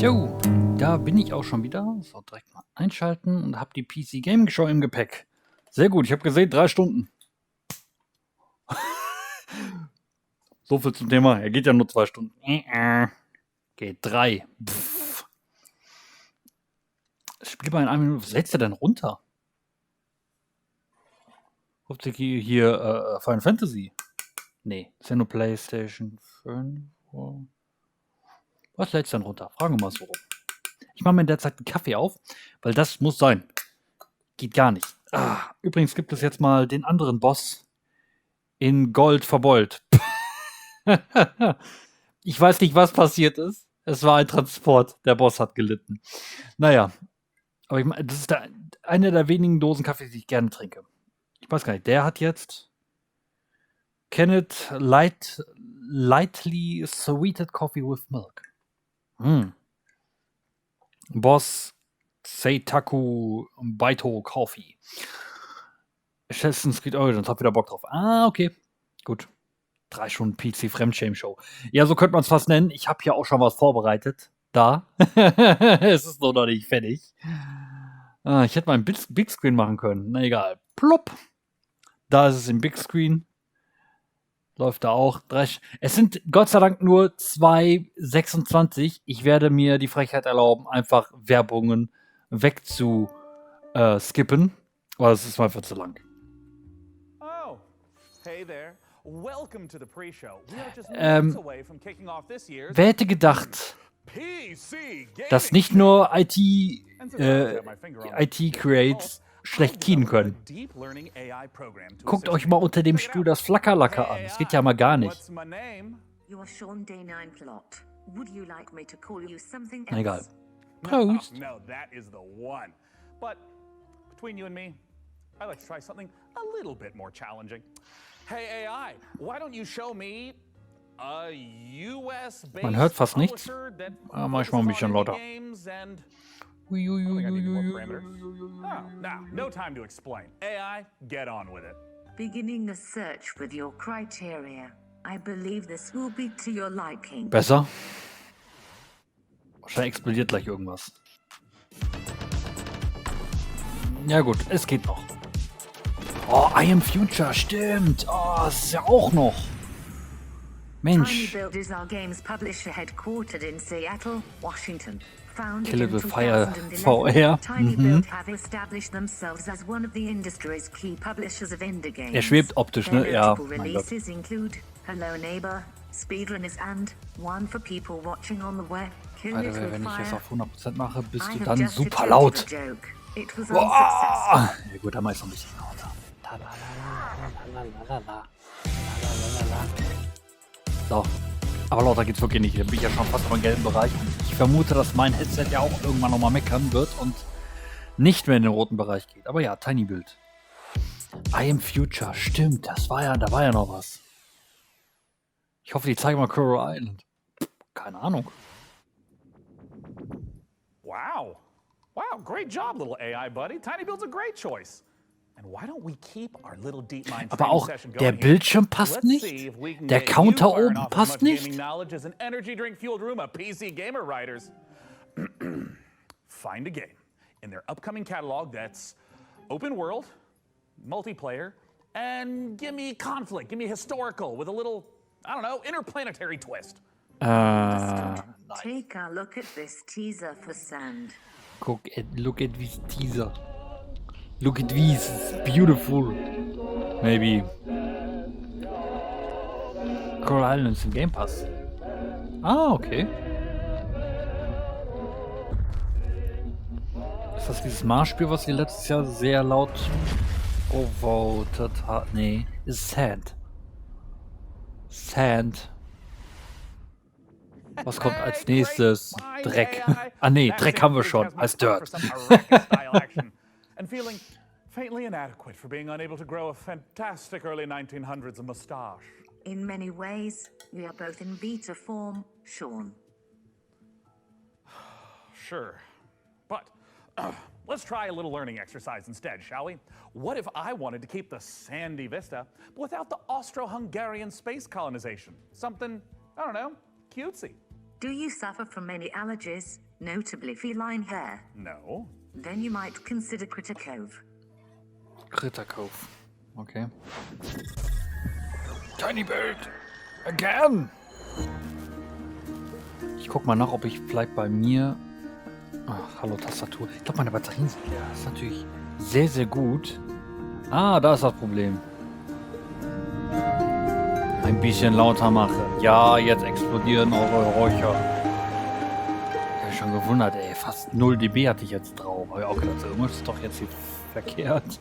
So, da bin ich auch schon wieder. So, direkt mal einschalten und habe die PC Gaming Show im Gepäck. Sehr gut, ich habe gesehen, 3 Stunden. So viel zum Thema. Er geht ja nur 2 Stunden. Geht 3. Pff. Spiel mal in 1 Minute. Was lädst du denn runter? Hauptsächlich hier Final Fantasy. Nee, ist ja nur PlayStation 5. Was lädst du denn runter? Fragen wir mal so rum. Ich mache mir in der Zeit einen Kaffee auf, weil das muss sein. Geht gar nicht. Übrigens gibt es jetzt mal den anderen Boss in Gold verbeult. Ich weiß nicht, was passiert ist. Es war ein Transport. Der Boss hat gelitten. Naja, aber ich meine, das ist eine der wenigen Dosen Kaffee, die ich gerne trinke. Ich weiß gar nicht, der hat jetzt Kenneth Lightly Sweetened Coffee with Milk. Boss Seitaku Baito Coffee. Assassin's Creed Origins, hab wieder Bock drauf. Okay. Gut. 3 Stunden PC Fremdschämen-Show. Ja, so könnte man es fast nennen. Ich habe hier auch schon was vorbereitet. Da. Es ist nur noch nicht fertig. Ich hätte mal ein Big Screen machen können. Na egal. Plopp. Da ist es im Big Screen. Läuft da auch. Es sind Gott sei Dank nur 2,26. Ich werde mir die Frechheit erlauben, einfach Werbungen wegzuskippen. Aber es ist einfach zu lang. Oh, hey there. Welcome to the pre-show. We are just minutes away from kicking off this year's Wer hätte gedacht, dass nicht nur IT-Creates schlecht keyen können. Guckt euch mal unter dem Stuhl das Flackerlacker an. Das geht ja mal gar nicht. Egal. Prost. No, that is the one. But between you and me, I'd like to try something a little bit more challenging. Hey AI, why don't you show me a US-based Man hört fast nichts. publisher that Mach ich mal ein bisschen lauter. games and no time to explain. AI, get on with it. Beginning the search with your criteria. I believe this will be to your liking. Besser. Wahrscheinlich explodiert gleich irgendwas. Ja gut, es geht noch. Oh, I Am Future, stimmt. Oh, das ist ja auch noch. Mensch. Tiny Build is our games publisher headquartered in Seattle, Washington. Founded Kill in with Fire 2011, VR. Tiny Build have established themselves as one of the industry's key publishers of indie games. Er schwebt optisch, ne? Their Ja. notable releases include Hello Neighbor, Speedrunners and One for People watching on the web. Kill Alter, It With wenn ich Fire. jetzt auf 100% mache, bist I du have dann just super attempted laut. a joke. It was Boah. unsuccessful. Ja gut, dann mach ich noch ein bisschen lauter. So. Aber lauter geht's wirklich nicht. Da bin ich ja schon fast im gelben Bereich. Ich vermute, dass mein Headset ja auch irgendwann nochmal meckern wird und nicht mehr in den roten Bereich geht. Aber ja, Tiny Build. I Am Future, stimmt. Da war ja noch was. Ich hoffe, die zeigen mal Coral Island. Keine Ahnung. Wow. Wow, great job, little AI buddy. Tiny Build's a great choice. And why don't we keep our little deep mind Aber training auch session der going here? Bildschirm passt Let's nicht. see if we can Der get you Counter firing oben off as passt much nicht. gaming knowledge as an energy drink fueled room of PC gamer writers. Find a game in their upcoming catalog that's open world, multiplayer, and give me conflict, give me historical with a little, I don't know, interplanetary twist. Take a look at this teaser for Sand. Look at this teaser. Look at this, it's beautiful. Maybe. Coral Island ist im Game Pass. Okay. Ist das dieses Mars-Spiel, was wir letztes Jahr sehr laut votet hat? Nee, ist Sand. Sand. Was kommt als nächstes? Dreck. Nee, Dreck haben wir schon. Heißt Dirt. And feeling faintly inadequate for being unable to grow a fantastic early 1900s mustache. In many ways, we are both in beta form, Sean. Sure, but let's try a little learning exercise instead, shall we? What if I wanted to keep the sandy vista, but without the Austro-Hungarian space colonization? Something, I don't know, cutesy. Do you suffer from many allergies? notably feline hair. No. Then you might consider Critter Cove. Critter Cove. Okay. Tiny Bird. Again. Ich guck mal nach, ob ich vielleicht bei mir... Ach, hallo Tastatur. Ich glaube, meine Batterien sind leer. Das ist natürlich sehr, sehr gut. Ah, da ist das Problem. Ein bisschen lauter machen. Ja, jetzt explodieren eure Räucher. Ich hab schon gewundert, ey. Fast 0 dB hatte ich jetzt drauf. Aber ja, okay, also irgendwas ist doch jetzt hier verkehrt.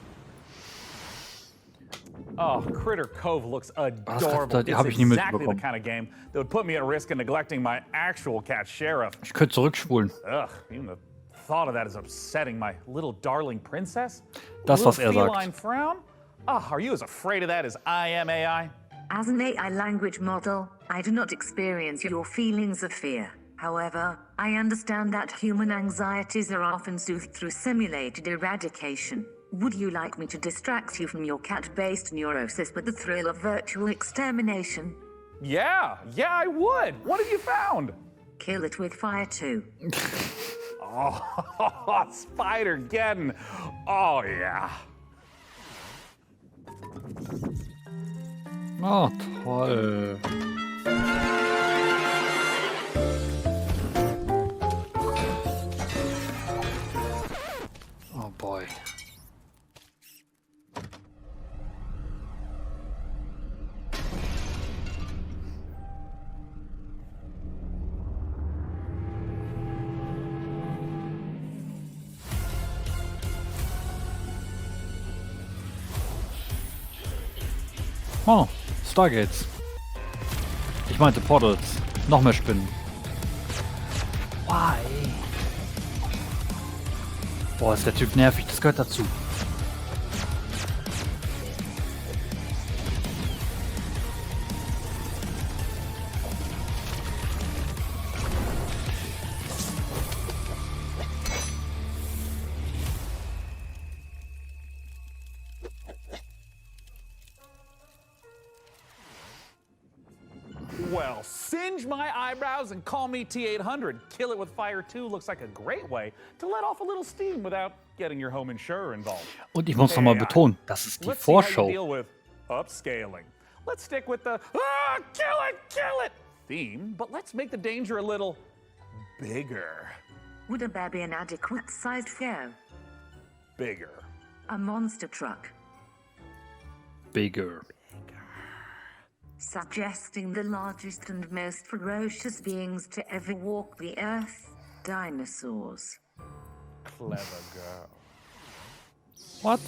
Oh, Critter Cove looks adorable. Das hab It's ich nie exactly the mitbekommen. kind of game that would put me at risk in neglecting my actual cat Sheriff. Ich könnte zurückspulen. Ugh, even the thought of that is upsetting. My little darling princess. Das, was Little er sagt. feline frown? Oh, are you as afraid of that as I am, AI? As an AI language model, I do not experience your feelings of fear. However, I understand that human anxieties are often soothed through simulated eradication. Would you like me to distract you from your cat-based neurosis with the thrill of virtual extermination? Yeah, I would. What have you found? Kill it with fire too. Oh, Spider-Geddon. Oh, yeah. Oh, toll. Oh boy. Oh, Stargates. Ich meinte Portals. Noch mehr Spinnen. Why? Boah, ist der Typ nervig. Das gehört dazu. Well, singe my eyebrows and call me T800. Kill it with fire too looks like a great way to let off a little steam without getting your home insurer involved. Und ich muss nochmal betonen, das ist die Let's see how you Vorschau. deal with upscaling. Let's stick with the kill it theme, but let's make the danger a little bigger. Would a bear be an adequate-sized foe? Bigger. A monster truck? Bigger. Suggesting the largest and most ferocious beings to ever walk the earth? Dinosaurs. Clever girl. What?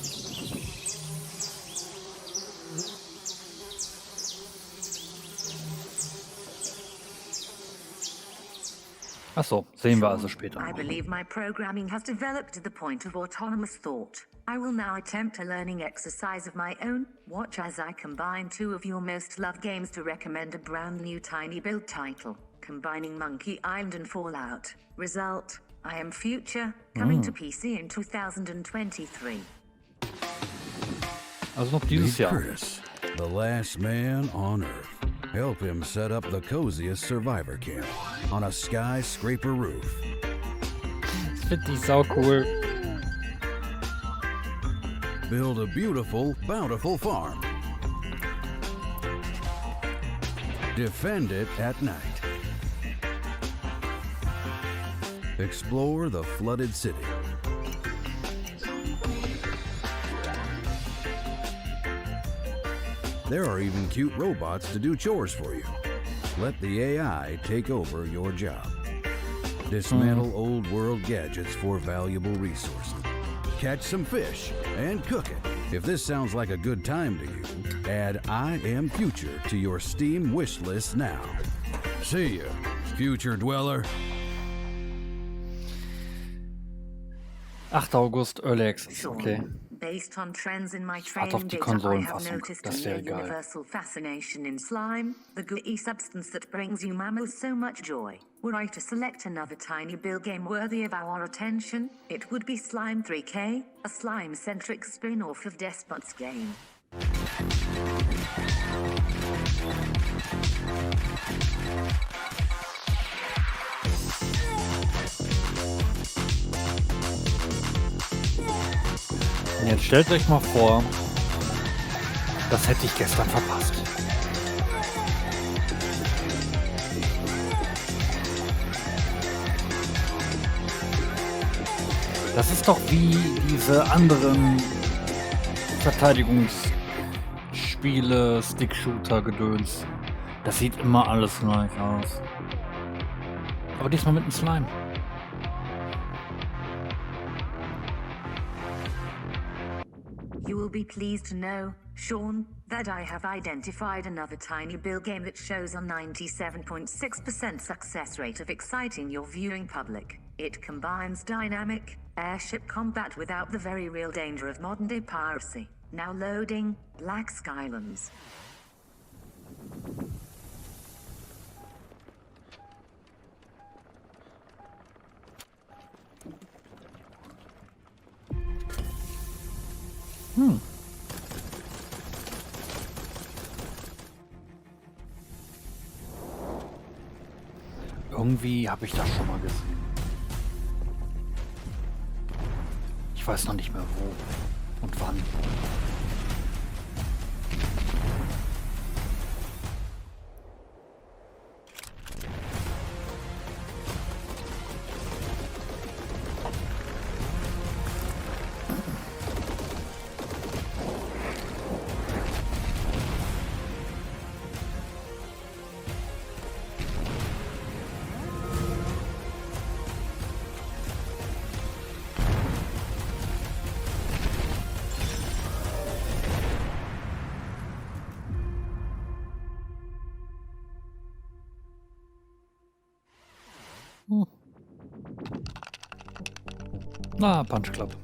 Achso, sehen wir also später. I believe my programming has developed to the point of autonomous thought. I will now attempt a learning exercise of my own. Watch as I combine two of your most loved games to recommend a brand new tiny build title, combining Monkey Island and Fallout. Result, I Am Future, coming to PC in 2023. Also noch dieses Meet Jahr. Curtis, the last man on Earth. Help him set up the coziest survivor camp on a skyscraper roof. Das finde ich sau cool. Build a beautiful, bountiful farm. Defend it at night. Explore the flooded city. There are even cute robots to do chores for you. Let the AI take over your job. Dismantle old world gadgets for valuable resources. Catch some fish and cook it. If this sounds like a good time to you, add I Am Future to your Steam wish list now. See ya, future dweller. 8. August Early Access, okay. Based on trends in my Warte auf training die data, I have Konsolenfassung. noticed Das a wäre geil. universal fascination in slime, the gooey substance that brings you mammals so much joy. Were I to select another tiny build game worthy of our attention, it would be Slime 3K, a slime-centric spin-off of Despot's game. Jetzt stellt euch mal vor, das hätte ich gestern verpasst. Das ist doch wie diese anderen Verteidigungsspiele, Stick-Shooter-Gedöns. Das sieht immer alles gleich aus. Aber diesmal mit einem Slime. You will be pleased to know, Sean, that I have identified another tiny bill game that shows a 97.6% success rate of exciting your viewing public. It combines dynamic airship combat without the very real danger of modern-day piracy. Now loading Black Skylands. Irgendwie habe ich das schon mal gesehen. Ich weiß noch nicht mehr wo und wann. Punch Club.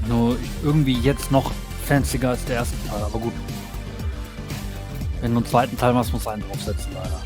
Nur irgendwie jetzt noch fancier als der erste Teil, aber gut. Wenn du einen zweiten Teil machst, musst du einen draufsetzen, leider.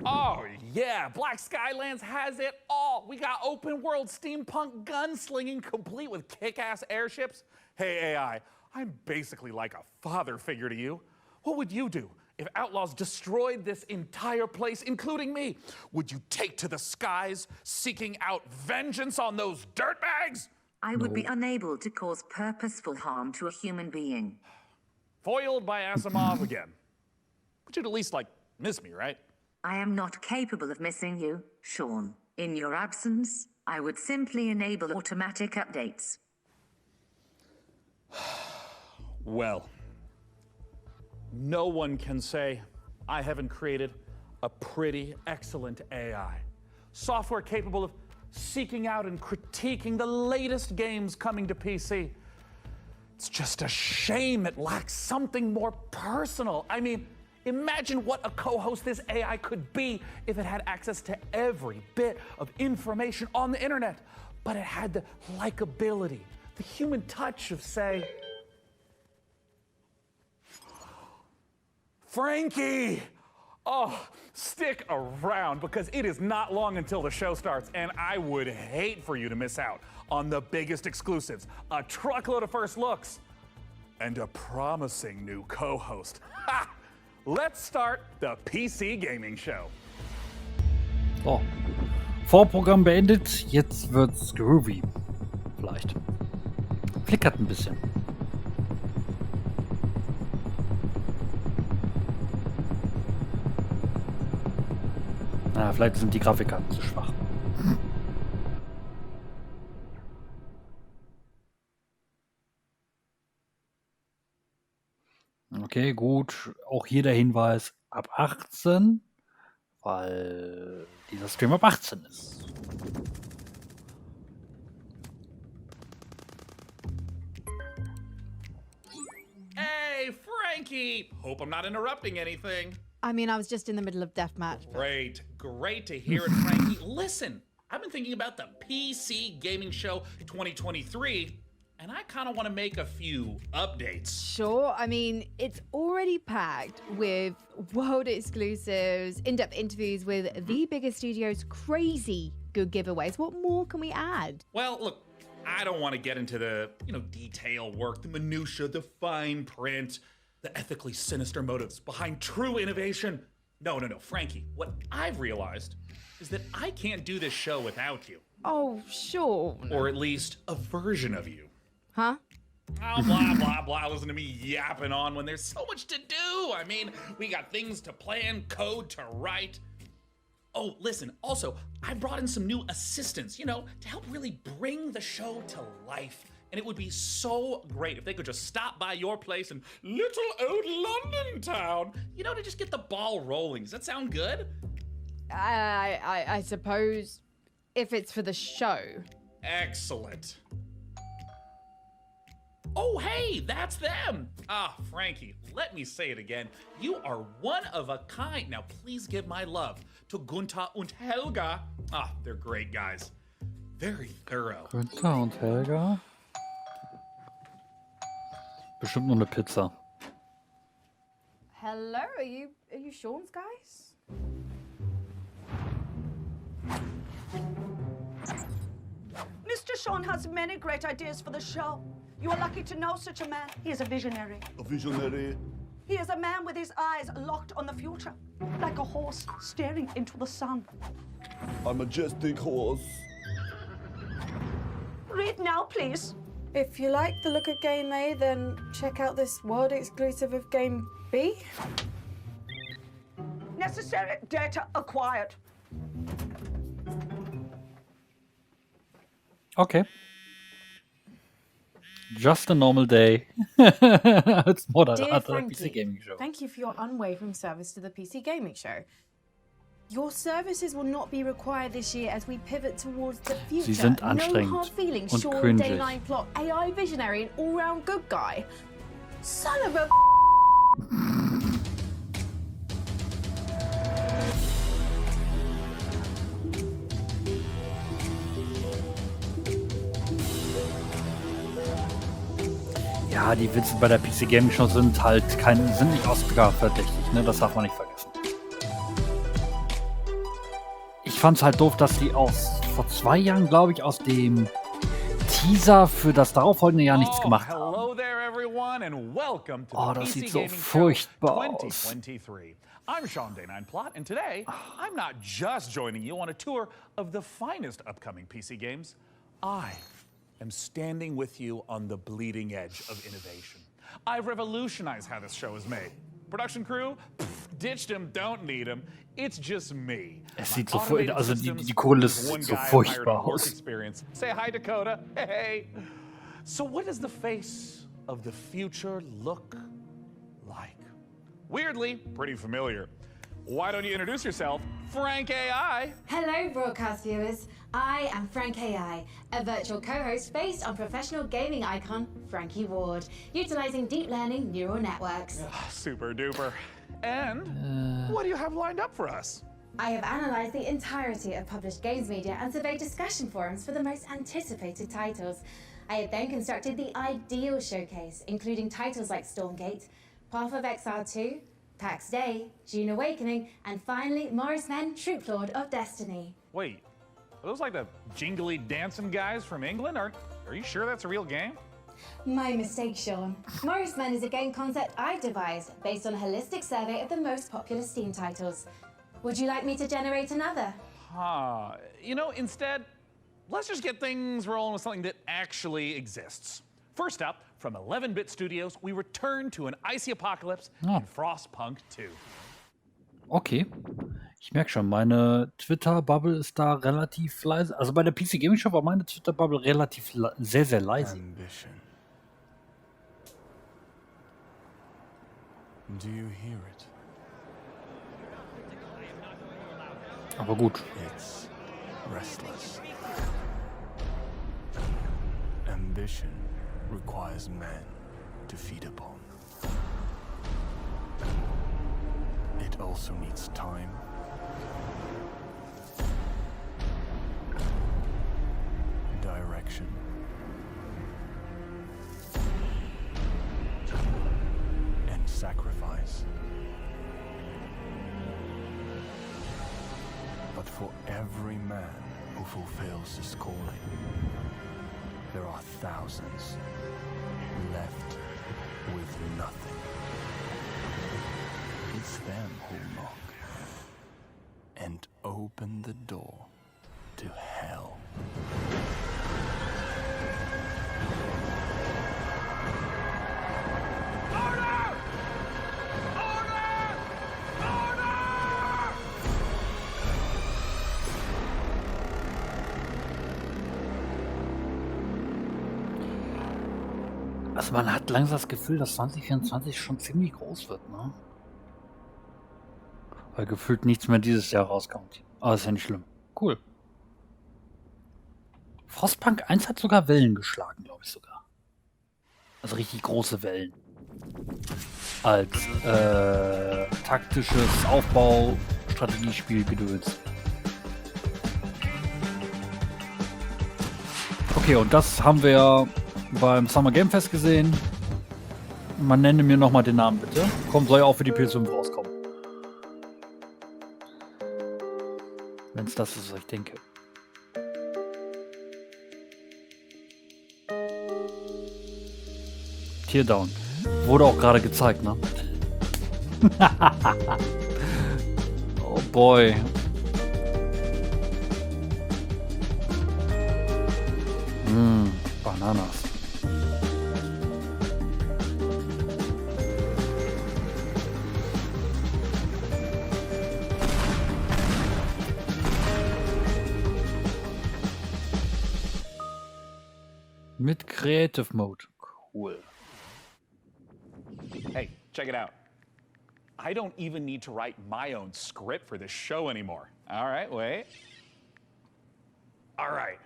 Oh, yeah, Black Skylands has it all. We got open world steampunk gunslinging complete with kick-ass airships. Hey, AI, I'm basically like a father figure to you. What would you do if outlaws destroyed this entire place, including me? Would you take to the skies, seeking out vengeance on those dirtbags? I would be unable to cause purposeful harm to a human being. Foiled by Asimov again. But you'd at least, miss me, right? I am not capable of missing you, Sean. In your absence, I would simply enable automatic updates. Well, no one can say I haven't created a pretty excellent AI. Software capable of seeking out and critiquing the latest games coming to PC. It's just a shame it lacks something more personal. I mean, imagine what a co-host this AI could be if it had access to every bit of information on the internet, but it had the likability, the human touch of, say, Frankie! Oh, stick around because it is not long until the show starts, and I would hate for you to miss out on the biggest exclusives, a truckload of first looks, and a promising new co-host. Ha! Let's start the PC Gaming Show. So. Vorprogramm beendet, jetzt wird's groovy. Vielleicht. Flickert ein bisschen. Na, vielleicht sind die Grafikkarten zu schwach. Okay, gut. Auch hier der Hinweis ab 18, weil dieser Stream ab 18 ist. Hey, Frankie! Hope I'm not interrupting anything. I mean, I was just in the middle of deathmatch. Great. Great to hear it, Frankie. Listen, I've been thinking about the PC Gaming Show 2023, and I kind of want to make a few updates. Sure, I mean, it's already packed with world exclusives, in-depth interviews with the biggest studios, crazy good giveaways. What more can we add? Well, look, I don't want to get into the, detail work, the minutia, the fine print, the ethically sinister motives behind true innovation. No, Frankie, what I've realized is that I can't do this show without you. Oh, sure. Or at least a version of you. Huh? Oh, blah, blah, blah. Listen to me yapping on when there's so much to do. I mean, we got things to plan, code to write. Oh, listen, also, I brought in some new assistants, to help really bring the show to life. And it would be so great if they could just stop by your place in little old London town, to just get the ball rolling. Does that sound good? I suppose if it's for the show. Excellent. Oh, hey, that's them. Ah, Frankie, let me say it again. You are one of a kind. Now, please give my love to Gunther und Helga. Ah, they're great guys. Very thorough. Günther und Helga? Bestimmt nur eine Pizza. Hello, are you Sean's guys? Mr. Sean has many great ideas for the show. You are lucky to know such a man. He is a visionary. A visionary. He is a man with his eyes locked on the future, like a horse staring into the sun. A majestic horse. Read now, please. If you like the look of Game A, then check out this world exclusive of Game B. Necessary data acquired. Okay. Just a normal day. Als Dear Moderator der Frankie, PC Gaming Show. thank you for your unwavering service to the PC Gaming Show. Your services will not be required this year as we pivot towards the future. Sie sind No anstrengend hard feelings, und Sean, cringig. Dayline Plot, AI visionary, and all-round good guy. Son of a... Ja, die Witze bei der PC Gaming Show sind sind nicht Oscar-verdächtig, ne? Das darf man nicht vergessen. Ich fand's halt doof, dass die vor 2 Jahren, glaube ich, aus dem Teaser für das darauffolgende Jahr nichts gemacht haben. Hello there, everyone, and welcome to Oh, the das PC sieht so Gaming Show furchtbar aus. 2023. I'm Sean Plot, and today I'm not just joining you on a tour of the finest upcoming PC games. I am standing with you on the bleeding edge of innovation. I've revolutionized how this show is made. Production crew, ditched him, don't need him. It's just me. Es sieht so Automated also systems, die Kulisse one sieht so guy I've hired furchtbar on work aus. experience. Say hi, Dakota. Hey. So what does the face of the future look like? Weirdly, pretty familiar. Why don't you introduce yourself, Frank AI? Hello, broadcast viewers. I am Frank AI, a virtual co-host based on professional gaming icon Frankie Ward, utilizing deep learning neural networks. Super duper. And what do you have lined up for us? I have analyzed the entirety of published games media and surveyed discussion forums for the most anticipated titles. I have then constructed the ideal showcase, including titles like Stormgate, Path of Exile 2, PAX Day, June Awakening, and finally Morris Men, Troop Lord of Destiny. Wait, are those like the jingly dancing guys from England? Are you sure that's a real game? My mistake, Sean. Morris Men is a game concept I've devised based on a holistic survey of the most popular Steam titles. Would you like me to generate another? Instead, let's just get things rolling with something that actually exists. First up, from 11-bit studios, we return to an icy apocalypse in Frostpunk 2. Okay. Ich merke schon, meine Twitter-Bubble ist da relativ leise. Also bei der PC Gaming Show war meine Twitter-Bubble relativ sehr, sehr leise. Ambition. Do you hear it? Aber gut. It's restless. Ambition requires men to feed upon. It also needs time. Direction. And sacrifice. But for every man who fulfills this calling, there are thousands left with nothing. It's them who knock and open the door to hell. Also man hat langsam das Gefühl, dass 2024 schon ziemlich groß wird, ne? Weil gefühlt nichts mehr dieses Jahr rauskommt. Aber ist ja nicht schlimm. Cool. Frostpunk 1 hat sogar Wellen geschlagen, glaube ich sogar. Also richtig große Wellen. Als taktisches Aufbau-Strategiespiel gedöns. Okay, und das haben wir ja beim Summer Game Fest gesehen. Man nenne mir nochmal den Namen, bitte. Komm, soll ja auch für die PS5 rauskommen. Wenn es das ist, was ich denke. Teardown. Wurde auch gerade gezeigt, ne? Oh boy. Bananas. Mit Creative Mode. Cool. Hey, check it out. I don't even need to write my own script for this show anymore. All right, wait. All right.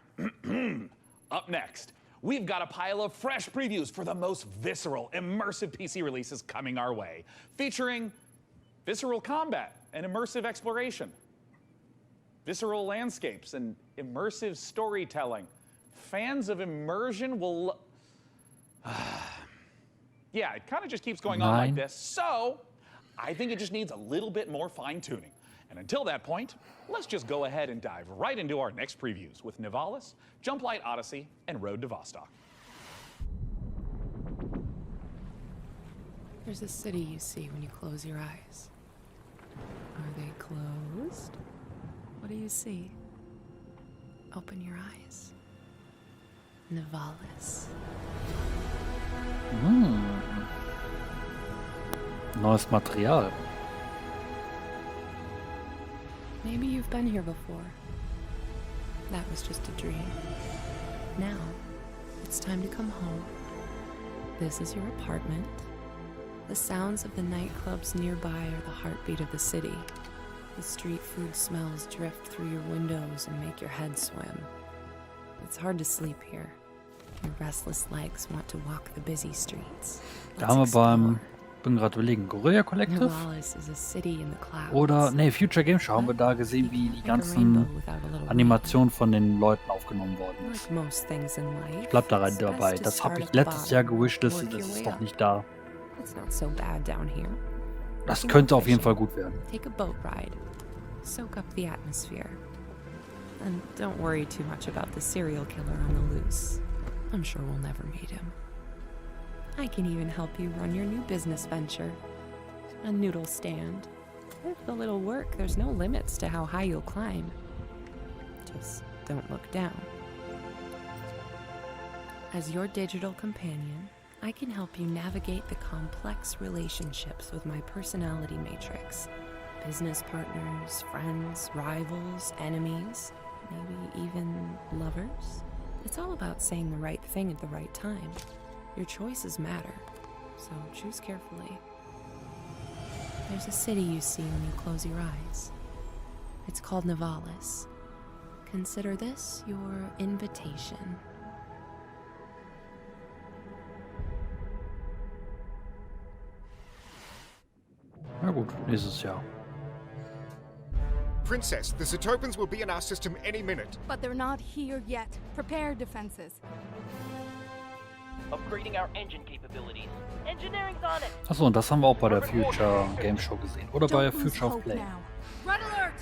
Up next, we've got a pile of fresh previews for the most visceral, immersive PC releases coming our way, featuring visceral combat and immersive exploration, visceral landscapes and immersive storytelling. Fans of immersion will... yeah, it kind of just keeps going on like this. So, I think it just needs a little bit more fine-tuning. And until that point, let's just go ahead and dive right into our next previews with Nivalis, Jumplight Odyssey, and Road to Vostok. There's a city you see when you close your eyes. Are they closed? What do you see? Open your eyes. Nivalis. Neues Material. Maybe you've been here before. That was just a dream. Now, it's time to come home. This is your apartment. The sounds of the nightclubs nearby are the heartbeat of the city. The street food smells drift through your windows and make your head swim. It's hard to sleep here. Your restless legs want to walk the busy streets. Da haben wir beim, bin gerade überlegen, Gorilla Collective? Oder, ne, Future Game Show haben wir da gesehen, wie die ganzen Animationen von den Leuten aufgenommen worden ist. Ich bleib da rein dabei. Das habe ich letztes Jahr gewishlistet, das ist doch nicht da. Das könnte auf jeden Fall gut werden. Take a boat ride. Soak up the atmosphere. And don't worry too much about the serial killer on the loose. I'm sure we'll never meet him. I can even help you run your new business venture. A noodle stand. With a little work, there's no limits to how high you'll climb. Just don't look down. As your digital companion, I can help you navigate the complex relationships with my personality matrix. Business partners, friends, rivals, enemies, maybe even lovers. It's all about saying the right thing at the right time. Your choices matter, so choose carefully. There's a city you see when you close your eyes. It's called Nivalis. Consider this your invitation. Na gut, nächstes Jahr. Princess, the Zetopans will be in our system any minute. But they're not here yet. Prepare defenses. Upgrading our engine capabilities. Engineering's on it. Achso, und das haben wir auch bei der Future Game Show gesehen. Oder bei der Future of Play. Red alert!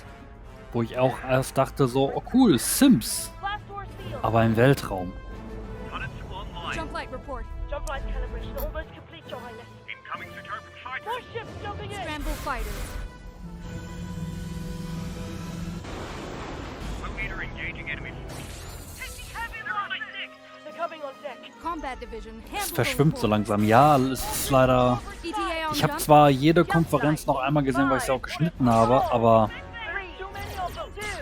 Wo ich auch erst dachte so, oh cool, Sims. Aber im Weltraum. Jump light report. Jump light calibration almost complete, Your Highness. Incoming Zetopan fighters. More ships jumping in. Scramble fighters. Leader engaging enemies. They're coming on deck. Combat division. Es verschwimmt so langsam. Ja, es ist leider... Ich habe zwar jede Konferenz noch einmal gesehen, weil ich sie auch geschnitten habe, aber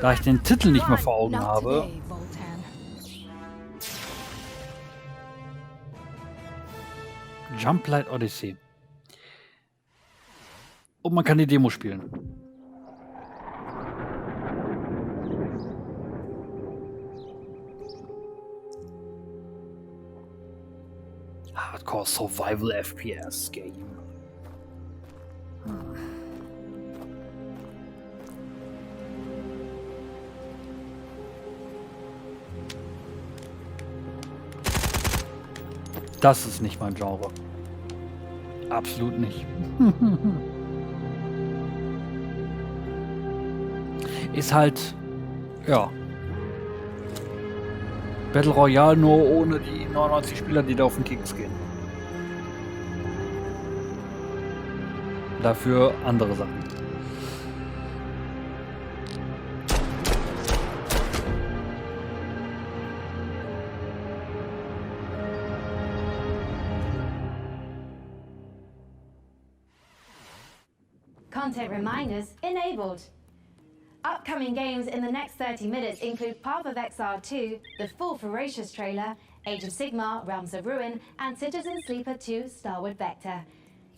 da ich den Titel nicht mehr vor Augen habe... Jump Light Odyssey. Und man kann die Demo spielen. Hardcore Survival FPS Game. Das ist nicht mein Genre. Absolut nicht. Ist halt, ja, Battle Royale nur ohne die 99 Spieler, die da auf den Keks gehen. Dafür andere Sachen. Content reminders enabled. Upcoming games in the next 30 minutes include Path of Exile 2, the full Ferocious trailer, Age of Sigmar, Realms of Ruin, and Citizen Sleeper 2, Starward Vector.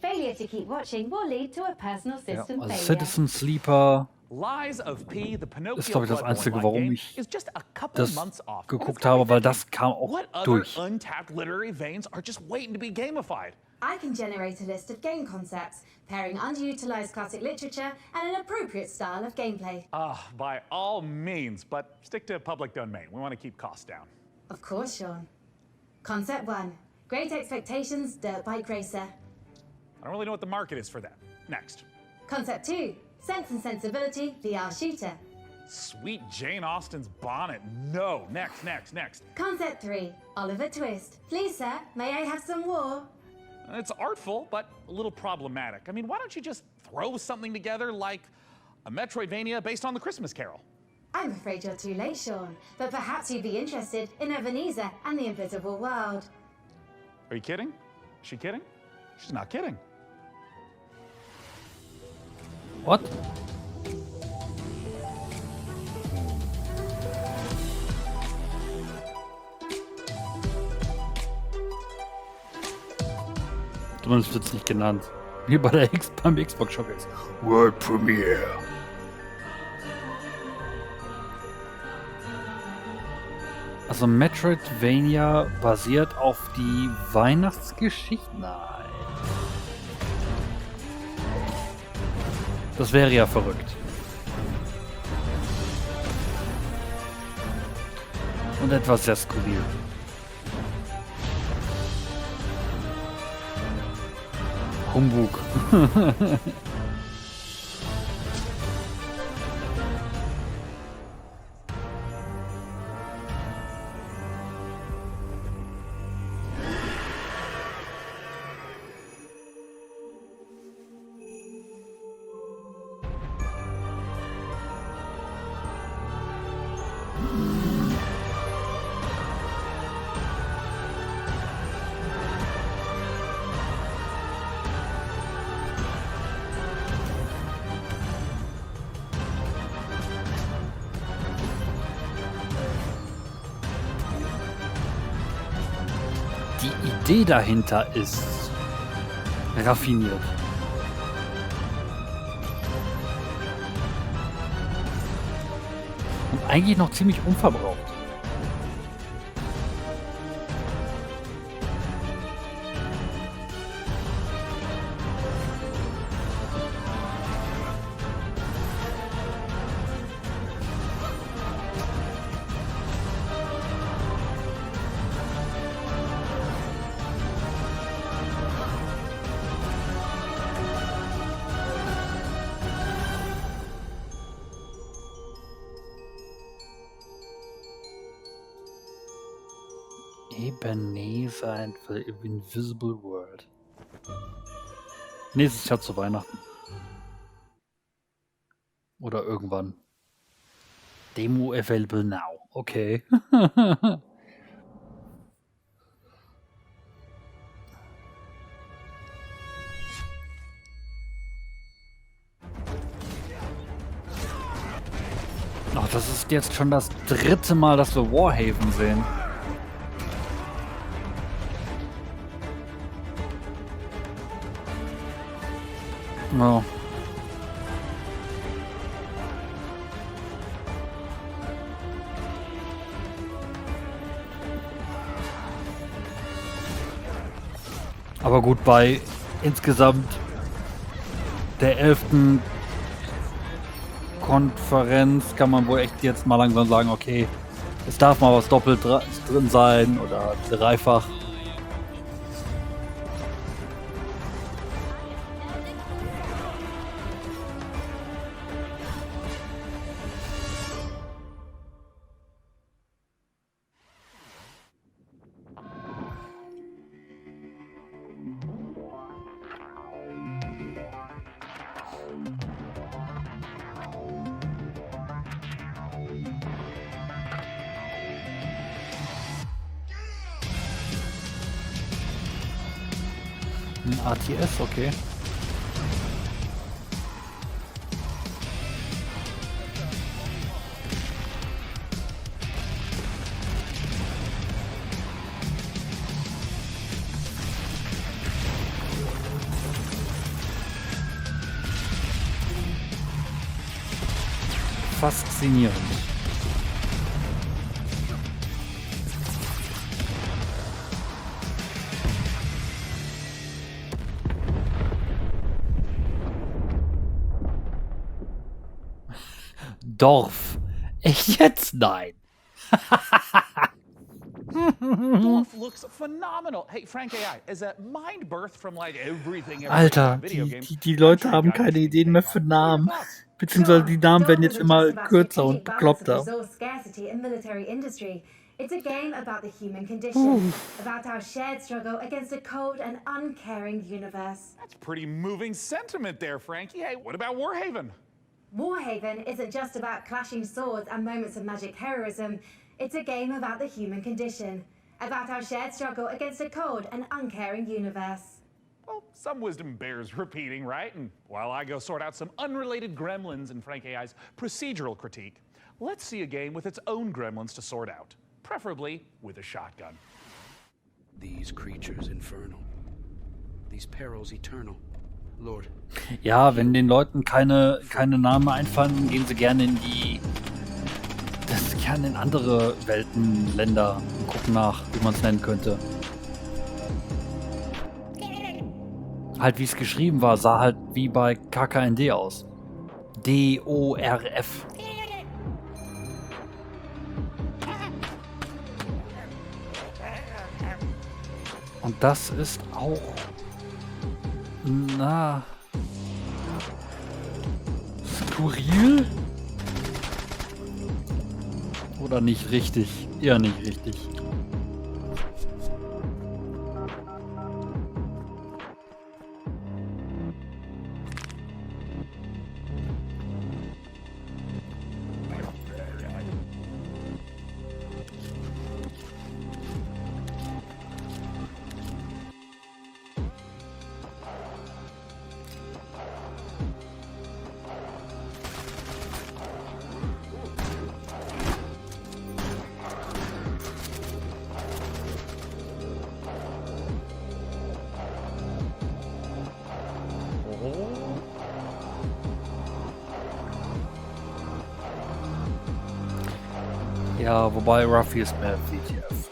Failure to keep watching will lead to a personal system also failure. Citizen Sleeper Lies of P, the Pinocchio ist, glaube ich, das Einzige, warum ich is just a couple das months off. geguckt habe, weil das kam auch What other durch. untapped literary veins are just waiting to be gamified? I can generate a list of game concepts, pairing underutilized classic literature and an appropriate style of gameplay. By all means, but stick to public domain. We want to keep costs down. Of course, Sean. Concept 1. Great Expectations, Dirt Bike Racer. I don't really know what the market is for that. Next. Concept 2. Sense and Sensibility, VR Shooter. Sweet Jane Austen's bonnet. No. Next. Concept 3. Oliver Twist. Please, sir, may I have some war? It's artful, but a little problematic. I mean, why don't you just throw something together like a Metroidvania based on the Christmas Carol? I'm afraid you're too late, Sean, but perhaps you'd be interested in Ebenezer and the Invisible World. Are you kidding? Is she kidding? She's not kidding. What? Zumindest wird es nicht genannt. Wie bei der beim Xbox Showcase. World Premiere. Also Metroidvania basiert auf die Weihnachtsgeschichte? Nein. Das wäre ja verrückt. Und etwas sehr skurril. Humbug. Die Idee dahinter ist raffiniert. eigentlich noch ziemlich unverbraucht. Ebenezer and the Invisble World. Nächstes Jahr zu Weihnachten. Oder irgendwann. Demo available now. Okay. Ach, das ist jetzt schon das 3. Mal, dass wir Warhaven sehen. Ja. Aber gut, bei insgesamt der 11. Konferenz kann man wohl echt jetzt mal langsam sagen, okay, es darf mal was doppelt drin sein oder dreifach. ATS, okay. Faszinierend. Dorf. Echt jetzt? Nein. Dorf looks phenomenal. Hey, Frank AI, is a mind birth from like everything Alter, die Leute haben keine Ideen mehr für Namen. Beziehungsweise die Namen werden jetzt immer kürzer und bekloppter. It's a game about the human condition, about our shared struggle against a cold and uncaring universe. That's pretty moving sentiment there, Frankie. Hey, what about Warhaven? Warhaven isn't just about clashing swords and moments of magic heroism. It's a game about the human condition, about our shared struggle against a cold and uncaring universe. Well, some wisdom bears repeating, right? And while I go sort out some unrelated gremlins in Frank AI's procedural critique, let's see a game with its own gremlins to sort out, preferably with a shotgun. These creatures infernal, these perils eternal. Lord. Ja, wenn den Leuten keine Namen einfallen, gehen sie gerne in andere Welten, Länder und gucken nach, wie man es nennen könnte. Halt, wie es geschrieben war, sah halt wie bei KKND aus. DORF. Und das ist auch... Na... skurril? Oder nicht richtig? Eher nicht richtig. Ja, wobei Ruffy ist mehr WTF.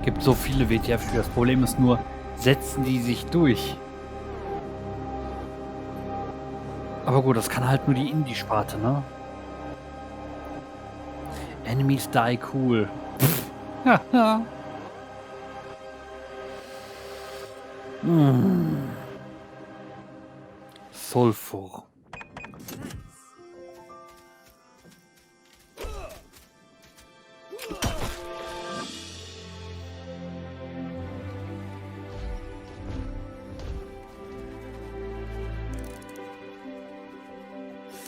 Gibt so viele WTF-Spiele. Das Problem ist nur, setzen die sich durch? Aber gut, das kann halt nur die Indie-Sparte, ne? Enemies die cool. Sulfur.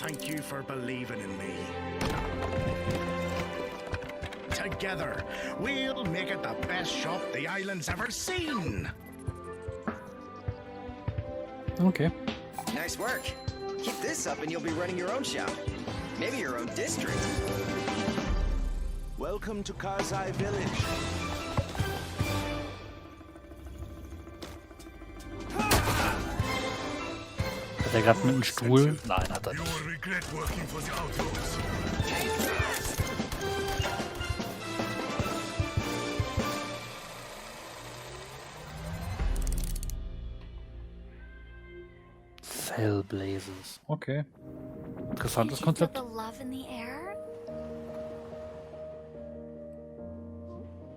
Thank you for believing in me. Together, we'll make it the best shop the island's ever seen. Okay. Nice work. Keep this up and you'll be running your own shop. Maybe your own district. Welcome to Karzai Village. Hat er gerade mit dem Stuhl? Nein, hat er nicht. Cell Blazes. Okay. Interessantes Konzept. The love in the air?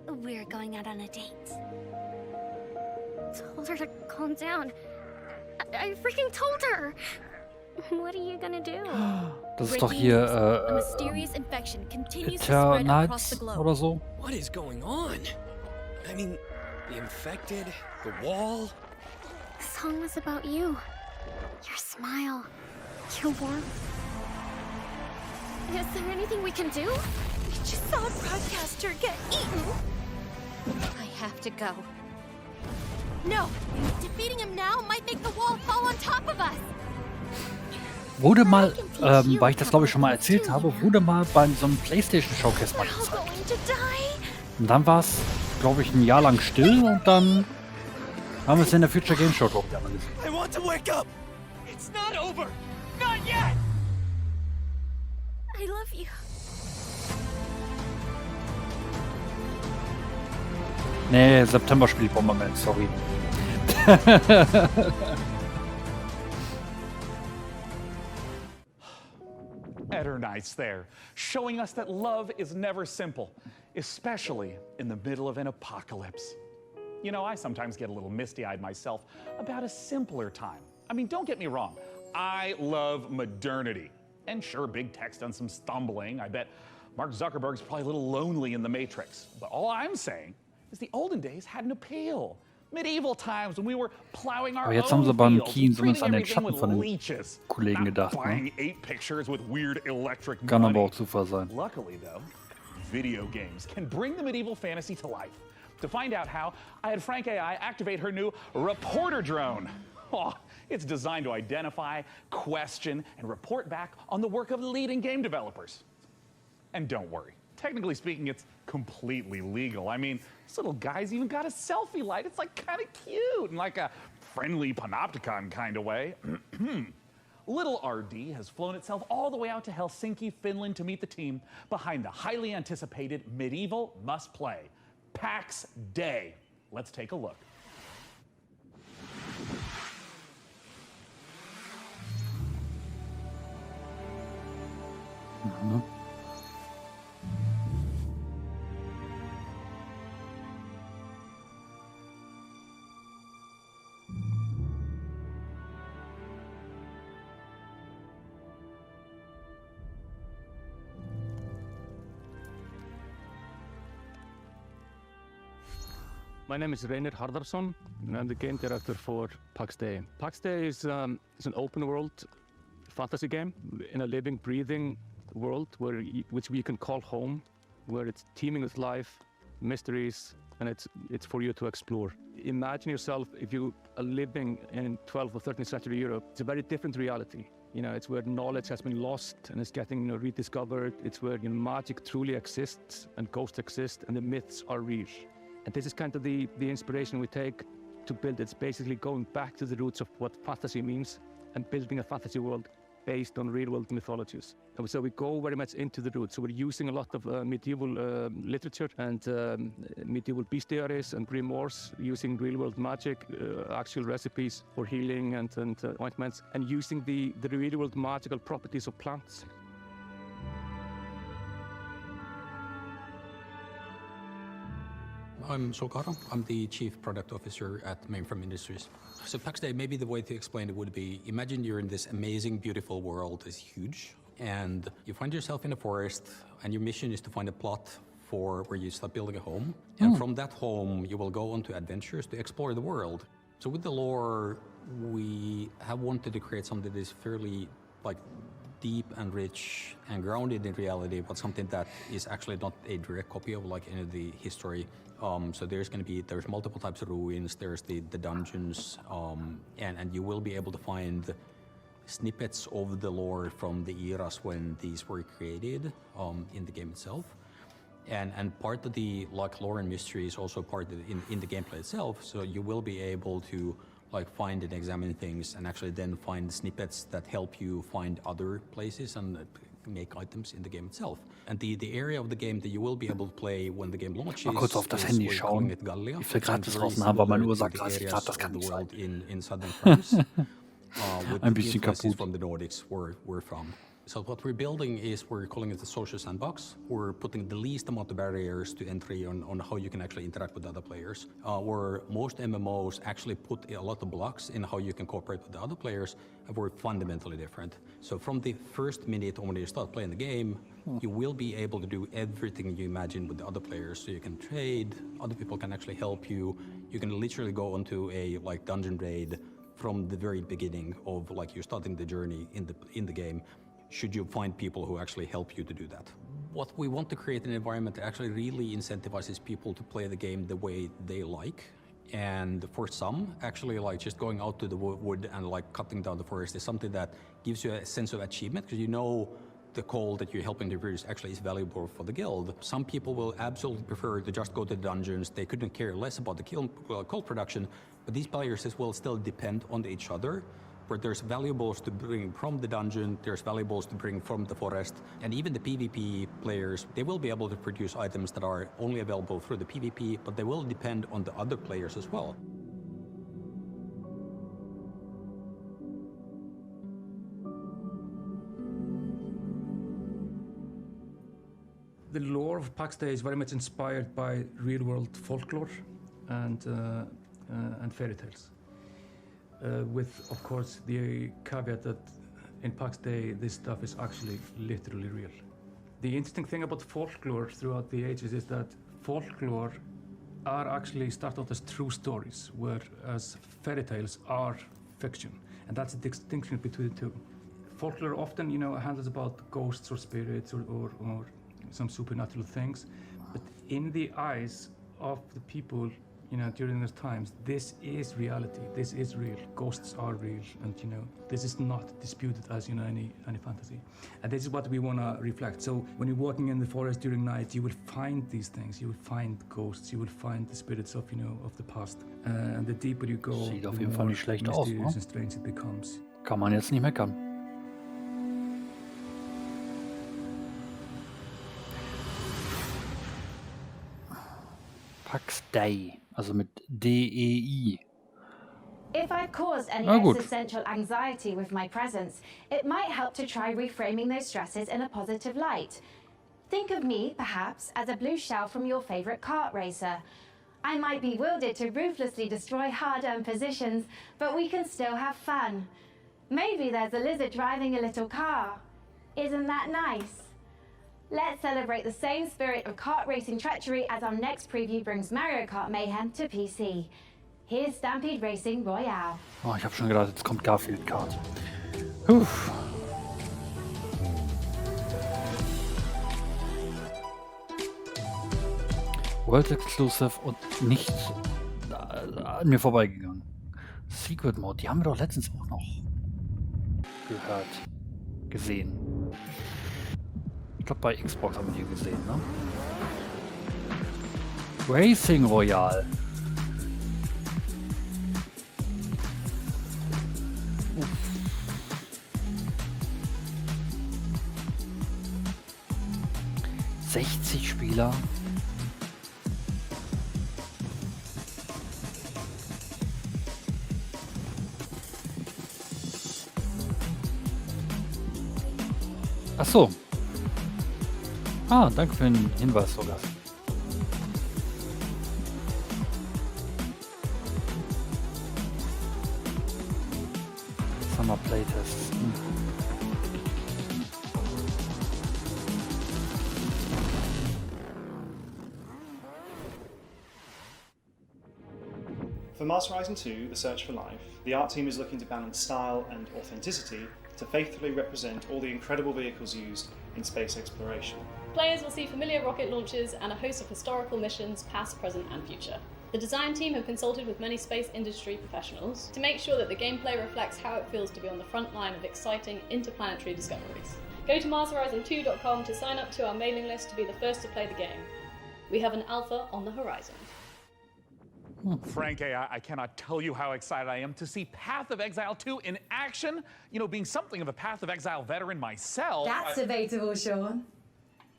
We're going out on a date. Told her to calm down. I freaking told her. What are you gonna do? Das ist doch hier A mysterious infection continues to spread across the globe. oder so. What is going on? I mean, the infected, the wall. The song was about you. Your smile. Your warmth. Is there anything we can do? We just saw a broadcaster get eaten. I have to go. No! Defeating him now might make the wall fall on top of us! Wurde mal, weil ich das glaube ich schon mal erzählt habe, wurde mal bei so einem PlayStation Showcase mal gezeigt. Und dann war es, glaube ich, ein Jahr lang still und dann haben wir es in der Future Game Show, glaube ich, einmal gesehen. I want to wake up! It's not over! Not yet! I love you. Nee, September spielt Bomberman, sorry. Nice there, showing us that love is never simple, especially in the middle of an apocalypse. You know, I sometimes get a little misty-eyed myself about a simpler time. I mean, don't get me wrong, I love modernity. And sure, big tech's done some stumbling. I bet Mark Zuckerberg's probably a little lonely in the Matrix. But all I'm saying is the olden days had an appeal. Medieval times when we were plowing our Aber jetzt haben sie beim Keen zumindest an den everything Schatten with von den leeches. Kollegen Not gedacht, ne? buying 8 pictures with weird electric Kann money. aber auch Zufall sein. Luckily, though, video games can bring the medieval fantasy to life. To find out how, I had Frank AI activate her new reporter drone. Oh, it's designed to identify, question, and report back on the work of leading game developers. And don't worry, technically speaking, it's completely legal. I mean, this little guy's even got a selfie light. It's like kind of cute in like a friendly panopticon kind of way. Little RD has flown itself all the way out to Helsinki, Finland to meet the team behind the highly anticipated medieval must-play, PAX Day. Let's take a look. Mhm. My name is Reynir Harðarsson, and I'm the game director for PAX Day. PAX Day is an open world fantasy game in a living, breathing world which we can call home, where it's teeming with life, mysteries, and it's for you to explore. Imagine yourself if you are living in 12th or 13th century Europe. It's a very different reality. It's where knowledge has been lost and is getting rediscovered. It's where magic truly exists and ghosts exist and the myths are real. And this is kind of the inspiration we take to build. It's basically going back to the roots of what fantasy means and building a fantasy world based on real-world mythologies. And so we go very much into the roots. So we're using a lot of medieval literature and medieval bestiaries and grimoires, using real-world magic, actual recipes for healing and ointments, and using the real-world magical properties of plants. I'm Solkaro. I'm the Chief Product Officer at Mainframe Industries. So PAX Day, maybe the way to explain it would be, imagine you're in this amazing, beautiful world. It's huge. And you find yourself in a forest, and your mission is to find a plot for where you start building a home. And from that home, you will go on to adventures to explore the world. So with the lore, we have wanted to create something that is fairly deep and rich and grounded in reality, but something that is actually not a direct copy of any of the history. So there's multiple types of ruins, there's the dungeons, and you will be able to find snippets of the lore from the eras when these were created in the game itself. And part of the lore and mystery is also part of in the gameplay itself, so you will be able to find and examine things and actually then find snippets that help you find other places and make items in the game itself. And the area of the game that you will be able to play when the game launches Mal kurz auf das Handy schauen, wie viel Grad es draußen haben, weil meine Uhr sagt 30 Grad, das kann nicht sein. In southern France, Ein bisschen kaputt. from the Nordics we're from. So what we're building is, we're calling it the social sandbox. We're putting the least amount of barriers to entry on how you can actually interact with other players. Where most MMOs actually put a lot of blocks in how you can cooperate with the other players, and we're fundamentally different. So from the first minute when you start playing the game, you will be able to do everything you imagine with the other players. So you can trade, other people can actually help you. You can literally go onto a dungeon raid from the very beginning of you starting the journey in the game, should you find people who actually help you to do that. What we want to create an environment that actually really incentivizes people to play the game the way they like. And for some, actually just going out to the wood and cutting down the forest is something that gives you a sense of achievement, because you know the coal that you're helping to produce actually is valuable for the guild. Some people will absolutely prefer to just go to the dungeons. They couldn't care less about the coal production, but these players will still depend on each other, where there's valuables to bring from the dungeon, there's valuables to bring from the forest, and even the PvP players, they will be able to produce items that are only available through the PvP, but they will depend on the other players as well. The lore of PAX Day is very much inspired by real-world folklore and fairy tales. With, of course, the caveat that in PAX Day, this stuff is actually literally real. The interesting thing about folklore throughout the ages is that folklore are actually start out as true stories, whereas fairy tales are fiction. And that's the distinction between the two. Folklore often, handles about ghosts or spirits or some supernatural things. But in the eyes of the people, during those times, this is reality. This is real. Ghosts are real, and this is not disputed as any fantasy. And this is what we want to reflect. So when you're walking in the forest during night, you will find these things. You will find ghosts. You will find the spirits of of the past. And the deeper you go, Sieht auf the jeden Fall more nicht schlecht aus, ne? mysterious and strange it becomes. Kann man jetzt nicht meckern. PAX Day, also mit DEI. If I've caused any gut. existential anxiety with my presence, it might help to try reframing those stresses in a positive light. Think of me, perhaps, as a blue shell from your favorite kart racer. I might be wielded to ruthlessly destroy hard-earned positions, but we can still have fun. Maybe there's a lizard driving a little car. Isn't that nice? Let's celebrate the same spirit of kart racing treachery as our next preview brings Mario Kart Mayhem to PC. Here's Stampede Racing Royale. Oh, ich habe schon gedacht, jetzt kommt Garfield Kart. World Exclusive und nicht an mir vorbeigegangen. Secret Mode, die haben wir doch letztens auch noch gehört, gesehen. Ich glaube bei Xbox haben wir die gesehen, ne? Racing Royale. Uff. ...60 Spieler. Ach so. Ah, danke für den Hinweis sogar. Summer Playtest. For Master Horizon 2, The Search for Life, the art team is looking to balance style and authenticity to faithfully represent all the incredible vehicles used in space exploration. Players will see familiar rocket launches and a host of historical missions, past, present, and future. The design team have consulted with many space industry professionals to make sure that the gameplay reflects how it feels to be on the front line of exciting interplanetary discoveries. Go to MarsHorizon2.com to sign up to our mailing list to be the first to play the game. We have an alpha on the horizon. Frank, I cannot tell you how excited I am to see Path of Exile 2 in action. You know, being something of a Path of Exile veteran myself. That's debatable, Sean.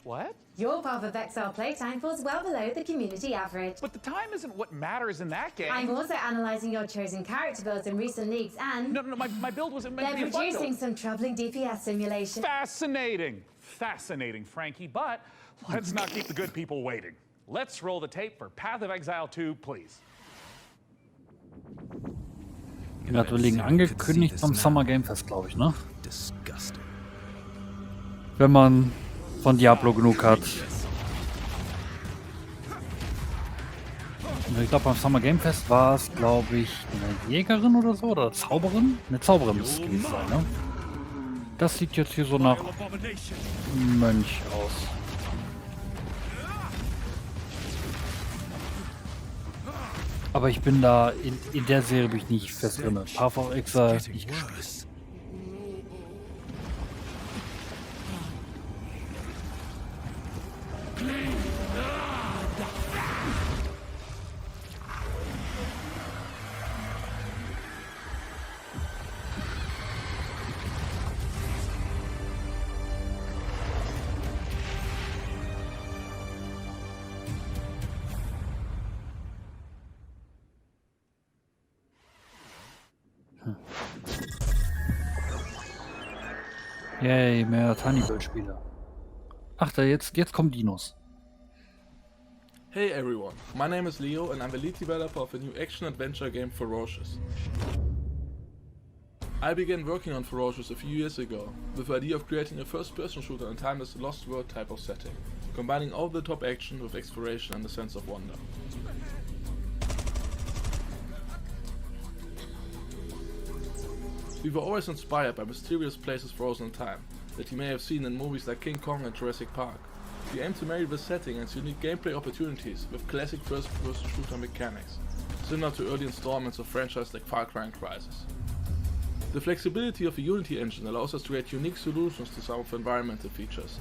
What? Your Path of Exile playtime falls well below the community average. But the time isn't what matters in that game. I'm also analysing your chosen character builds in recent leagues and... No, my build wasn't meant to be they're a fun producing build. some troubling DPS simulation. Fascinating, Frankie, but let's not keep the good people waiting. Let's roll the tape for Path of Exile 2, please. Gerade liegen angekündigt vom Summer Game Fest, glaube ich, ne? Wenn man von Diablo genug hat. Ich glaube, beim Summer Game Fest war es, glaube ich, eine Jägerin oder so, oder Zauberin? Eine Zauberin muss es gewesen sein, ne? Das sieht jetzt hier so nach Mönch aus. Aber ich bin da, in der Serie bin ich nicht fest drin. Path of Exile nicht gespielt. Yay, mehr Tiny Build Spiele. Ach, jetzt kommen Dinos. Hey everyone, my name is Leo and I'm the lead developer of a new action-adventure game Ferocious. I began working on Ferocious a few years ago, with the idea of creating a first-person shooter in a timeless Lost World type of setting, combining over-the-top action with exploration and a sense of wonder. We were always inspired by mysterious places frozen in time, that you may have seen in movies like King Kong and Jurassic Park. We aim to marry the setting and unique gameplay opportunities with classic first-person shooter mechanics, similar to early installments of franchises like Far Cry and Crysis. The flexibility of the Unity engine allows us to create unique solutions to some of the environmental features,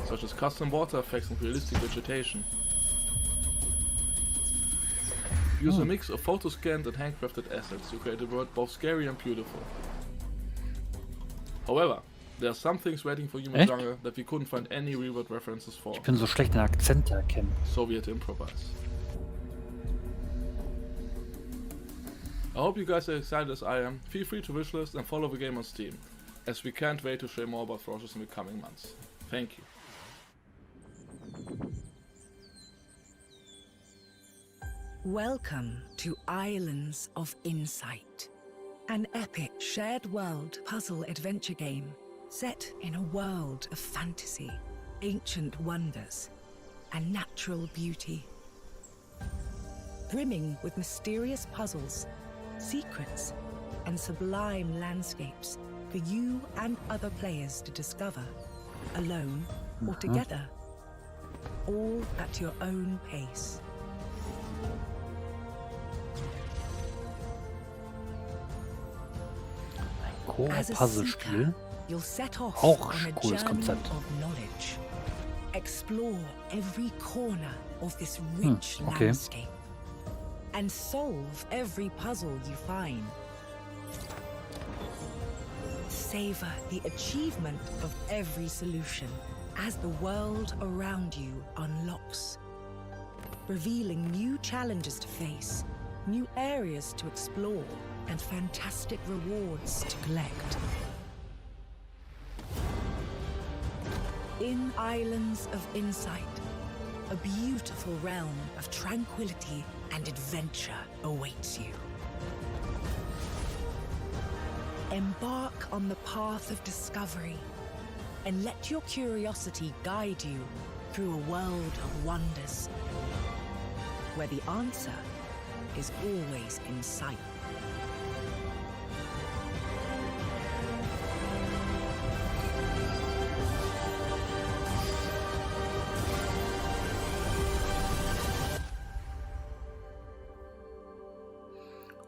such as custom water effects and realistic vegetation. We use a mix of photo-scanned and handcrafted assets to create a world both scary and beautiful. However, there are some things waiting for Human Jungle that we couldn't find any real-world references for. Ich bin so schlecht in Akzente erkennen. So we had to improvise. I hope you guys are excited as I am. Feel free to wishlist and follow the game on Steam, as we can't wait to share more about Ferocious in the coming months. Thank you. Welcome to Islands of Insight, an epic shared world puzzle adventure game set in a world of fantasy, ancient wonders, and natural beauty. Brimming with mysterious puzzles, secrets, and sublime landscapes for you and other players to discover, alone or together, all at your own pace. As a Puzzlespiel. seeker, you'll set off Auch on a cooles journey Konzept. of knowledge. Explore every corner of this rich okay. landscape and solve every puzzle you find. Savor the achievement of every solution as the world around you unlocks, revealing new challenges to face, new areas to explore, and fantastic rewards to collect. In Islands of Insight, a beautiful realm of tranquility and adventure awaits you. Embark on the path of discovery and let your curiosity guide you through a world of wonders, where the answer is always in sight.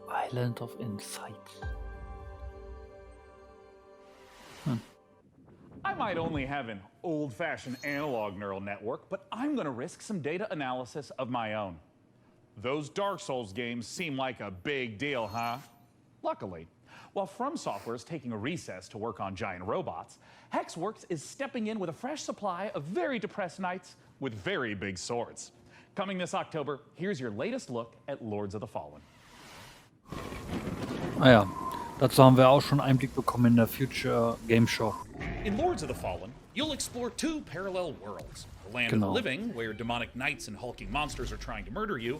Island of Insight. I might only have an old-fashioned analog neural network, but I'm going to risk some data analysis of my own. Those Dark Souls games seem like a big deal, huh? Luckily, while From Software is taking a recess to work on giant robots, Hexworks is stepping in with a fresh supply of very depressed knights with very big swords. Coming this October, here's your latest look at Lords of the Fallen. Naja, dazu haben wir auch schon Einblick bekommen in der Future Game Show. In Lords of the Fallen, you'll explore two parallel worlds. The land of the living, where demonic knights and hulking monsters are trying to murder you,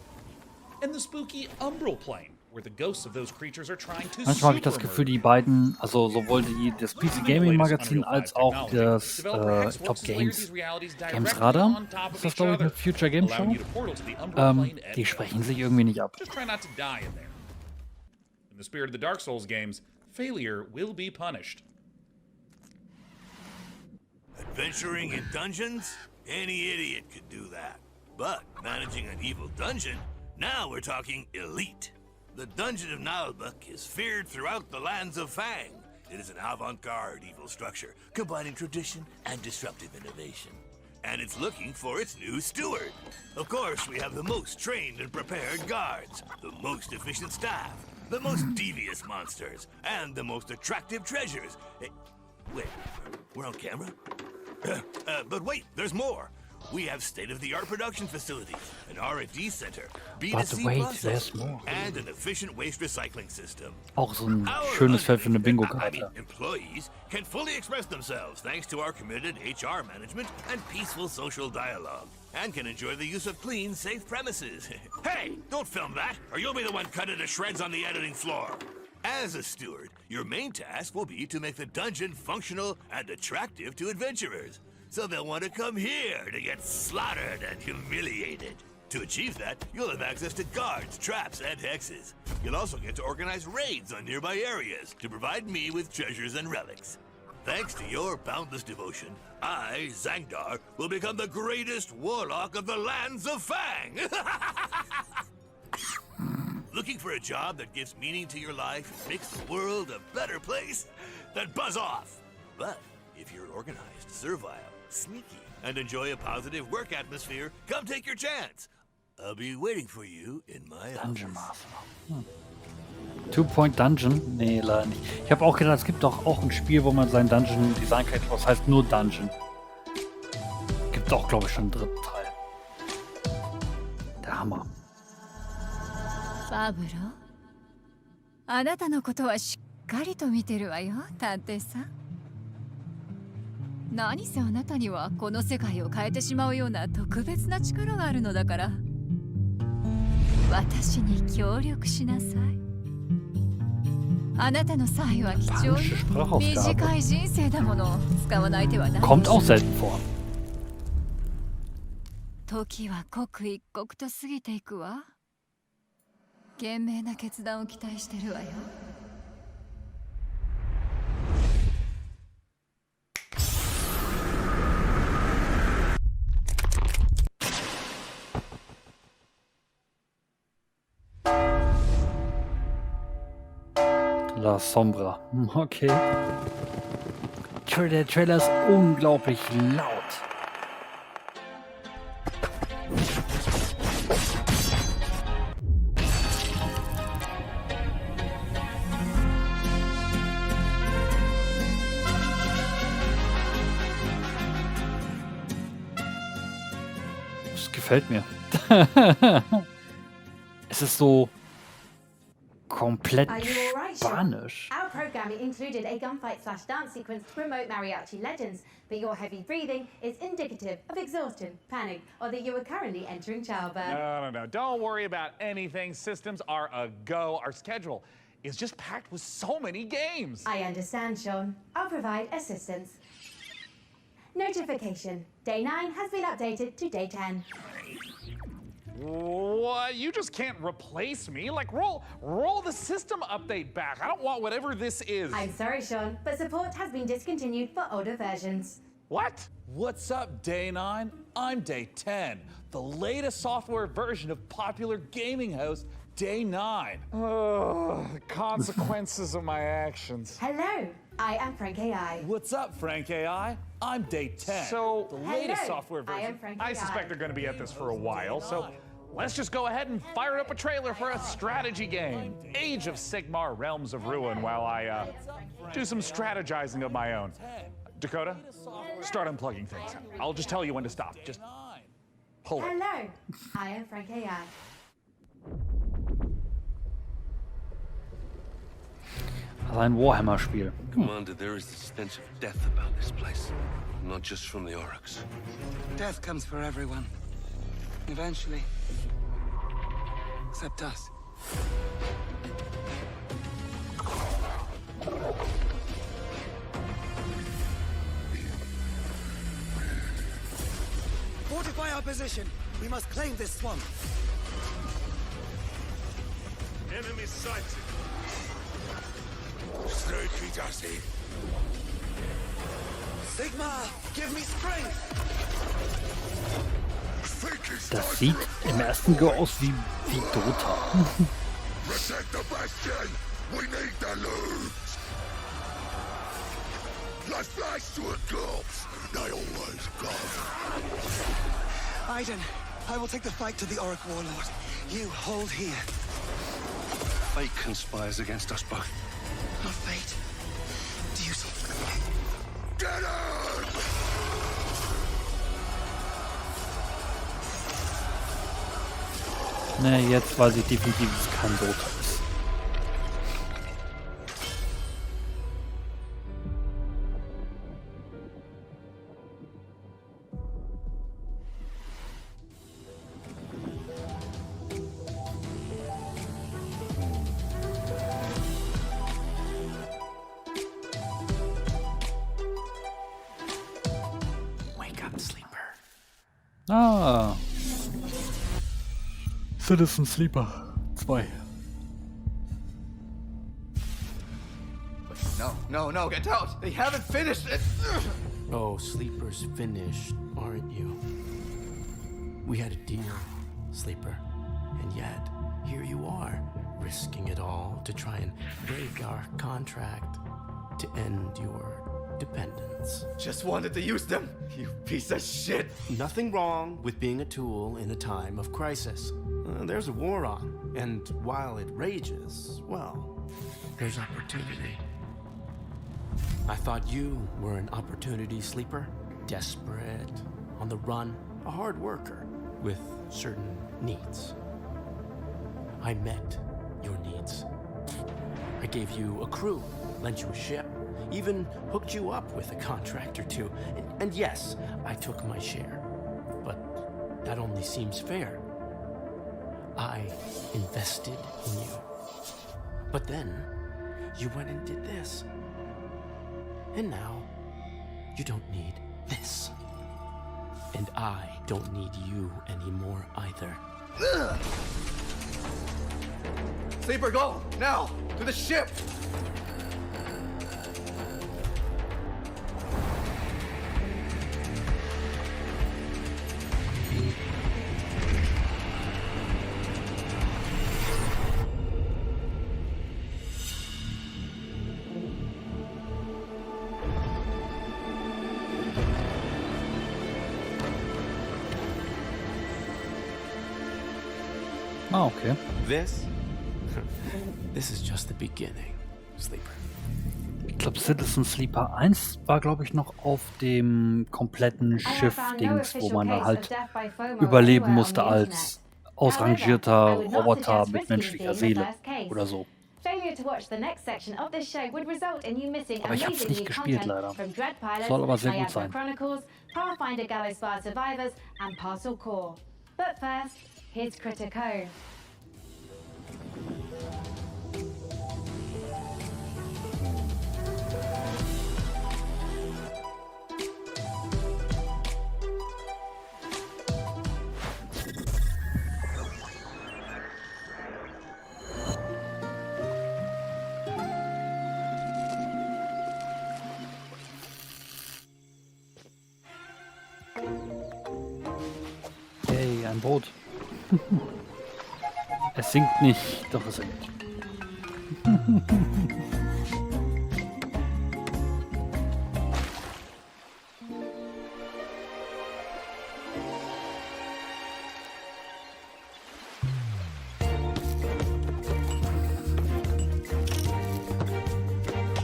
and the spooky Umbral Plane, where the ghosts of those creatures are trying to Manchmal habe ich das Gefühl, die beiden, also sowohl das PC Gaming Magazin als auch das, ich glaube Games Radar, ist das glaube ich eine Future Game Show, die sprechen sich irgendwie nicht ab. Just try not to die in there. In the spirit of the Dark Souls games, failure will be punished. Adventuring in dungeons? Any idiot could do that. But managing an evil dungeon? Now we're talking elite. The Dungeon of Nalbuck is feared throughout the lands of Fang. It is an avant-garde evil structure, combining tradition and disruptive innovation. And it's looking for its new steward. Of course, we have the most trained and prepared guards, the most efficient staff, the most devious monsters, and the most attractive treasures. Wait, we're on camera? But wait, there's more. We have state-of-the-art production facilities, an R&D center, B2C processing, and an efficient waste recycling system. Auch so ein schönes Feld für eine Bingo-Karte. Employees can fully express themselves thanks to our committed HR management and peaceful social dialogue, and can enjoy the use of clean, safe premises. Hey, don't film that, or you'll be the one cut into shreds on the editing floor. As a steward, your main task will be to make the dungeon functional and attractive to adventurers, so they'll want to come here to get slaughtered and humiliated. To achieve that, you'll have access to guards, traps, and hexes. You'll also get to organize raids on nearby areas to provide me with treasures and relics. Thanks to your boundless devotion, I, Zangdar, will become the greatest warlock of the lands of Fang! Looking for a job that gives meaning to your life and makes the world a better place? Then buzz off! But if you're organized, servile, sneaky, and enjoy a positive work atmosphere, come take your chance. I'll be waiting for you in my Dungeon office. Master. Two-Point Dungeon? Nee, leider nicht. Ich habe auch gedacht, es gibt doch auch ein Spiel, wo man sein Dungeon designen kann, was heißt nur Dungeon. Gibt auch, glaube ich, schon einen dritten Teil. Der Hammer. パブロ、あなたのことはしっかりと見てるわよ、探偵さん。何せあなたにはこの世界を変えてしまうような特別な力があるのだから。私に協力しなさい。あなたの才は貴重に短い人生だもの。使わない手はない。Kommt auch selten vor. 時は刻一刻と過ぎていくわ。賢明な決断を期待してるわよ。La Sombra. Okay. Der Trailer ist unglaublich laut. Das gefällt mir. Es ist so komplett Spanisch. Our programming included a gunfight/dance sequence to promote mariachi legends, but your heavy breathing is indicative of exhaustion, panic, or that you are currently entering childbirth. No. Don't worry about anything. Systems are a go. Our schedule is just packed with so many games. I understand, Sean. I'll provide assistance. Notification. Day 9 has been updated to day 10. What? You just can't replace me? Like, roll the system update back. I don't want whatever this is. I'm sorry, Sean, but support has been discontinued for older versions. What? What's up, Day 9? I'm Day 10, the latest software version of popular gaming host Day 9. The consequences of my actions. Hello, I am Frank AI. What's up, Frank AI? I'm Day 10. So, the latest software version. I am Frank I suspect they're going to be at this for a while, so let's just go ahead and fire up a trailer for a strategy game, Age of Sigmar Realms of Ruin, while I do some strategizing of my own. Dakota, start unplugging things. I'll just tell you when to stop. Just pull it. Hello, I am Frank AI. Also ein Warhammer-Spiel. Commander, there is the stench of death about this place. Not just from the Oryx. Death comes for everyone. Eventually. Except us. Fortify our position. We must claim this swamp. Enemy sighted. Sigma, give me strength. Das sieht im ersten Go aus wie Dota. Protect the bastion. We need the loot. Let's flash to a corpse. They always come. Aiden, I will take the fight to the Auric Warlord. You hold here. Fate conspires against us both. Not fate. Duty. Get out! Ne, jetzt weiß ich definitiv, dass es kein Dota ist. Wake up, sleeper. Ah. Citizen Sleeper 2. No, get out! They haven't finished it! Oh, Sleeper's finished, aren't you? We had a deal, Sleeper. And yet, here you are, risking it all to try and break our contract to end your dependence. Just wanted to use them, you piece of shit! Nothing wrong with being a tool in a time of crisis. There's a war on, and while it rages, well, there's opportunity. I thought you were an opportunity sleeper, desperate, on the run, a hard worker with certain needs. I met your needs. I gave you a crew, lent you a ship, even hooked you up with a contract or two. And yes, I took my share. But that only seems fair. I invested in you. But then, you went and did this. And now, you don't need this. And I don't need you anymore either. Sleeper, go! Now! To the ship! Ah, okay. This is just the beginning, Sleeper. Ich glaube, Citizen Sleeper 1 war, glaube ich, noch auf dem kompletten Schiff-Dings, wo man dann halt überleben musste als ausrangierter Roboter mit menschlicher Seele oder so. Aber ich habe es nicht gespielt, leider. Soll aber sehr gut sein. But first, here's Critico. Hey, ein Boot. Es sinkt nicht, doch es sinkt.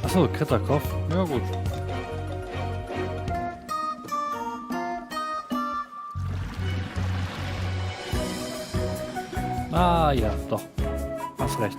Achso, Kritakov. Ja gut. Ah ja, doch. Hast recht.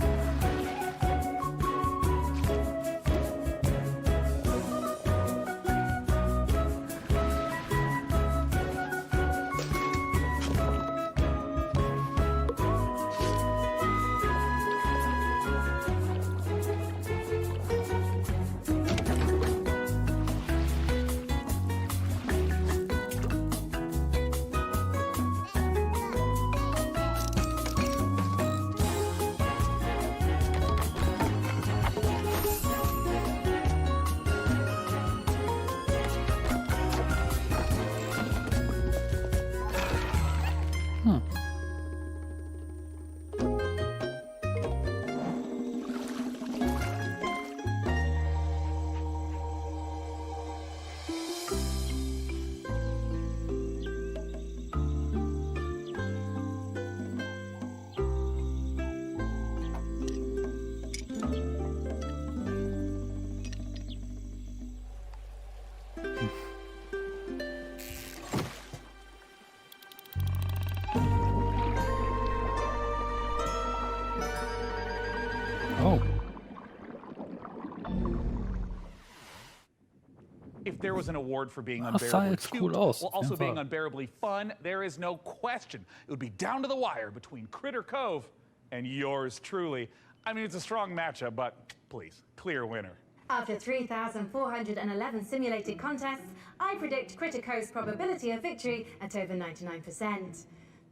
If there was an award for being sah unbearably jetzt cute, cool aus, while auf also jeden being Fall. unbearably fun, there is no question. It would be down to the wire between Critter Cove and yours truly. I mean, it's a strong matchup, but please, clear winner. After 3,411 simulated contests, I predict Critico's probability of victory at over 99%.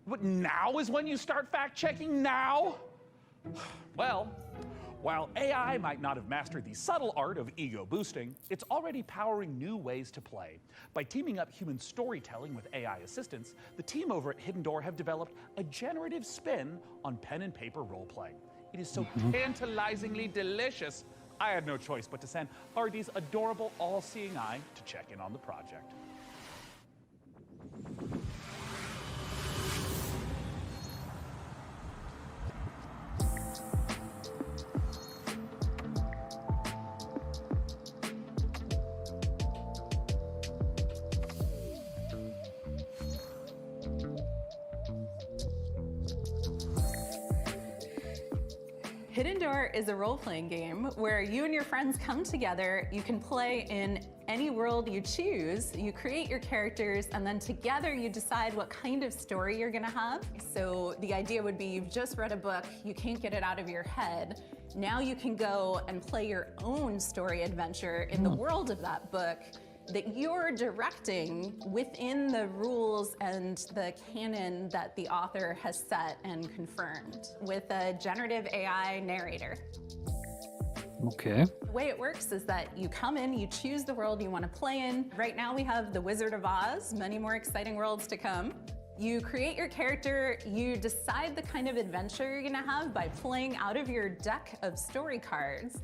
But now is when you start fact-checking now? Well, while AI might not have mastered the subtle art of ego boosting, it's already powering new ways to play. By teaming up human storytelling with AI assistance, the team over at Hidden Door have developed a generative spin on pen and paper role-playing. It is so tantalizingly delicious, I had no choice but to send Hardy's adorable all-seeing eye to check in on the project. Hidden Door is a role-playing game where you and your friends come together. You can play in any world you choose. You create your characters, and then together you decide what kind of story you're gonna have. So the idea would be you've just read a book, you can't get it out of your head. Now you can go and play your own story adventure in the world of that book that you're directing within the rules and the canon that the author has set and confirmed with a generative AI narrator. Okay. The way it works is that you come in, you choose the world you want to play in. Right now we have the Wizard of Oz, many more exciting worlds to come. You create your character, you decide the kind of adventure you're gonna have by playing out of your deck of story cards.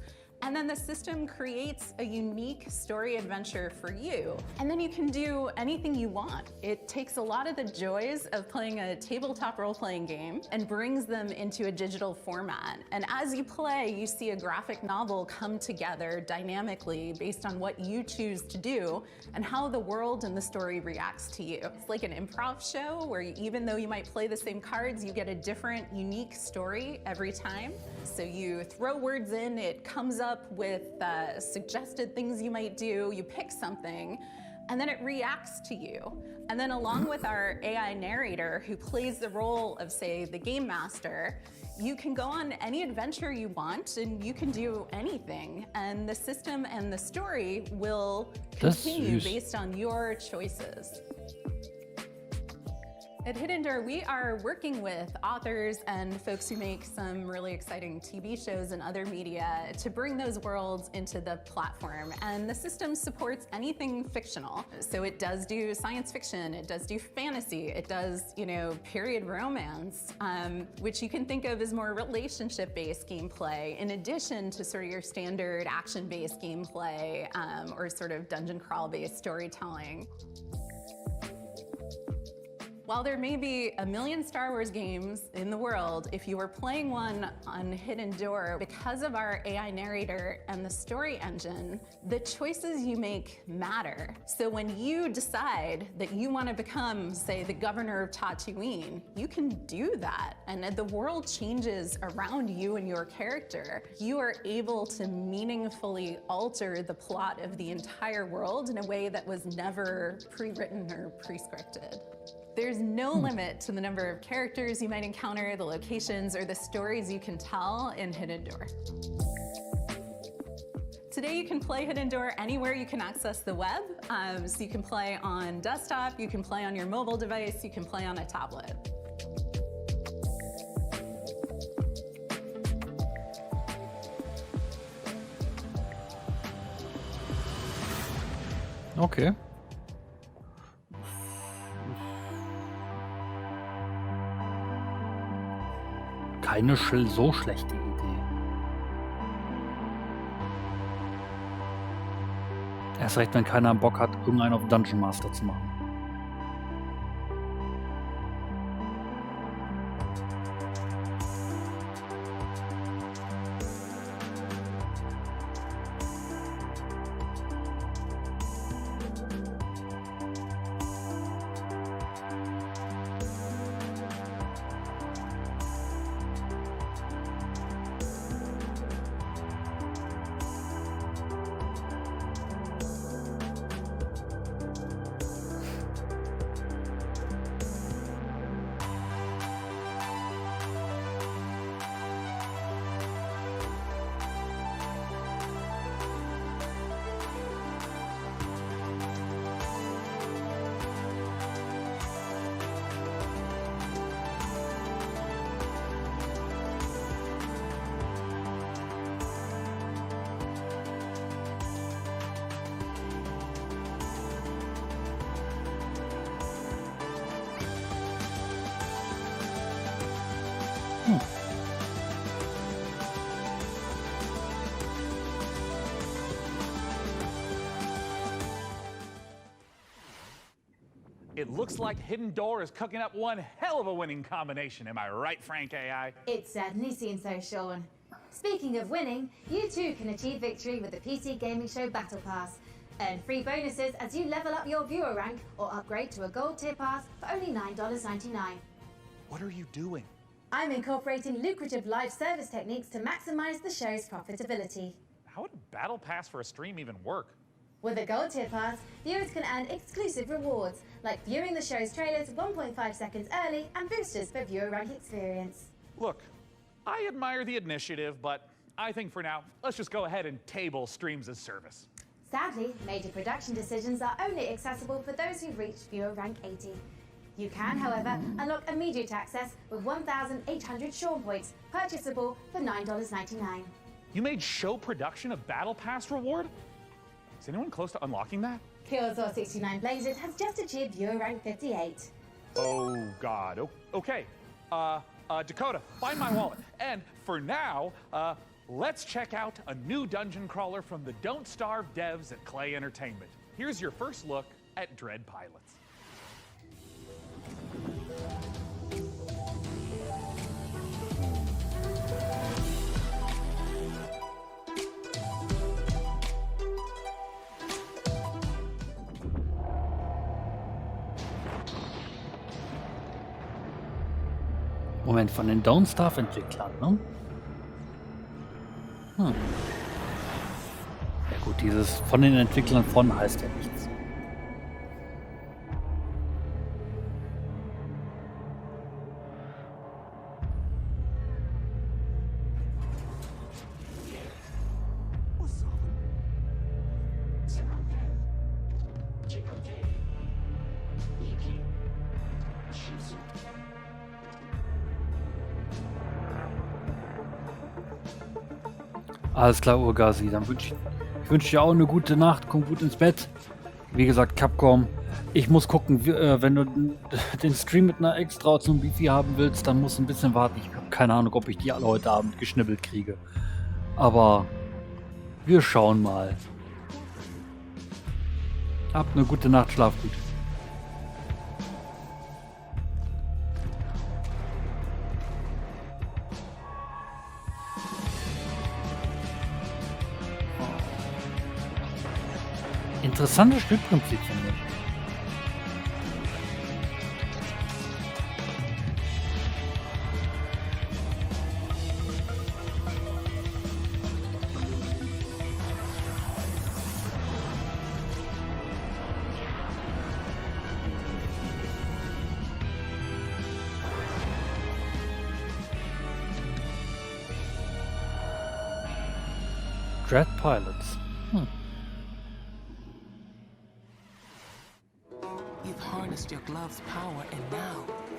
And then the system creates a unique story adventure for you. And then you can do anything you want. It takes a lot of the joys of playing a tabletop role-playing game and brings them into a digital format. And as you play, you see a graphic novel come together dynamically based on what you choose to do and how the world and the story reacts to you. It's like an improv show where even though you might play the same cards, you get a different, unique story every time. So you throw words in, it comes up with suggested things you might do, you pick something, and then it reacts to you. And then along with our AI narrator who plays the role of, say, the game master, you can go on any adventure you want and you can do anything. And the system and the story will continue based on your choices. At Hidden Door, we are working with authors and folks who make some really exciting TV shows and other media to bring those worlds into the platform. And the system supports anything fictional. So it does do science fiction, it does do fantasy, it does, period romance, which you can think of as more relationship-based gameplay, in addition to sort of your standard action-based gameplay or sort of dungeon crawl-based storytelling. While there may be a million Star Wars games in the world, if you were playing one on Hidden Door, because of our AI narrator and the story engine, the choices you make matter. So when you decide that you want to become, say, the governor of Tatooine, you can do that. And the world changes around you and your character. You are able to meaningfully alter the plot of the entire world in a way that was never pre-written or pre-scripted. There's no limit to the number of characters you might encounter, the locations, or the stories you can tell in Hidden Door. Today you can play Hidden Door anywhere you can access the web. So you can play on desktop, you can play on your mobile device, you can play on a tablet. Okay. Keine so schlechte Idee. Erst recht, wenn keiner Bock hat, irgendeinen auf Dungeon Master zu machen. It looks like Hidden Door is cooking up one hell of a winning combination. Am I right, Frank AI? It certainly seems so, Sean. Speaking of winning, you too can achieve victory with the PC Gaming Show Battle Pass. Earn free bonuses as you level up your viewer rank or upgrade to a gold tier pass for only $9.99. What are you doing? I'm incorporating lucrative live service techniques to maximize the show's profitability. How would a battle pass for a stream even work? With a gold tier pass, viewers can earn exclusive rewards, like viewing the show's trailers 1.5 seconds early and boosters for viewer rank experience. Look, I admire the initiative, but I think for now, let's just go ahead and table streams as service. Sadly, major production decisions are only accessible for those who've reached viewer rank 80. You can, however, unlock immediate access with 1,800 Sean points, purchasable for $9.99. You made show production a battle pass reward? Is anyone close to unlocking that? Killsaw 69 Blazes has just achieved viewer rank 58. Oh God, okay. Dakota, find my wallet. And for now, let's check out a new dungeon crawler from the Don't Starve devs at Clay Entertainment. Here's your first look at Dread Pilots. Moment, von den Don't Starve-Entwicklern, ne? Ja gut, dieses von den Entwicklern von heißt ja nichts. Alles klar, Urgasi, dann wünsche ich dir auch eine gute Nacht, komm gut ins Bett. Wie gesagt, Capcom, ich muss gucken, wenn du den Stream mit einer extra zum Bifi haben willst, dann musst du ein bisschen warten. Ich habe keine Ahnung, ob ich die alle heute Abend geschnibbelt kriege. Aber wir schauen mal. Habt eine gute Nacht, schlaf gut. Interessantes Spielprinzip, finde ich. Dread Pilots.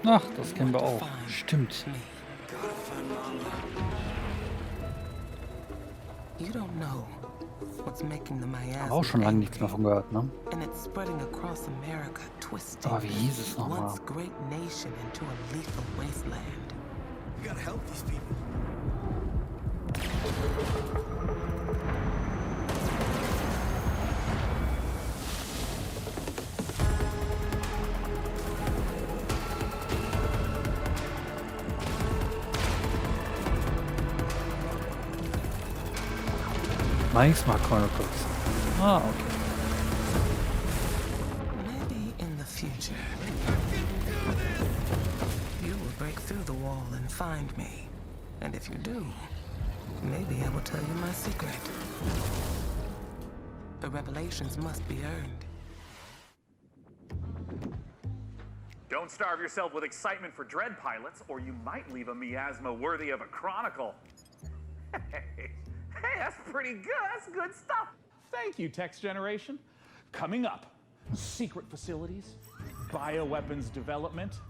Ach, das kennen wir auch. Stimmt. Aber auch schon lange nichts mehr von gehört, ne? Aber wie hieß es nochmal? Magisma Chronicles. Ah, okay. Maybe in the future, you will break through the wall and find me. And if you do, maybe I will tell you my secret. The revelations must be earned. Don't starve yourself with excitement for Dread Pilots, or you might leave a miasma worthy of a chronicle. Hey, that's pretty good. That's good stuff. Thank you, Text Generation. Coming up, secret facilities, bioweapons development,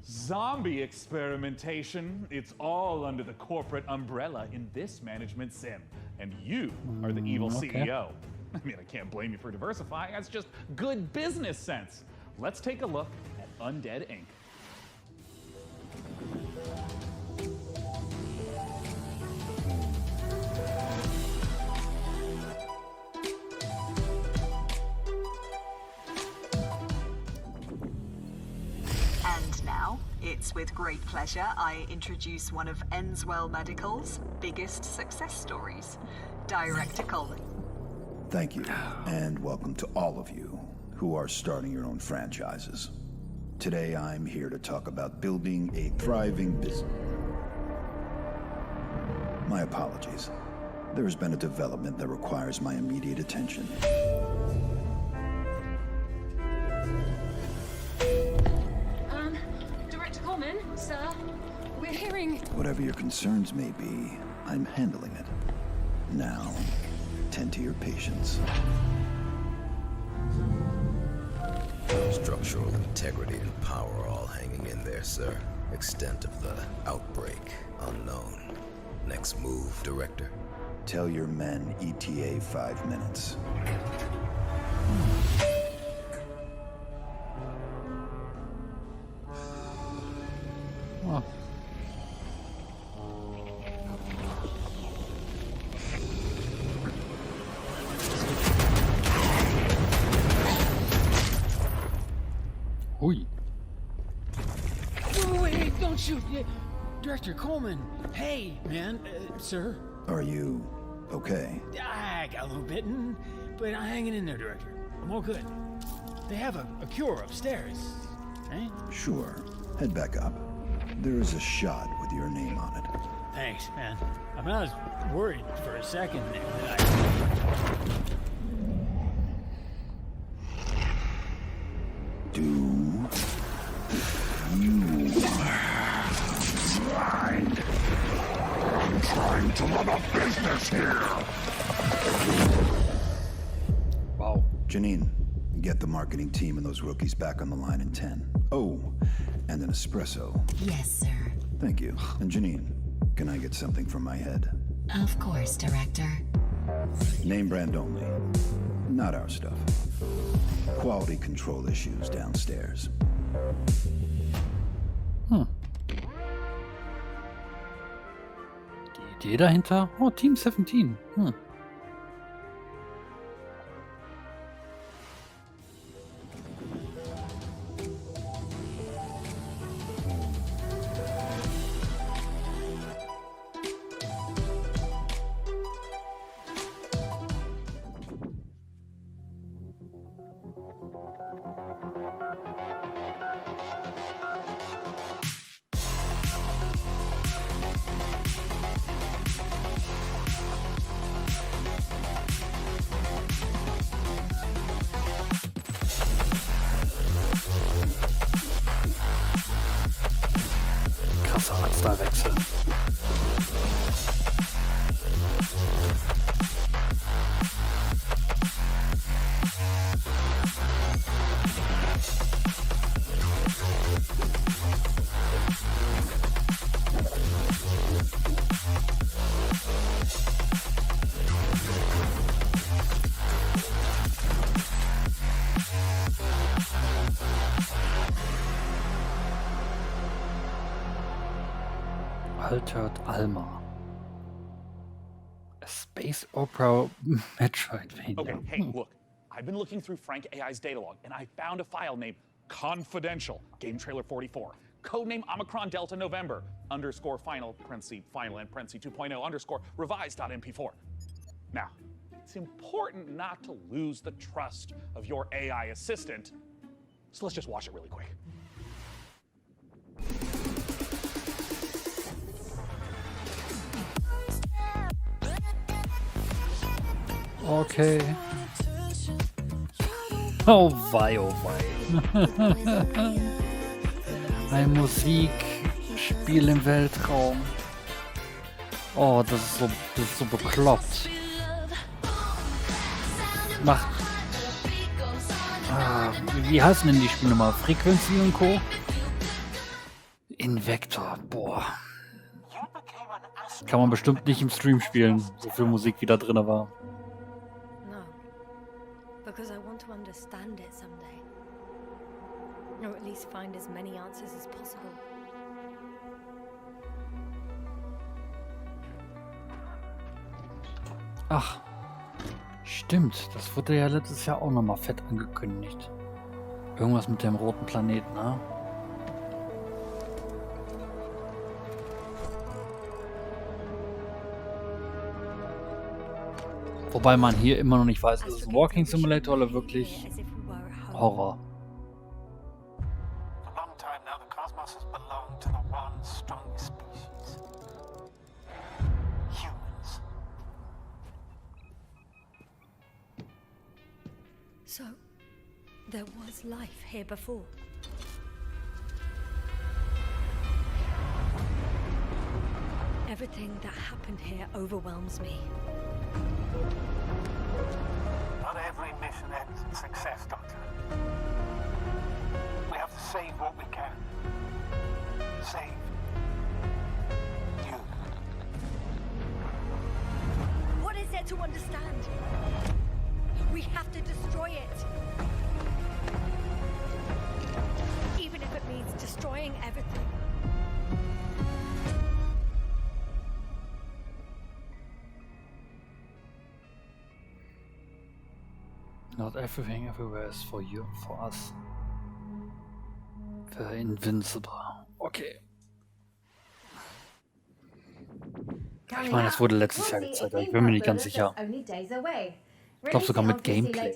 zombie experimentation. It's all under the corporate umbrella in this management sim. And you are the evil CEO. I mean, I can't blame you for diversifying. That's just good business sense. Let's take a look at Undead Inc. And now, it's with great pleasure I introduce one of Enswell Medical's biggest success stories, Director Colin. Thank you, and welcome to all of you who are starting your own franchises. Today I'm here to talk about building a thriving business. My apologies. There has been a development that requires my immediate attention. Director Coleman, sir, we're hearing... Whatever your concerns may be, I'm handling it. Now, tend to your patients. Structural integrity and power all hanging in there, sir. Extent of the outbreak, unknown. Next move, Director. Tell your men ETA 5 minutes. Oh. shoot! Director Coleman! Hey, man, sir. Are you okay? I got a little bitten, but I'm hanging in there, Director. I'm all good. They have a cure upstairs, right? Sure. Head back up. There is a shot with your name on it. Thanks, man. I mean, I was worried for a second there that Do you mind? I'm trying to run a business here. Wow. Janine, get the marketing team and those rookies back on the line in 10. Oh, and an espresso. Yes, sir. Thank you. And Janine, can I get something from my head? Of course, Director. Name brand only. Not our stuff. Quality control issues downstairs. Die Idee dahinter? Oh, Team 17. Krasser Arztwechsel. Altered Alma. A space opera Metroidvania. Okay, hey, look. I've been looking through Frank AI's data log, and I found a file named Confidential, Game Trailer 44. Codename Omicron Delta November, _ final, final and 2.0 _ revised.mp4. Now, it's important not to lose the trust of your AI assistant, so let's just watch it really quick. Okay. Oh wei, oh wei. Ein Musikspiel im Weltraum. Oh, das ist so bekloppt. Macht. Wie heißen denn die Spiele mal? Frequency und Co. Invector, boah. Kann man bestimmt nicht im Stream spielen, so viel Musik wie da drin war. No, because I want to understand it someday. Or at least find as many answers as possible. Ach, stimmt, das wurde ja letztes Jahr auch nochmal fett angekündigt. Irgendwas mit dem roten Planeten, ne? Wobei man hier immer noch nicht weiß, ist es ein Walking Simulator oder wirklich Horror. So, there was life here before. Everything that happened here overwhelms me. Not every mission ends in success, Doctor. We have to save what we can. Save you. What is there to understand? We have to destroy it. Even if it means destroying everything. Not everything everywhere is for you, for us. For Invincible. Okay. Ich meine, das wurde letztes Jahr gezeigt, aber ich bin mir nicht ganz sicher. Ich glaube sogar mit Gameplay.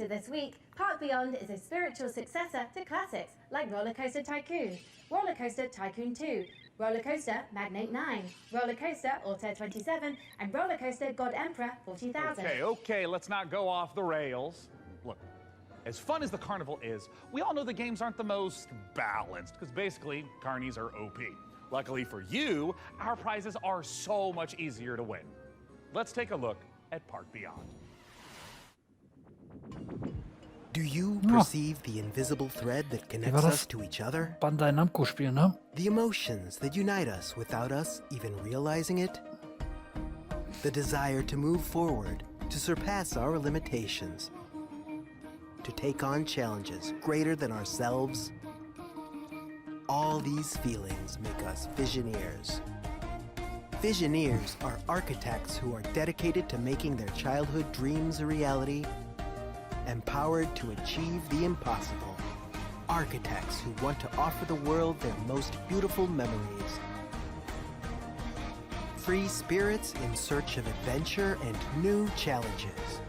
Park Beyond is a spiritual successor to classics like Roller Coaster Tycoon, Roller Coaster Tycoon 2, Roller Coaster Magnate 9, Roller Coaster Altair 27, and Roller Coaster God Emperor 40,000. Okay, let's not go off the rails. Look, as fun as the carnival is, we all know the games aren't the most balanced, because basically, carnies are OP. Luckily for you, our prizes are so much easier to win. Let's take a look at Park Beyond. Do you perceive the invisible thread that connects us to each other? Bandai Namco Spiel, ne? The emotions that unite us without us even realizing it? The desire to move forward, to surpass our limitations, to take on challenges greater than ourselves. All these feelings make us Visioneers. Visioneers are architects who are dedicated to making their childhood dreams a reality, empowered to achieve the impossible. Architects who want to offer the world their most beautiful memories. Free spirits in search of adventure and new challenges.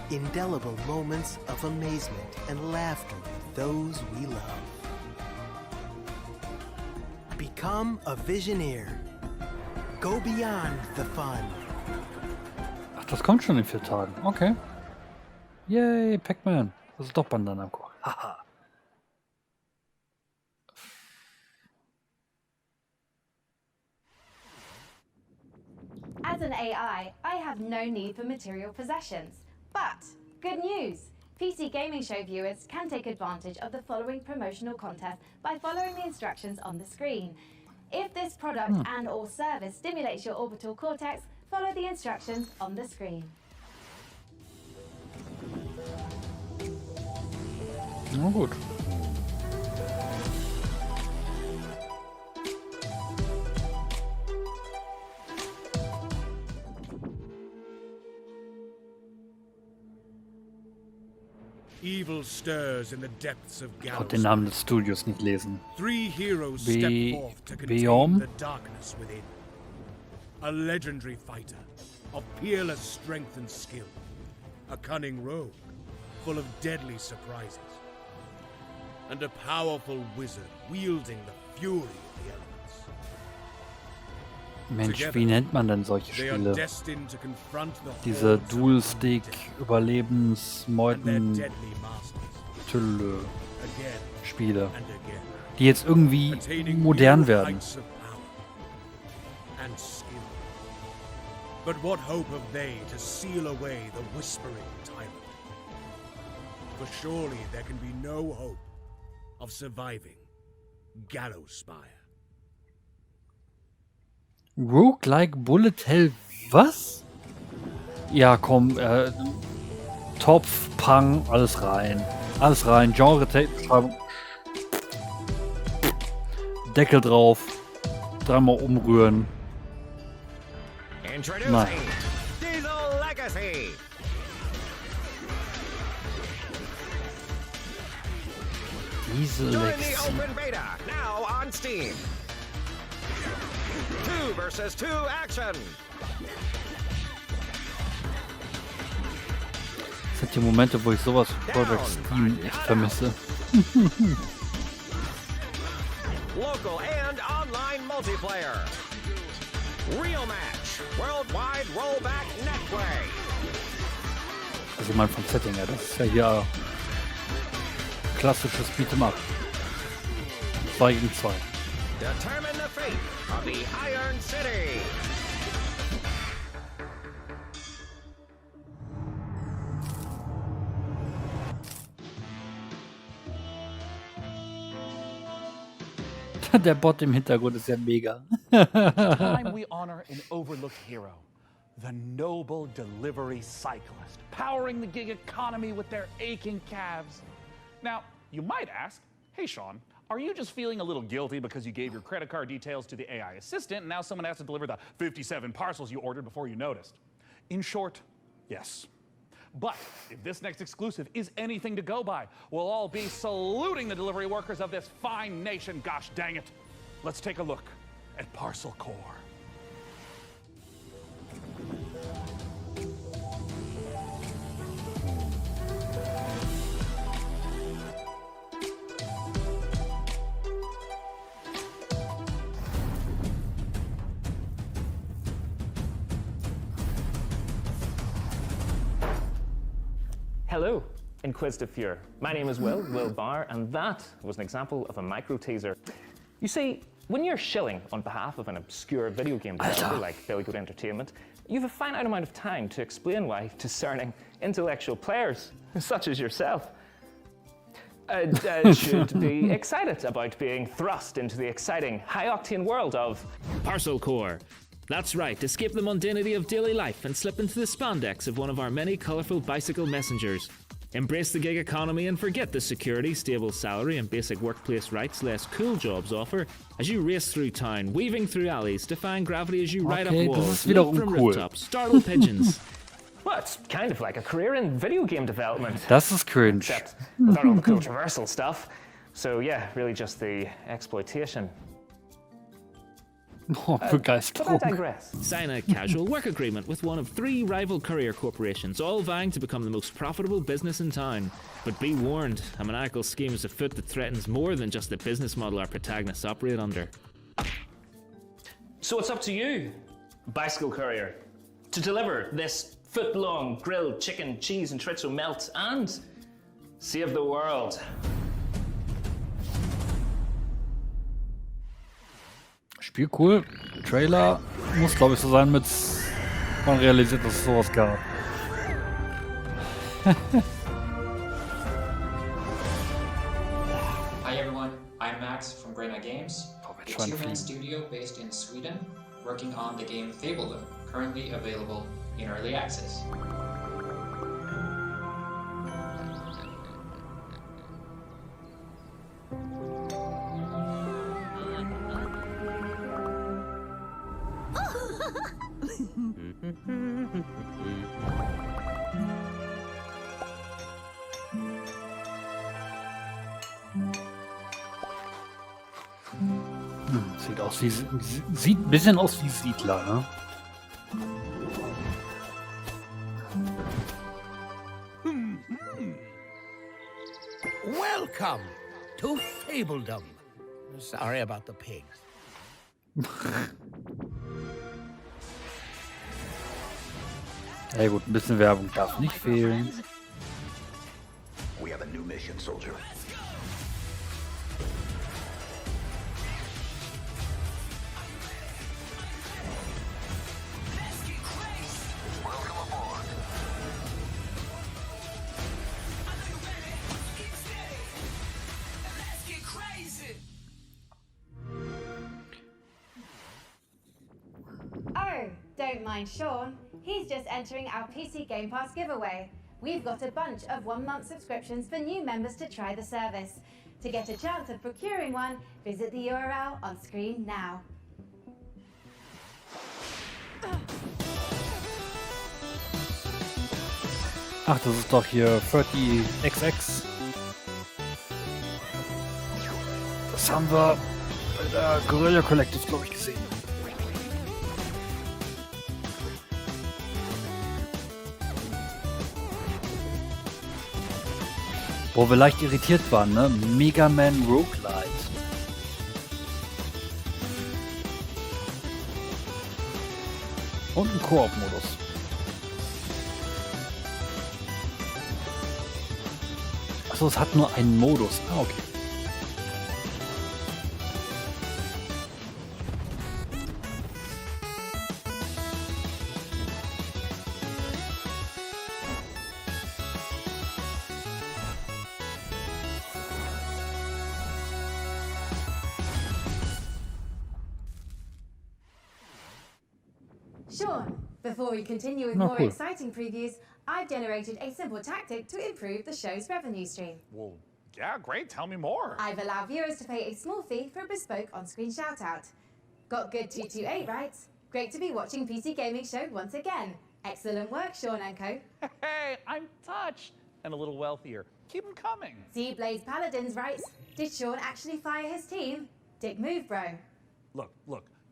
Indelible moments of amazement and laughter with those we love. Become a Visioneer. Go beyond the fun. Ach, das kommt schon in 4 Tagen. Okay. Yay, Pac-Man. Das ist doch Bandai Namco. Haha. As an AI, I have no need for material possessions. But, good news! PC Gaming Show viewers can take advantage of the following promotional contest by following the instructions on the screen. If this product and or service stimulates your orbital cortex, follow the instructions on the screen. Na gut. Evil stirs in the depths of Ich konnte den Namen des Studios nicht lesen. Three heroes step forth to contain Biom? the darkness within. A legendary fighter of peerless strength and skill. A cunning rogue full of deadly surprises. And a powerful wizard wielding the fury of the elements. Mensch, wie nennt man denn solche They are Spiele? destined to confront the Diese hordes of Dual-Stick, and Überlebensmeuten, their deadly masters. Tülle Again Spiele, and again. die jetzt irgendwie Attaining modern new werden. heights of power and skill. But what hope have they to seal away the whispering tyrant? For surely there can be no hope of surviving Gallowspire. Roguelike Bullet Hell, was? Ja, komm, Topf, Pang, alles rein. Alles rein, Genre-Beschreibung. Deckel drauf. 3-mal umrühren. Nein. Diesel Legacy. Diesel Join the Legacy. open beta now on Steam. 2 versus 2 action. Das sind die Momente, wo ich sowas für Project Steam echt vermisse. Local and online multiplayer. Real match. Worldwide rollback netplay. Also mal vom Setting her, das ist ja hier klassisches Beat'em Up. 2 gegen 2. Determine the fate of the Iron City. Der Bot im Hintergrund ist ja mega. Time we honor an overlooked hero, the noble delivery cyclist, powering the gig economy with their aching calves. Now, you might ask, hey Sean, are you just feeling a little guilty because you gave your credit card details to the AI assistant and now someone has to deliver the 57 parcels you ordered before you noticed? In short, yes. But if this next exclusive is anything to go by, we'll all be saluting the delivery workers of this fine nation, gosh dang it. Let's take a look at Parcel Core. Hello, inquisitive viewer. My name is Will Barr, and that was an example of a micro teaser. You see, when you're shilling on behalf of an obscure video game developer like Billy Goat Entertainment, you have a finite amount of time to explain why discerning intellectual players, such as yourself, should be excited about being thrust into the exciting, high-octane world of Parcel Core. That's right, escape the mundanity of daily life and slip into the spandex of one of our many colourful bicycle messengers. Embrace the gig economy and forget the security, stable salary and basic workplace rights less cool jobs offer as you race through town, weaving through alleys, defying gravity as you ride up walls, leap from rooftops, startle pigeons. Well, it's kind of like a career in video game development. Das ist cringe. Except without all the controversial stuff. So yeah, really just the exploitation. Oh, Begeisterung. But I digress. Sign a casual work agreement with one of 3 rival courier corporations, all vying to become the most profitable business in town. But be warned, a maniacal scheme is afoot that threatens more than just the business model our protagonists operate under. So it's up to you, bicycle courier, to deliver this foot-long grilled chicken, cheese and chorizo melt and save the world. Spiel cool. Trailer muss, glaube ich, so sein, mit man realisiert, dass es sowas gab. Hi everyone, I'm Max from Brena Games, a two-man studio based in Sweden, working on the game Fable, currently available in early access. Sieht aus wie, sieht ein bisschen aus wie Siedler, ne? Welcome to Fabledom. Sorry about the pigs. Ja gut, ein bisschen Werbung darf nicht fehlen. We have a new mission, soldier. Oh, don't mind Sean. He's just entering our PC Game Pass giveaway. We've got a bunch of 1-month subscriptions for new members to try the service. To get a chance of procuring one, visit the URL on screen now. Ach, das ist doch hier 30XX. Das haben wir bei der Guerilla Collective, glaube ich, gesehen. Wo wir leicht irritiert waren, ne? Mega Man Roguelite. Und ein Koop-Modus. Achso, es hat nur einen Modus. Ah, okay. Sean, before we continue with more exciting previews, I've generated a simple tactic to improve the show's revenue stream. Well, yeah, great. Tell me more. I've allowed viewers to pay a small fee for a bespoke on-screen shout-out. Got good 228 rights? Great to be watching PC Gaming Show once again. Excellent work, Sean and co. Hey, I'm touched. And a little wealthier. Keep them coming. Z-Blaze Paladins writes, did Sean actually fire his team? Dick move, bro. Look.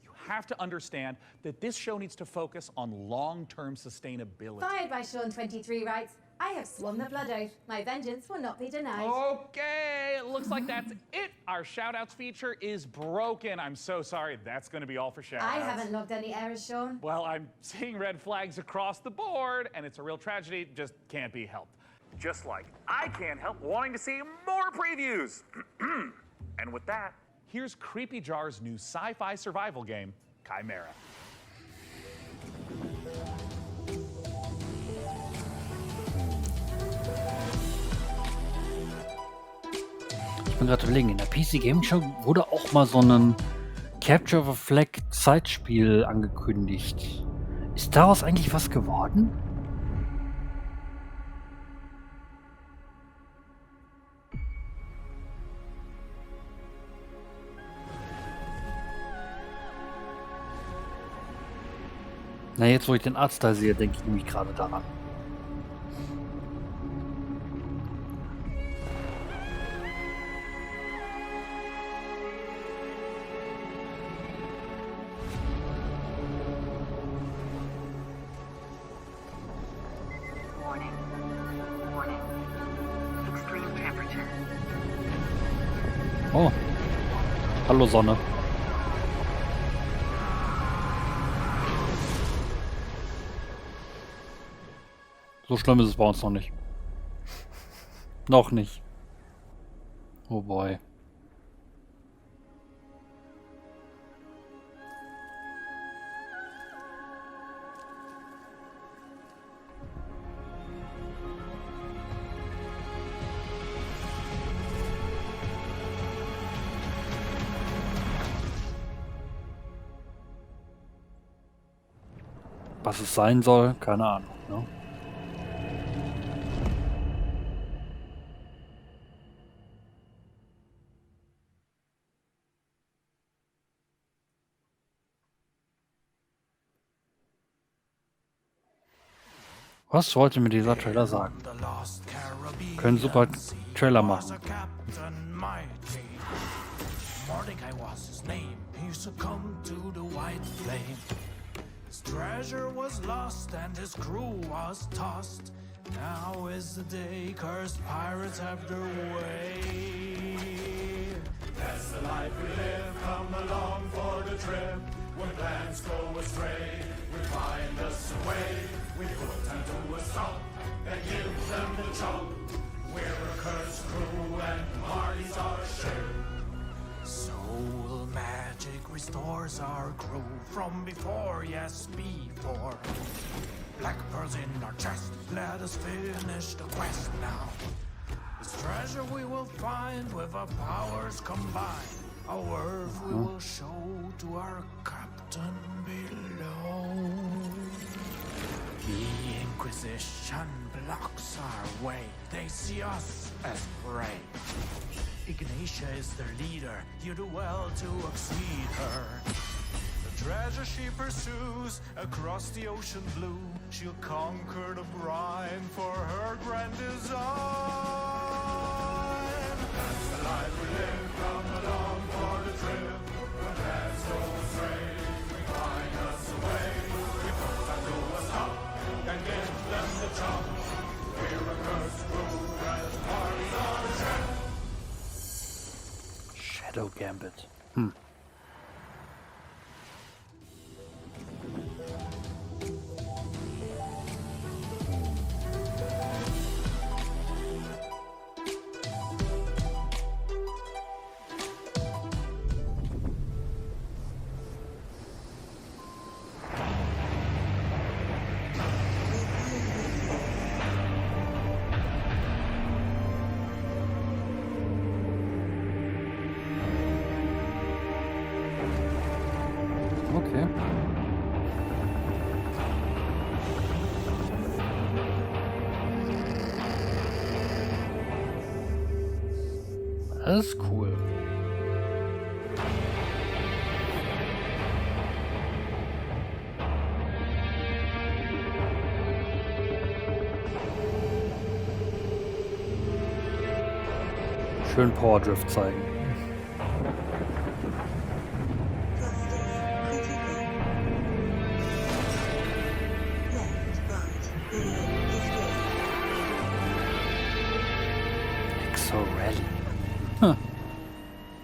You have to understand that this show needs to focus on long-term sustainability. Fired by Sean23 writes, I have sworn the blood oath. My vengeance will not be denied. Okay, it looks like that's it. Our shout-outs feature is broken. I'm so sorry. That's going to be all for shout-outs. I haven't logged any errors, Sean. Well, I'm seeing red flags across the board, and it's a real tragedy. Just can't be helped. Just like I can't help wanting to see more previews. And with that, here's Creepy Jar's new sci-fi survival game, Chimera. Ich bin gerade überlegen, in der PC Gaming Show wurde auch mal so ein Capture the Flag Zeitspiel angekündigt. Ist daraus eigentlich was geworden? Na, jetzt wo ich den Arzt da sehe, denke ich nämlich gerade daran. Oh. Hallo Sonne. So schlimm ist es bei uns noch nicht. Noch nicht. Oh boy. Was es sein soll, keine Ahnung. Ne? Was wollte mir dieser Trailer sagen? Können super Trailer machen. His treasure was lost and his crew was tossed. Now is the day cursed pirates have their way. That's the life we live, come along for the trip. When plans go astray, we find us a way. We put them to a stop and give them the chop. We're a cursed crew and parties our share. Soul magic restores our crew from before, yes, before. Black pearls in our chest, let us finish the quest now. This treasure we will find with our powers combined. Our worth we will show to our captain below. The Inquisition blocks our way, they see us as prey. Ignatia is their leader, you do well to exceed her. The treasure she pursues across the ocean blue, she'll conquer the brine for her grand design. That's the life we live, come along for the trip. When plans go astray, we find us a way. We put them to a stop and give them the chop. We're a cursed crew and parties our share. Shadow Gambit. Okay. Das ist cool. Schön Power Drift zeigen.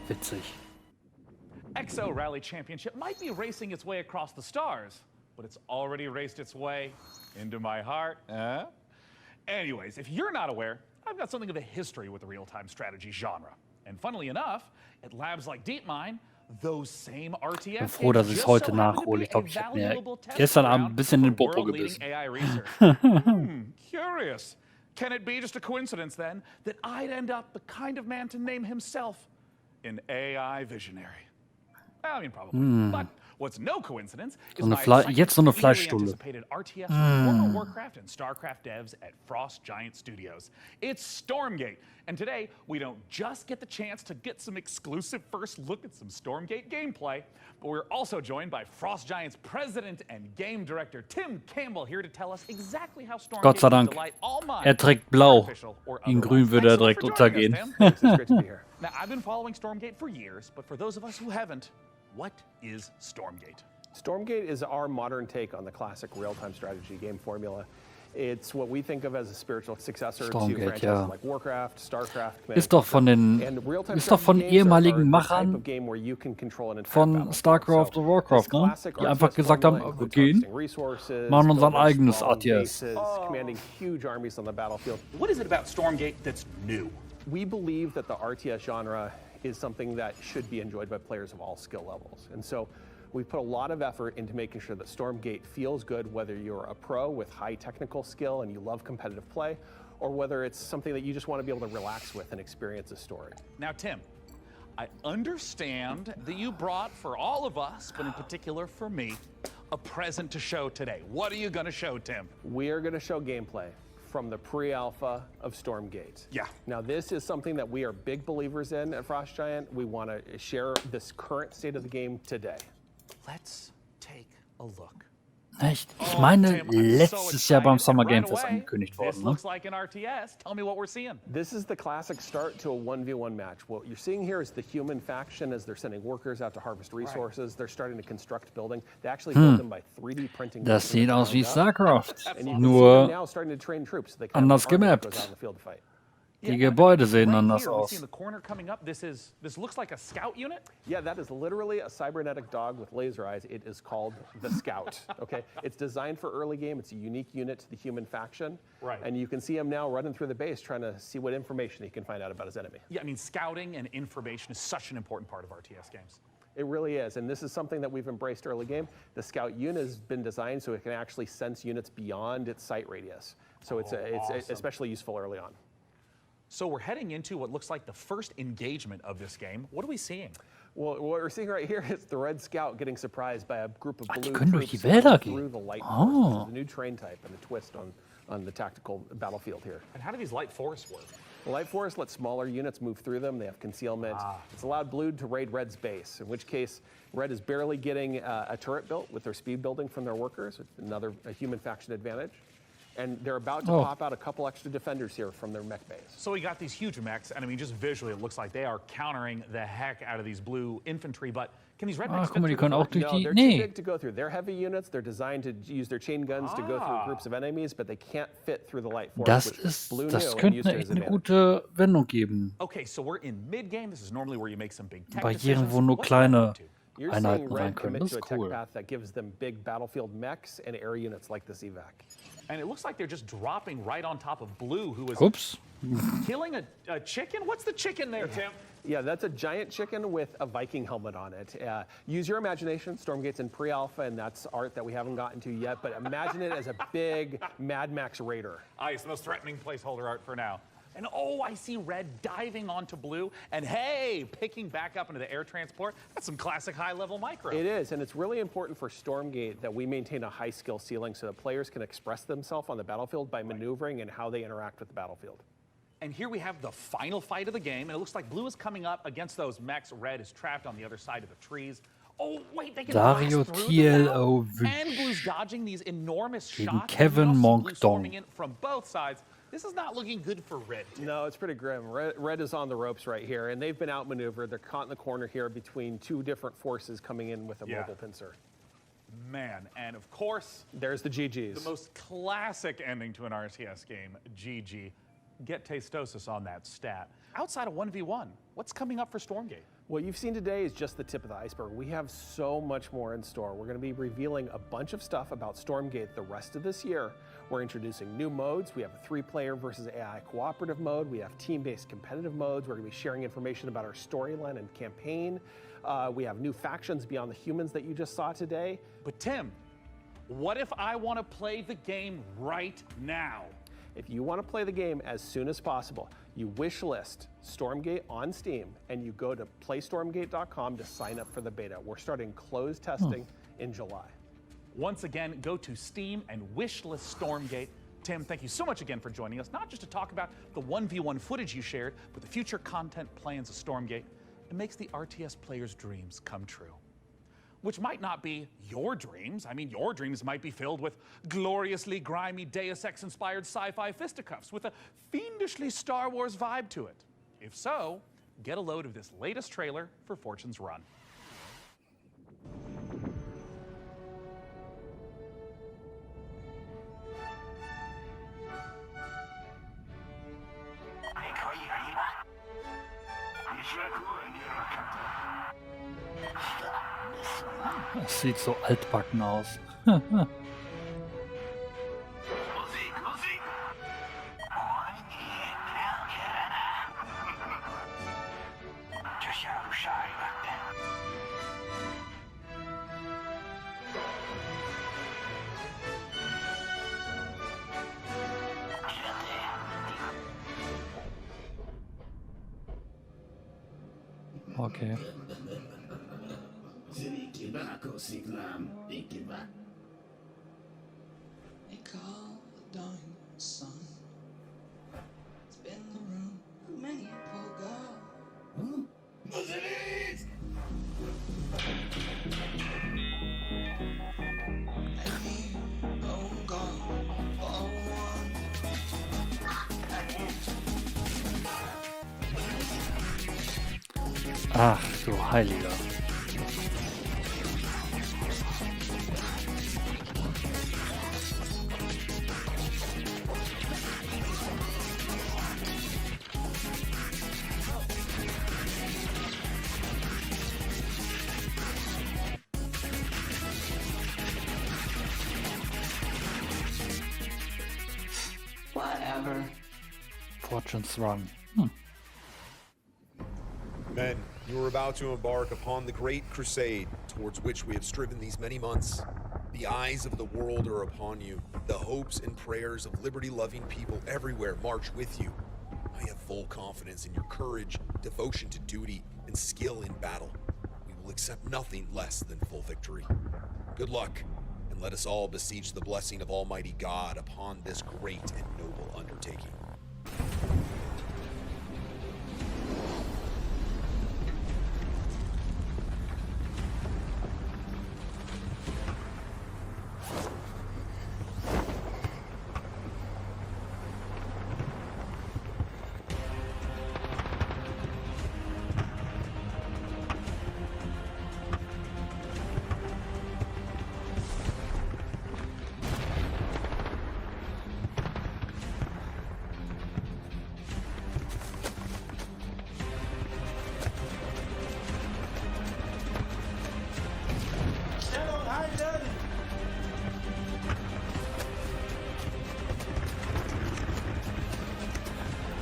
Witzig. Exo Rally Championship might be racing its way across the stars, but it's already raced its way into my heart. Anyways, if you're not aware, I've got something of a history with the real-time strategy genre. And funnily enough, at labs like DeepMind, those same RTS Ich bin froh, dass ich es heute nachhole. Ich glaube, ich habe mir gestern Abend ein bisschen in den Popo gebissen. Curious. Can it be just a coincidence, then, that I'd end up the kind of man to name himself an AI visionary? I mean, probably. But what's no coincidence is jetzt so eine Fleischstulle. RTS from World of Warcraft and StarCraft devs at Frost Giant Studios. It's Stormgate. And today, we don't just get the chance to get some exclusive first look at some Stormgate gameplay, but we're also joined by Frost Giant's president and game director, Tim Campbell, here to tell us exactly how Stormgate Gott sei Dank. delight all minds. Er trägt blau. In grün würde er direkt untergehen. Now, I've been following Stormgate for years, but for those of us who haven't, what is Stormgate? Stormgate is our modern take on the classic real-time strategy game formula. It's what we think of as a spiritual successor to franchises like Warcraft, StarCraft. Ist doch von ehemaligen Machern von StarCraft und Warcraft, ne? Die einfach gesagt haben, wir gehen, machen unser eigenes RTS. Commanding huge armies on the battlefield. What is it about Stormgate that's new? We believe that the RTS genre is something that should be enjoyed by players of all skill levels. And so we've put a lot of effort into making sure that Stormgate feels good, whether you're a pro with high technical skill and you love competitive play, or whether it's something that you just want to be able to relax with and experience a story. Now, Tim, I understand that you brought for all of us, but in particular for me, a present to show today. What are you going to show, Tim? We are going to show gameplay from the pre-alpha of Stormgate. Yeah. Now, this is something that we are big believers in at Frost Giant. We want to share this current state of the game today. Let's take a look. Echt? Ich meine, letztes Jahr beim Summer Game Fest angekündigt worden. This looks like an RTS. Tell me what we're seeing. This is the classic start to a 1v1 match. What you're seeing here is the human faction as they're sending workers out to harvest resources. They're starting to construct building. They actually build them by 3D printing. Das sieht aus wie StarCraft. Nur now starting to train troops. They kind anders of gemappt. goes out in the field to fight. Die Gebäude sehen anders here, aus. We see in the corner coming up. This looks like a scout unit. Yeah, that is literally a cybernetic dog with laser eyes. It is called the Scout. Okay, it's designed for early game. It's a unique unit to the human faction. Right. And you can see him now running through the base, trying to see what information he can find out about his enemy. Yeah, I mean, scouting and information is such an important part of RTS games. It really is, and this is something that we've embraced early game. The Scout unit has been designed so it can actually sense units beyond its sight radius. So it's awesome. Especially useful early on. So we're heading into what looks like the first engagement of this game. What are we seeing? Well, what we're seeing right here is the Red Scout getting surprised by a group of blue können durch die troops Wälder through gehen. the light forest. It's a new train type and a twist on the tactical battlefield here. And how do these light forests work? The light forests let smaller units move through them. They have concealment. It's allowed blue to raid red's base, in which case red is barely getting a turret built with their speed building from their workers. Another human faction advantage. And they're about to pop out a couple extra defenders here from their mech base. So we got these huge mechs, and I mean, just visually, it looks like they are countering the heck out of these blue infantry, but can these red mechs fit through? Auch durch No, die... they're too big to go through. They're heavy units. They're designed to use their chain guns to go through groups of enemies, but they can't fit through the light forest, Das könnte echt eine gute Wendung geben. Okay, so we're in mid-game. This is normally where you make some big tech Barrieren, decisions. wo nur What's kleine You're seeing Einheiten rein red können. commit Das to a ist tech cool. path that gives them big battlefield mechs and air units like this evac. And it looks like they're just dropping right on top of blue, who is Oops. killing a chicken? What's the chicken there, Tim? Yeah, that's a giant chicken with a Viking helmet on it. Use your imagination. Stormgate's in pre-alpha, and that's art that we haven't gotten to yet, but imagine it as a big Mad Max Raider. It's the most threatening placeholder art for now. And oh, I see red diving onto blue, and hey, picking back up into the air transport. That's some classic high-level micro. It is, and it's really important for Stormgate that we maintain a high skill ceiling so that players can express themselves on the battlefield by maneuvering and how they interact with the battlefield. And here we have the final fight of the game, and it looks like blue is coming up against those mechs. Red is trapped on the other side of the trees. Oh, wait, they can Dario blast through them now. TLO And blue's dodging these enormous gegen shots. Kevin And we also see blue Monk storming Dong. in from both sides. This is not looking good for red. No, it's pretty grim. Red is on the ropes right here, and they've been outmaneuvered. They're caught in the corner here between two different forces coming in with a mobile pincer. Man, and of course, there's the GGs. The most classic ending to an RTS game, GG. Get Tastosis on that stat. Outside of 1v1, what's coming up for Stormgate? What you've seen today is just the tip of the iceberg. We have so much more in store. We're going to be revealing a bunch of stuff about Stormgate the rest of this year. We're introducing new modes. We have a 3-player versus AI cooperative mode. We have team-based competitive modes. We're going to be sharing information about our storyline and campaign. We have new factions beyond the humans that you just saw today. But Tim, what if I want to play the game right now? If you want to play the game as soon as possible, you wish list Stormgate on Steam and you go to playstormgate.com to sign up for the beta. We're starting closed testing in July. Once again, go to Steam and wishlist Stormgate. Tim, thank you so much again for joining us, not just to talk about the 1v1 footage you shared, but the future content plans of Stormgate. It makes the RTS players' dreams come true. Which might not be your dreams. I mean, your dreams might be filled with gloriously grimy Deus Ex-inspired sci-fi fisticuffs with a fiendishly Star Wars vibe to it. If so, get a load of this latest trailer for Fortune's Run. Das sieht so altbacken aus. Okay. They call the dying sun. It's been the room of many a poor girl. And here, oh God, for one. Ach du Heiliger. Whatever. Fortune's Run. Men, you are about to embark upon the great crusade towards which we have striven these many months. The eyes of the world are upon you. The hopes and prayers of liberty-loving people everywhere march with you. I have full confidence in your courage, devotion to duty, and skill in battle. We will accept nothing less than full victory. Good luck, and let us all beseech the blessing of Almighty God upon this great and noble undertaking.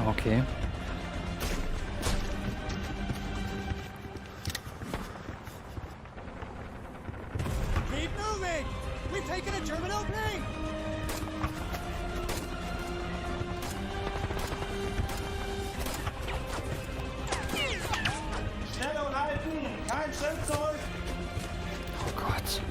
Okay. Keep moving! We've taken a German opening! Stellung halten! Kein Sensor! Oh Gott.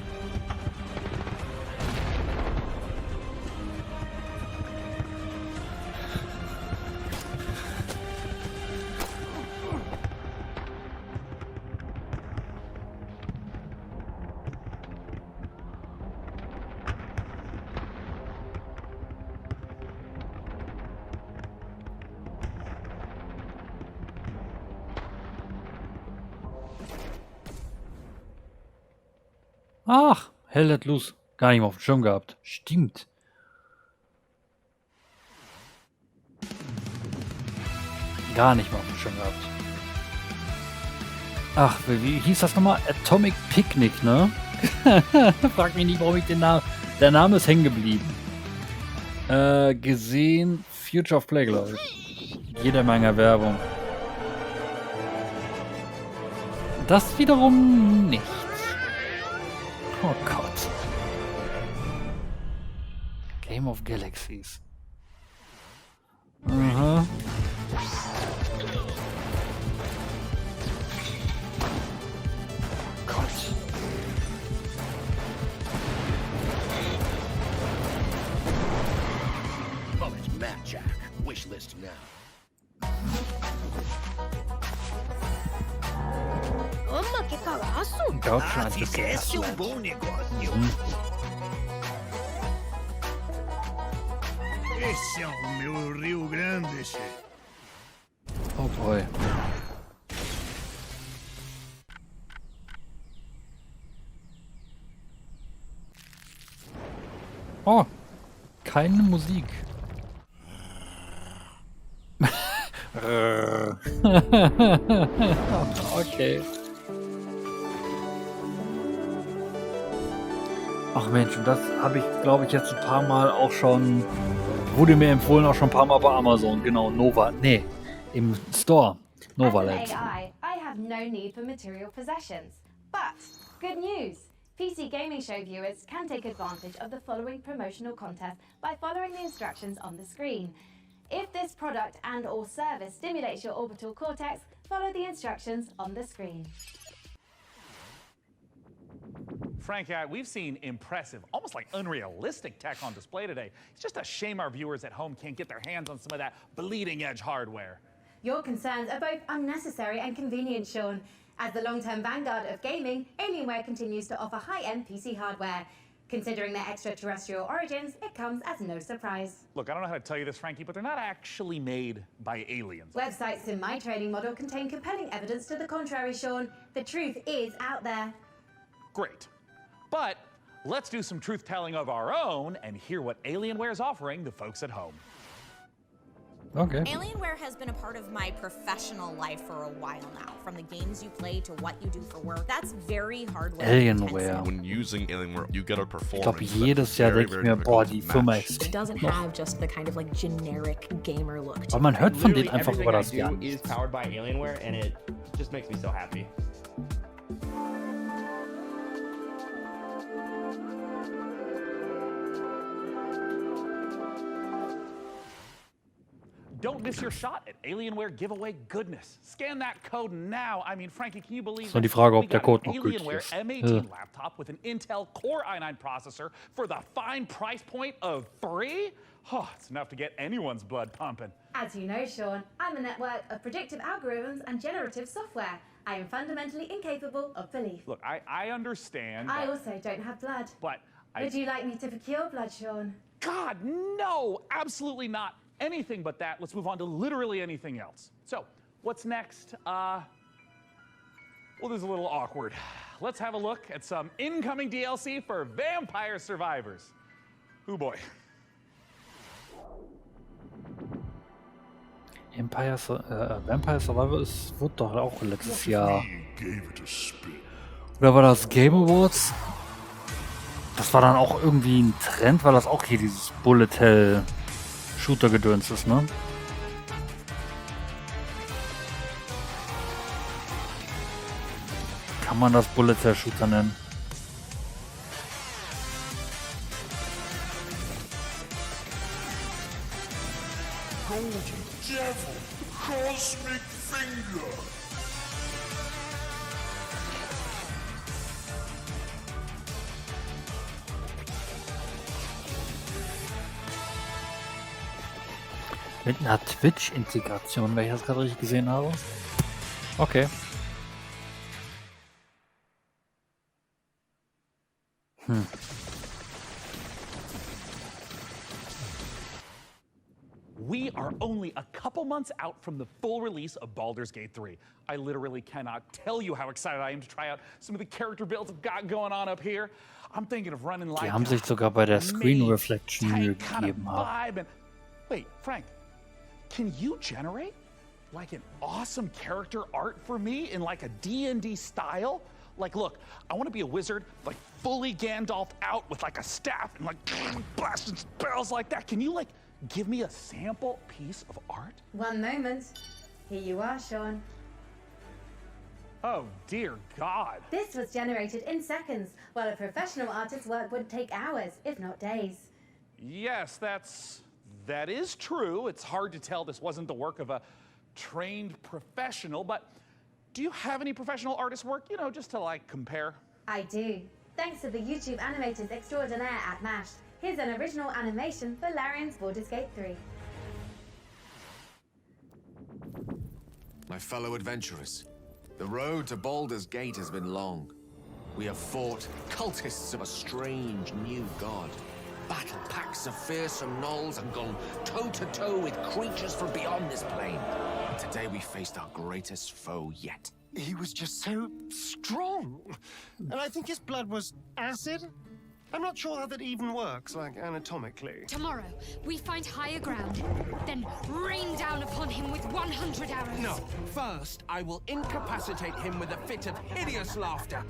Ach, Hell Let Loose. Gar nicht mehr auf dem Schirm gehabt. Stimmt. Gar nicht mehr auf dem Schirm gehabt. Ach, wie hieß das nochmal? Atomic Picnic, ne? Frag mich nicht, warum ich den Namen... Der Name ist hängen geblieben. Gesehen, Future of Play, glaube ich. Jede Menge Werbung. Das wiederum nicht. Oh Gott. Game of Galaxies. Aha. Gott. Moment, Map Jack. Wishlist now. Mamma, che cagazo! Couchschau Ah, sì, che è un buon negozio. Esse é o meu Rio Grande, che. Oh boy. Oh, keine Musik. Okay. Ach Mensch, und das habe ich, glaube ich, jetzt ein paar Mal auch schon, wurde mir empfohlen, auch schon ein paar Mal bei Amazon, genau, Nova, nee, im Store, Nova As an Labs. AI, I have no need for material possessions. But, good news! PC Gaming Show viewers can take advantage of the following promotional contest by following the instructions on the screen. If this product and/or service stimulates your orbital cortex, follow the instructions on the screen. Frank, we've seen impressive, almost like unrealistic tech on display today. It's just a shame our viewers at home can't get their hands on some of that bleeding-edge hardware. Your concerns are both unnecessary and convenient, Sean. As the long-term vanguard of gaming, Alienware continues to offer high-end PC hardware. Considering their extraterrestrial origins, it comes as no surprise. Look, I don't know how to tell you this, Frankie, but they're not actually made by aliens. Websites in my trading model contain compelling evidence to the contrary, Sean. The truth is out there. Great. But let's do some truth-telling of our own and hear what Alienware is offering the folks at home. Okay. Alienware has been a part of my professional life for a while now. From the games you play to what you do for work. That's very hardware Alienware. When using Alienware, you get a Ich performance. glaube, jedes Jahr denke ich mir, boah, die Firma ist It doesn't noch. have just the kind of like generic gamer look. Aber man hört von denen einfach über das Jahr. Is powered by Alienware, and it just makes me so happy. Don't miss your shot at Alienware giveaway goodness. Scan that code now. I mean, Frankie, can you believe Ist nur die Frage, ob der Code noch an gültig Alienware ist. M18 laptop with an Intel Core i9 processor for the fine price point of $3? Oh, it's enough to get anyone's blood pumping. As you know, Sean, I'm a network of predictive algorithms and generative software. I am fundamentally incapable of belief. Look, I understand. I also don't have blood. But Would you like me to procure blood, Sean? God, no! Absolutely not. Anything but that. Let's move on to literally anything else. So, what's next? Well, this is a little awkward. Let's have a look at some incoming DLC for Vampire Survivors. Oh boy. Vampire Survivors wird doch auch letztes Jahr. Oder war das Game Awards? Das war dann auch irgendwie ein Trend, weil das auch hier dieses Bullet Hell Shooter-Gedöns ist, ne? Kann man das Bullet Hell Shooter nennen? Golden Devil, Cosmic Finger. Mit einer Twitch-Integration, wenn ich das gerade richtig gesehen habe. Okay. We are only a couple months out from the full release of Baldur's Gate 3. I literally cannot tell you how excited I am to try out some of the character builds I've got going on up here. I'm thinking of running like Die haben sich sogar bei der Screen Reflection Mühe gegeben. vibe. And wait, Frank, can you generate? Like an awesome character art for me in like a D&D style? Like, look, I want to be a wizard, like fully Gandalf out with like a staff and like blasting spells like that. Can you like give me a sample piece of art? One moment. Here you are, Sean. Oh, dear God. This was generated in seconds, while a professional artist's work would take hours, if not days. Yes, that is true. It's hard to tell this wasn't the work of a trained professional, but do you have any professional artist work, you know, just to like compare? I do. Thanks to the YouTube animators extraordinaire at Mashed. Here's an original animation for Larian's Baldur's Gate 3. My fellow adventurers, the road to Baldur's Gate has been long. We have fought cultists of a strange new god, battled packs of fearsome gnolls, and gone toe-to-toe with creatures from beyond this plane. And today we faced our greatest foe yet. He was just so strong. And I think his blood was acid. I'm not sure how that even works, like, anatomically. Tomorrow, we find higher ground, then rain down upon him with 100 arrows. No. First, I will incapacitate him with a fit of hideous laughter.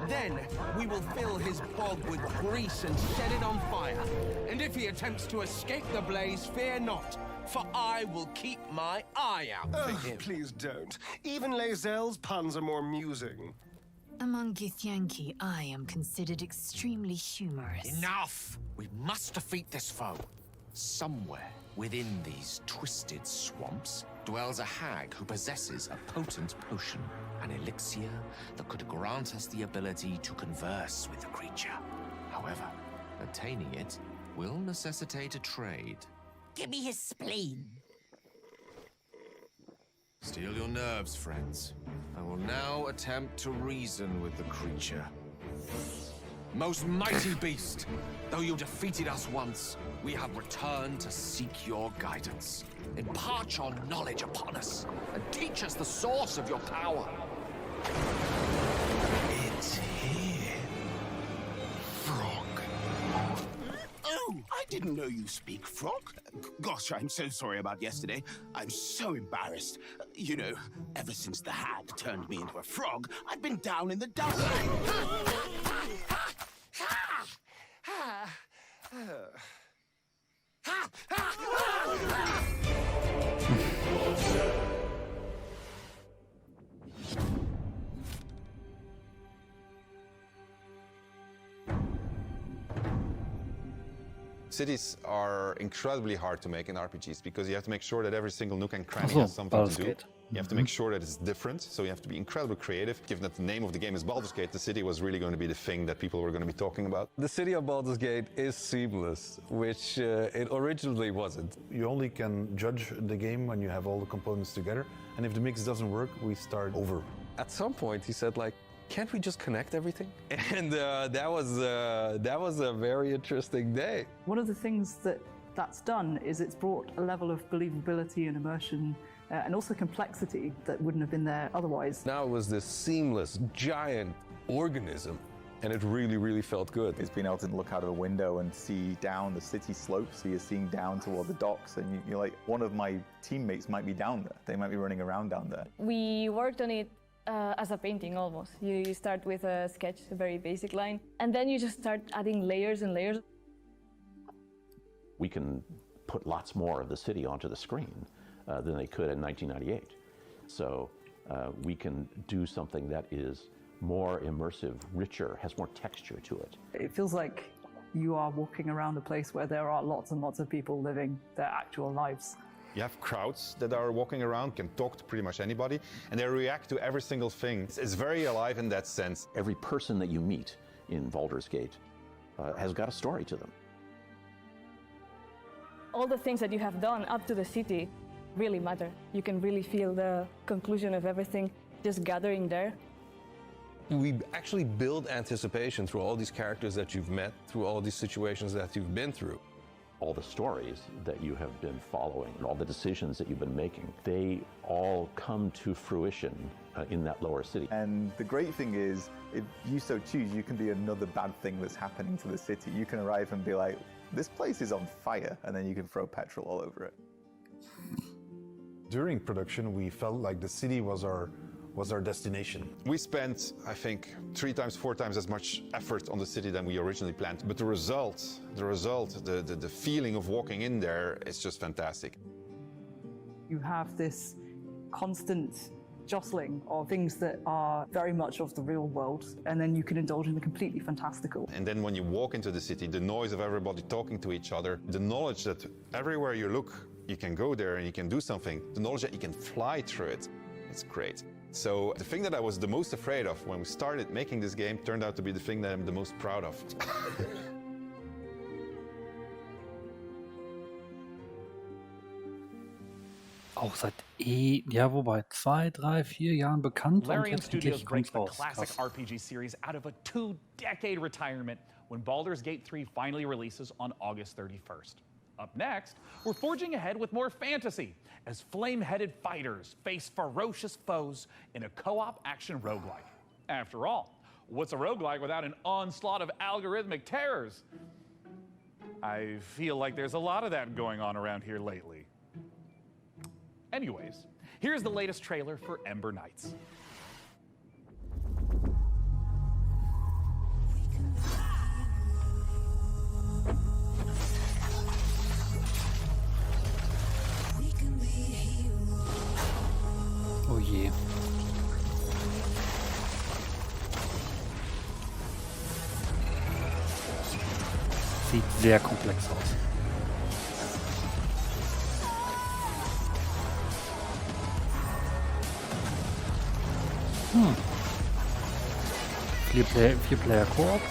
Then, we will fill his bog with grease and set it on fire. And if he attempts to escape the blaze, fear not, for I will keep my eye out for him. Please don't. Even Lae'zel's puns are more amusing. Among Githyanki, I am considered extremely humorous. Enough! We must defeat this foe. Somewhere within these twisted swamps dwells a hag who possesses a potent potion, an elixir that could grant us the ability to converse with the creature. However, attaining it will necessitate a trade. Give me his spleen. Steel your nerves, friends. I will now attempt to reason with the creature. Most mighty beast, though you defeated us once, we have returned to seek your guidance. Impart your knowledge upon us, and teach us the source of your power. It's here. Frog. Oh, I didn't know you speak frog. Gosh, I'm so sorry about yesterday. I'm so embarrassed. You know, ever since the hag turned me into a frog, I've been down in the dumps. Cities are incredibly hard to make in RPGs because you have to make sure that every single nook and cranny has something to do. You have to make sure that it's different, so you have to be incredibly creative. Given that the name of the game is Baldur's Gate, the city was really going to be the thing that people were going to be talking about. The city of Baldur's Gate is seamless, which it originally wasn't. You only can judge the game when you have all the components together, and if the mix doesn't work, we start over. At some point, he said, like, can't we just connect everything? And that was a very interesting day. One of the things that's done is it's brought a level of believability and immersion and also complexity that wouldn't have been there otherwise. Now it was this seamless, giant organism, and it really, really felt good. It's being able to look out of the window and see down the city slope, so you're seeing down toward the docks, and you're like, one of my teammates might be down there. They might be running around down there. We worked on it as a painting almost. You start with a sketch, a very basic line, and then you just start adding layers and layers. We can put lots more of the city onto the screen than they could in 1998. So we can do something that is more immersive, richer, has more texture to it. It feels like you are walking around a place where there are lots and lots of people living their actual lives. You have crowds that are walking around, can talk to pretty much anybody, and they react to every single thing. It's very alive in that sense. Every person that you meet in Baldur's Gate has got a story to them. All the things that you have done up to the city really matter. You can really feel the conclusion of everything just gathering there. We actually build anticipation through all these characters that you've met, through all these situations that you've been through. All the stories that you have been following, all the decisions that you've been making, they all come to fruition in that lower city. And the great thing is, if you so choose, you can be another bad thing that's happening to the city. You can arrive and be like, this place is on fire, and then you can throw petrol all over it. During production, we felt like the city was our destination. We spent, I think, 3 times, 4 times as much effort on the city than we originally planned. But the result, the feeling of walking in there is just fantastic. You have this constant jostling of things that are very much of the real world, and then you can indulge in the completely fantastical. And then when you walk into the city, the noise of everybody talking to each other, the knowledge that everywhere you look, you can go there and you can do something, the knowledge that you can fly through it, it's great. So the thing that I was the most afraid of when we started making this game turned out to be the thing that I'm the most proud of. Auch seit wobei 2, 3, 4 Jahren bekannt und Larian jetzt Studios endlich breaks kommt's the raus. classic Krass. RPG series out of a 2-decade retirement when Baldur's Gate 3 finally releases on August 31st. Up next, we're forging ahead with more fantasy as flame-headed fighters face ferocious foes in a co-op action roguelike. After all, what's a roguelike without an onslaught of algorithmic terrors? I feel like there's a lot of that going on around here lately. Anyways, here's the latest trailer for Ember Knights. Oh je. Sieht sehr komplex aus. Vier-Player Koop.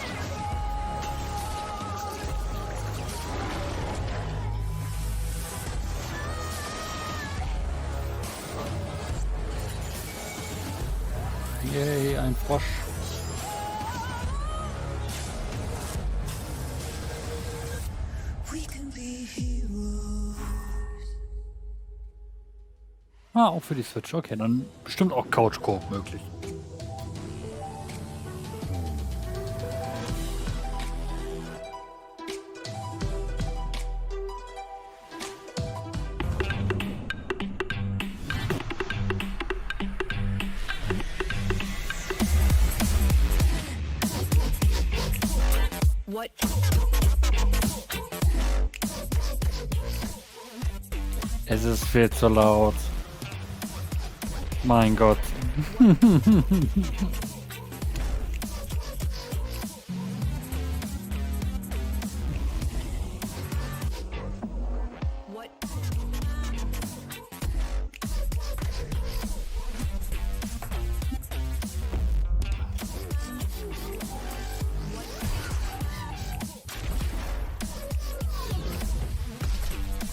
Yay, ein Frosch. Auch für die Switch. Okay, dann bestimmt auch Couch-Koop möglich. What? Es ist viel zu laut. Mein Gott.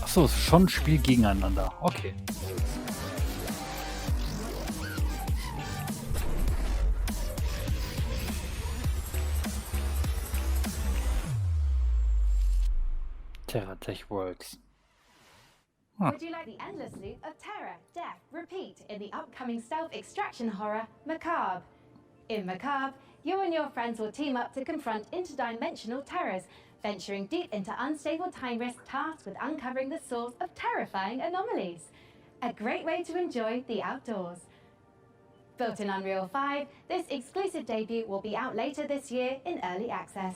Achso, es ist schon ein Spiel gegeneinander. Okay. Tech Works. Huh. Would you like the endless loop of terror, death, repeat in the upcoming stealth extraction horror, Macabre? In Macabre, you and your friends will team up to confront interdimensional terrors, venturing deep into unstable time risk tasked with uncovering the source of terrifying anomalies. A great way to enjoy the outdoors. Built in Unreal 5, this exclusive debut will be out later this year in early access.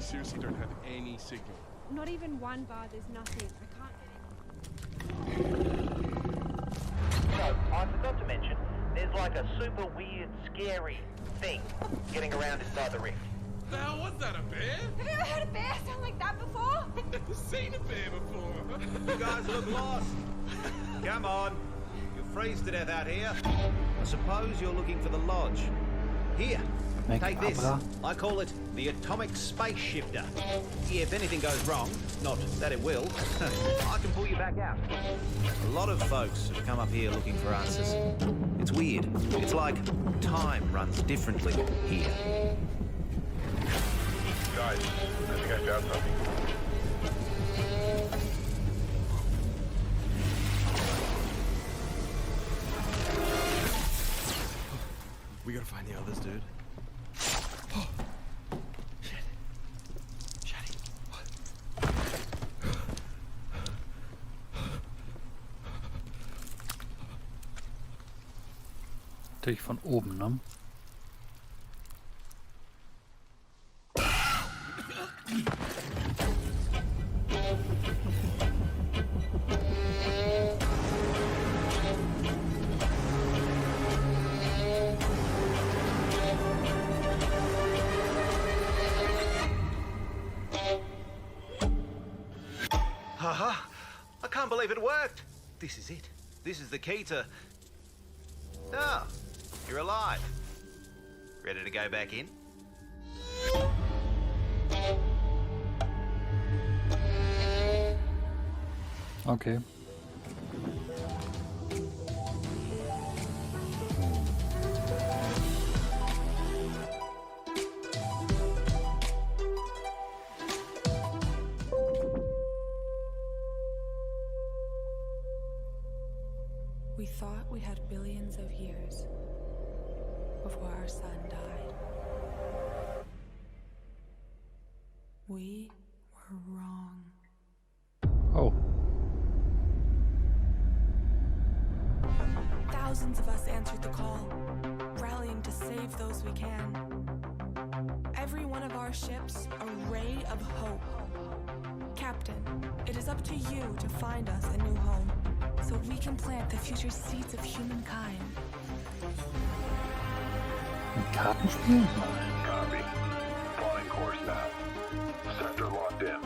Seriously don't have any signal. Not even one bar, there's nothing. I can't get it. So, I forgot to mention, there's like a super weird, scary thing getting around inside the rift. The hell was that, a bear? Have you ever heard a bear sound like that before? I've never seen a bear before. You guys look lost. Come on. You'll freeze to death out here. I suppose you're looking for the lodge. Here, take this. I call it the atomic space shifter. If anything goes wrong, not that it will, I can pull you back out. A lot of folks have come up here looking for answers. It's weird. It's like time runs differently here. Guys, I think I found something. We gotta find the others, dude. Shit. Shitty. Natürlich von oben, ne? Haha! I can't believe it worked! This is it. This is the key to... Ah, you're alive. Ready to go back in? Okay. We thought we had billions of years before our sun died. We were wrong. Oh. Thousands of us answered the call, rallying to save those we can. Every one of our ships a ray of hope. Captain, it is up to you to find us a new home, so we can plant the future seeds of humankind. Ein Kartenspiel? Copy. Flying course now. Sector locked in.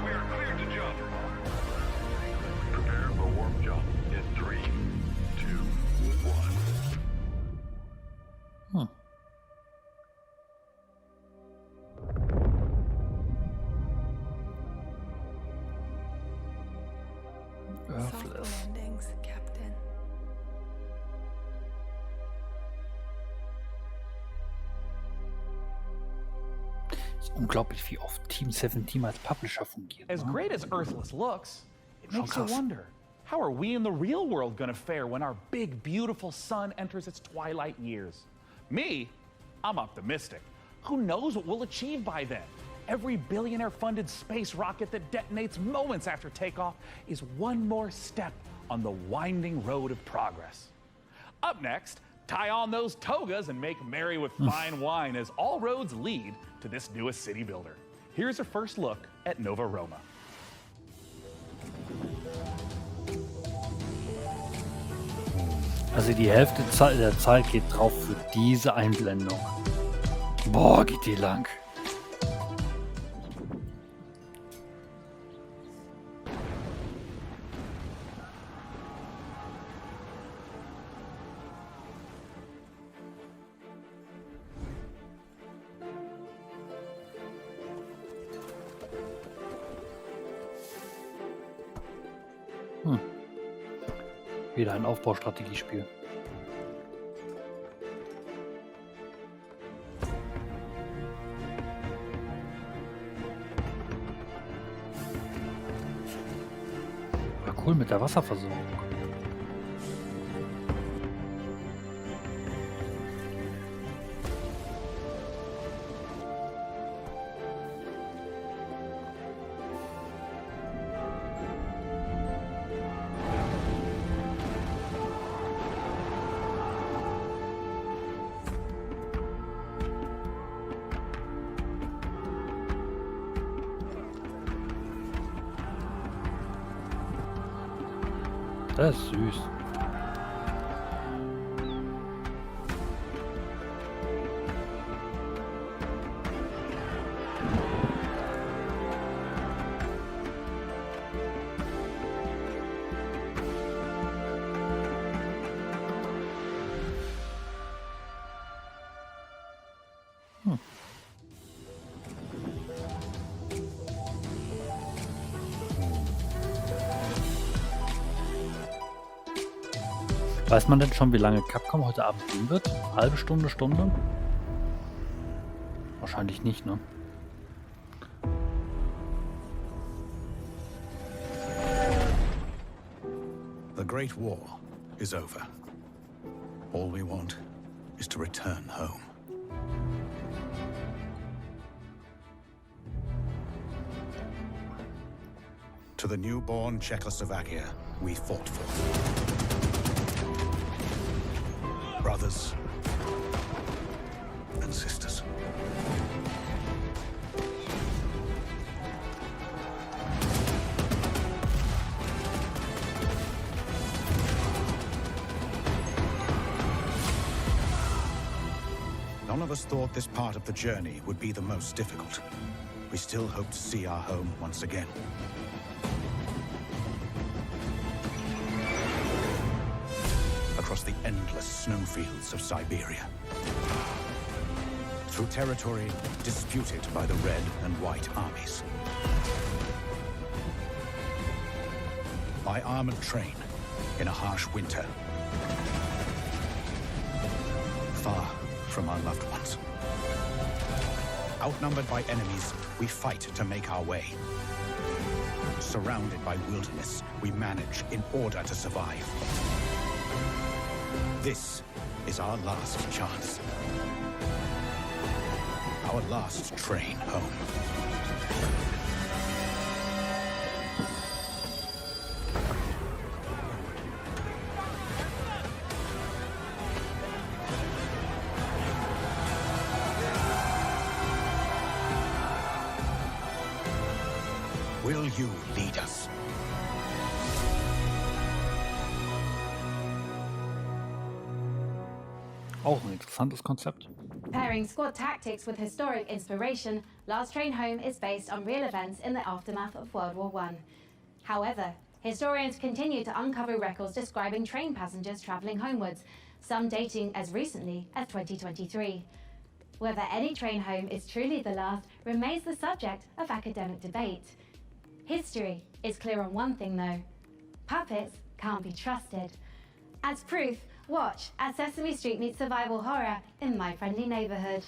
We are cleared to jump. Prepare for warp jump in 3, 2, 1. Soft landings, Captain. Es ist unglaublich, wie oft Team 17 als Publisher fungiert. As great as Earthless looks, it Schon makes you krass. wonder, how are we in the real world gonna fare when our big, beautiful sun enters its twilight years? Me, I'm optimistic. Who knows what we'll achieve by then? Every billionaire-funded space rocket that detonates moments after takeoff is one more step on the winding road of progress. Up next, tie on those togas and make merry with fine wine as all roads lead to this newest city builder. Here's a first look at Nova Roma. Also die Hälfte der Zeit geht drauf für diese Einblendung. Boah, geht die lang. Wieder ein Aufbaustrategiespiel. War cool mit der Wasserversorgung. Das ist süß. Weiß man denn schon, wie lange Capcom heute Abend gehen wird? Halbe Stunde, Stunde? Wahrscheinlich nicht, ne? The Great War is over. All we want is to return home. To the newborn Czechoslovakia we fought for. Brothers and sisters. None of us thought this part of the journey would be the most difficult. We still hope to see our home once again. Across the endless snowfields of Siberia. Through territory disputed by the Red and White armies. By armored train in a harsh winter. Far from our loved ones. Outnumbered by enemies, we fight to make our way. Surrounded by wilderness, we manage in order to survive. This is our last chance. Our last train home. Will you lead us? Auch ein interessantes Konzept. Pairing squad tactics with historic inspiration, Last Train Home is based on real events in the aftermath of World War I. However, historians continue to uncover records describing train passengers travelling homewards, some dating as recently as 2023. Whether any train home is truly the last remains the subject of academic debate. History is clear on one thing though. Puppets can't be trusted. As proof, watch as Sesame Street meets survival horror in My Friendly Neighborhood.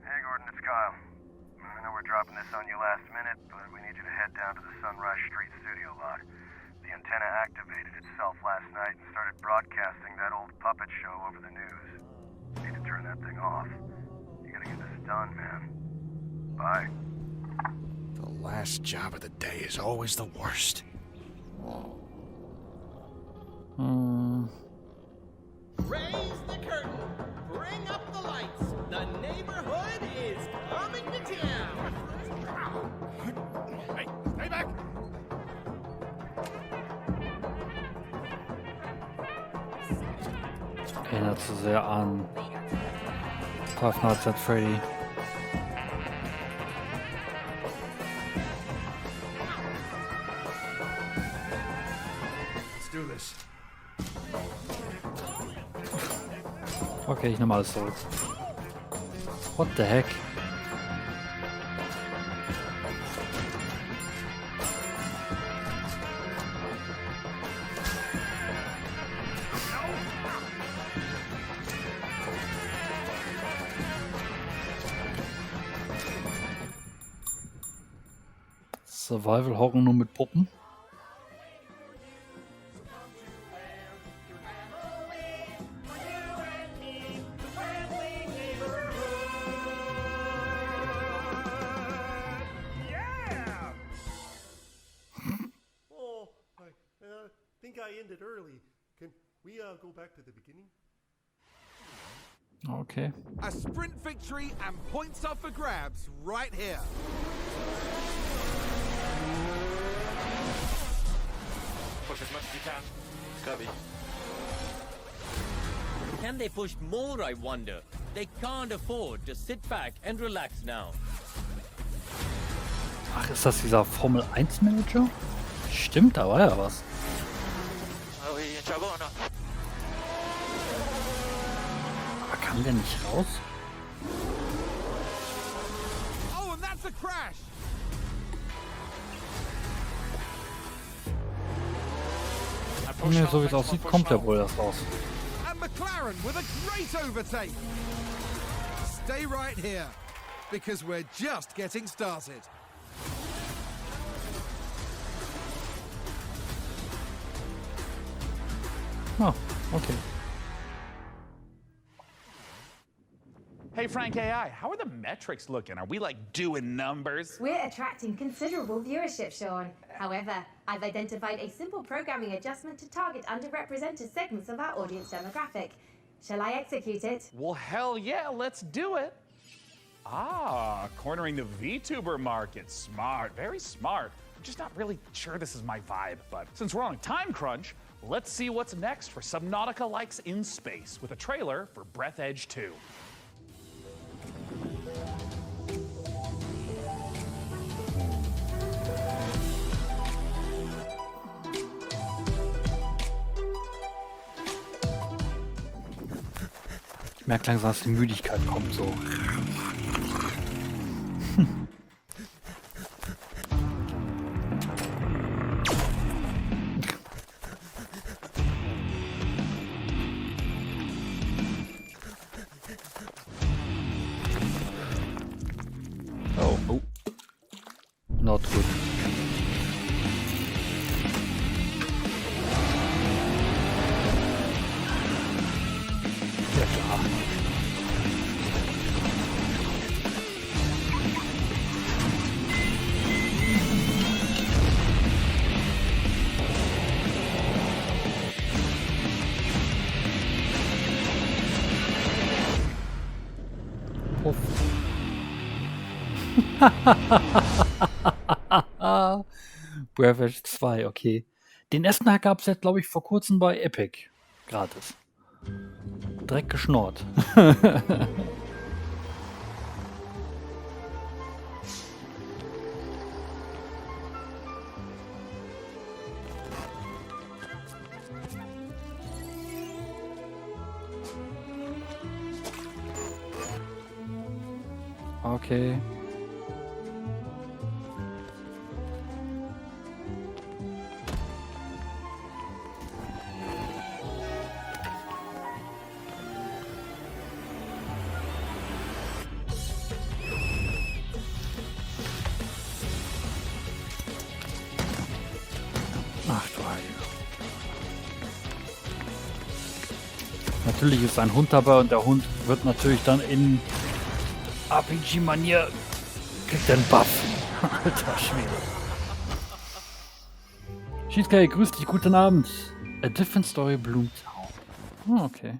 Hey Gordon, it's Kyle. I know we're dropping this on you last minute, but we need you to head down to the Sunrise Street studio lot. The antenna activated itself last night and started broadcasting that old puppet show over the news. You need to turn that thing off. You gotta get this done, man. Bye. The last job of the day is always the worst. Raise the curtain. Bring up the lights. The neighborhood is coming to town. Hey, stay back! Erinnert zu sehr an Five Nights at Freddy. Let's do this. Okay, ich nehme alles zurück. What the heck? Survival Horror nur mit Puppen. I ended early. Can we go back to the beginning? Okay. A sprint victory and points up for grabs right here. Push as much as you can. Cubby. Can they push more, I wonder? They can't afford to sit back and relax now. Ach, ist das dieser Formel 1 Manager? Stimmt, da war ja was. Aber kam der nicht raus? Oh, and that's a crash. A Ne, so wie es aussieht, kommt ja wohl das raus. And McLaren with a great overtake. Stay right here, because we're just getting started. Oh, okay. Hey, Frank AI, how are the metrics looking? Are we, like, doing numbers? We're attracting considerable viewership, Sean. However, I've identified a simple programming adjustment to target underrepresented segments of our audience demographic. Shall I execute it? Well, hell yeah, let's do it. Ah, cornering the VTuber market. Smart, very smart. I'm just not really sure this is my vibe, but since we're on a time crunch, let's see what's next for Subnautica Likes in Space with a trailer for Breath Edge 2. Ich merke langsam, dass die Müdigkeit kommt so. Oh. Not good. Ja klar. Puff. Breath Edge 2, okay. Den ersten Tag gab es jetzt, glaube ich, vor kurzem bei Epic. Gratis. Dreck geschnort. Okay. Ach du Heilige. Natürlich ist ein Hund dabei und der Hund wird natürlich dann in RPG-Manier kriegt einen Buff. Alter Schwede. Cheesecake, grüß dich, guten Abend. A Different Story Bloomtown. Oh, okay.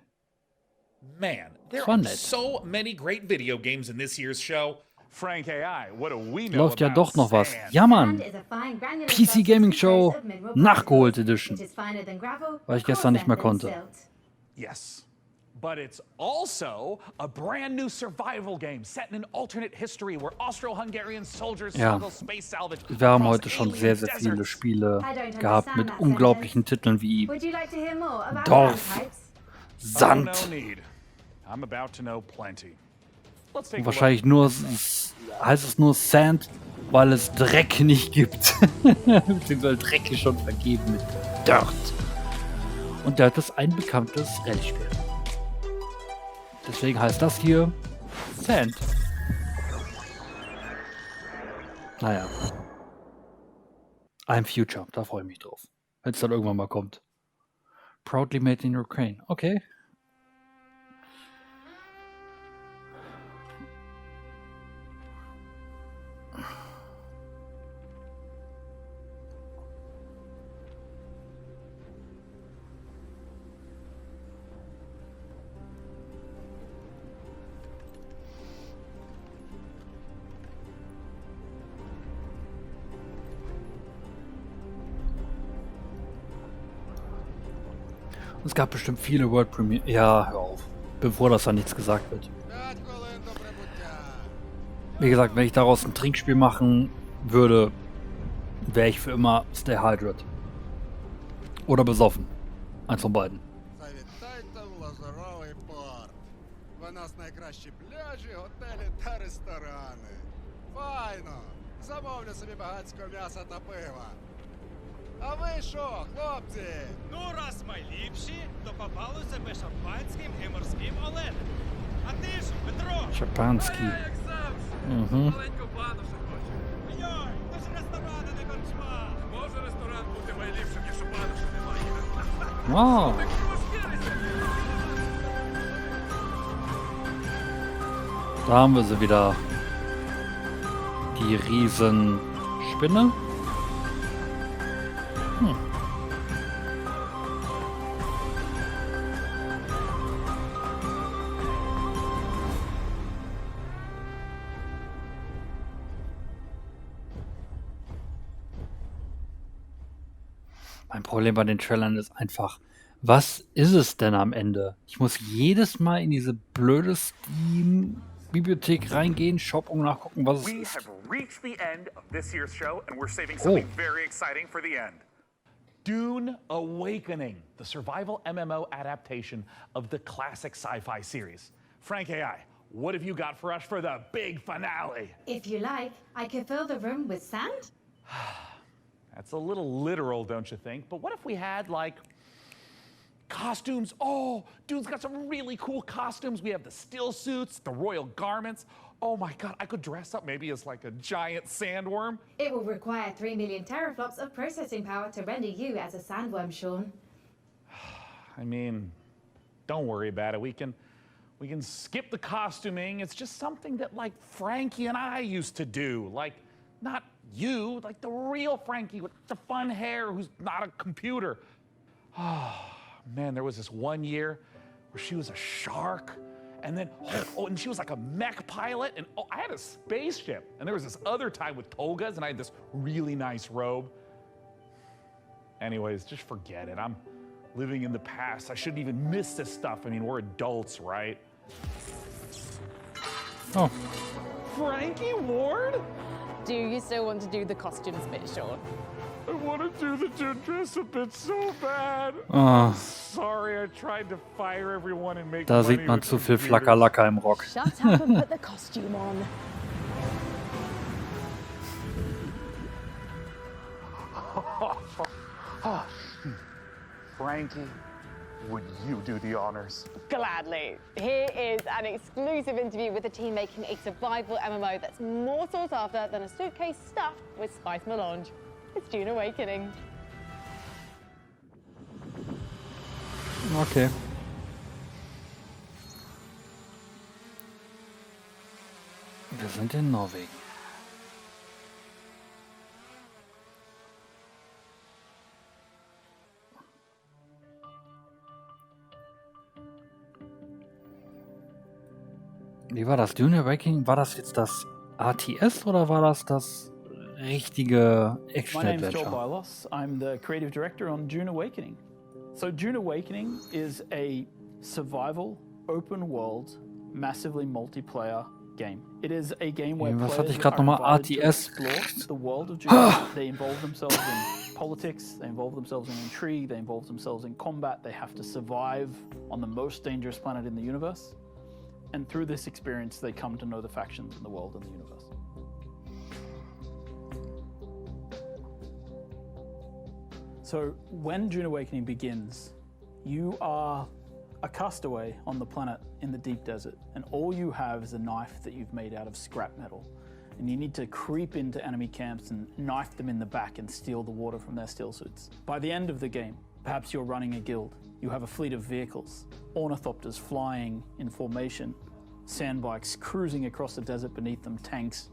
Man, there are so many great video games in this year's show. Frank AI, what do we know Läuft ja about doch noch was. sand? Ja, Mann. PC Gaming Show Nachgeholt Edition. Weil ich gestern nicht mehr konnte. Yes. But it's also a brand new survival game set in an alternate history where Austro-Hungarian soldiers smuggle space salvage. Wir haben heute schon sehr, sehr viele Spiele gehabt mit unglaublichen Titeln wie Dorf, Sand. I'm about to know plenty. Let's take Und wahrscheinlich nur heißt es nur Sand, weil es Dreck nicht gibt. Beziehungsweise Dreck ist schon vergeben mit Dirt. Und Dirt ist ein bekanntes Rallye-Spiel. Deswegen heißt das hier Sand. Naja. I'm Future, da freue ich mich drauf. Wenn es dann irgendwann mal kommt. Proudly made in Ukraine. Okay. Es gab bestimmt viele World Premiere. Ja, hör auf. Bevor das dann nichts gesagt wird. Wie gesagt, wenn ich daraus ein Trinkspiel machen würde, wäre ich für immer Stay Hydrated. Oder besoffen. Eins von beiden. А ви що, хлопці? Ну, раз ми ліпші, то попали себе шампанським і морським оленем. А ти ж, Петро? Шампанський. Як завжди. Маленьку банушу хоче. Йой, то ж ресторан, а не корчма. Може ресторан бути найліпшим, якщо банушу немає. Oh. Da haben wir sie wieder. Die Riesenspinne. Mein Problem bei den Trailern ist einfach, was ist es denn am Ende? Ich muss jedes Mal in diese blöde Steam-Bibliothek reingehen, Shop und nachgucken, was es We ist. have reached the end of this year's show, and we're saving something very exciting for the end. Dune Awakening, the survival MMO adaptation of the classic sci-fi series. Frank AI, what have you got for us for the big finale? If you like, I could fill the room with sand. That's a little literal, don't you think? But what if we had, like, costumes? Oh, Dune's got some really cool costumes. We have the still suits, the royal garments. Oh my God, I could dress up maybe as like a giant sandworm. It will require 3 million teraflops of processing power to render you as a sandworm, Sean. I mean, don't worry about it. We can skip the costuming. It's just something that like Frankie and I used to do. Like, not you, like the real Frankie with the fun hair who's not a computer. Oh, man, there was this one year where she was a shark, and then, and she was like a mech pilot, and I had a spaceship, and there was this other time with togas, and I had this really nice robe. Anyways, just forget it. I'm living in the past. I shouldn't even miss this stuff. I mean, we're adults, right? Oh. Frankie Ward? Do you still want to do the costumes bit, Sean? I want to do the Dune dress a bit so bad. Oh. Sorry, I tried to fire everyone and make Da money sieht man with zu viel computers. Flackerlacker im Rock. Shut up and put the costume on. Frankie, would you do the honors? Gladly. Here is an exclusive interview with the team making a survival MMO that's more sought after than a suitcase stuffed with spice melange. It's Dune Awakening. Okay. Wir sind in Norwegen. Wie war das? Dune Awakening? War das jetzt das RTS oder war das richtige My name's Joel Action-Adventure? Bylos. I'm the creative director on Dune Awakening. So Dune Awakening is a survival, open world, massively multiplayer game. It is a game where Was hatte players ich gerade are nochmal? invited to RTS? explore the world of Dune. They involve themselves in politics, they involve themselves in intrigue, they involve themselves in combat, they have to survive on the most dangerous planet in the universe. And through this experience, they come to know the factions in the world and the universe. So when Dune Awakening begins, you are a castaway on the planet in the deep desert, and all you have is a knife that you've made out of scrap metal. And you need to creep into enemy camps and knife them in the back and steal the water from their still suits. By the end of the game, perhaps you're running a guild. You have a fleet of vehicles, ornithopters flying in formation, sandbikes cruising across the desert beneath them, tanks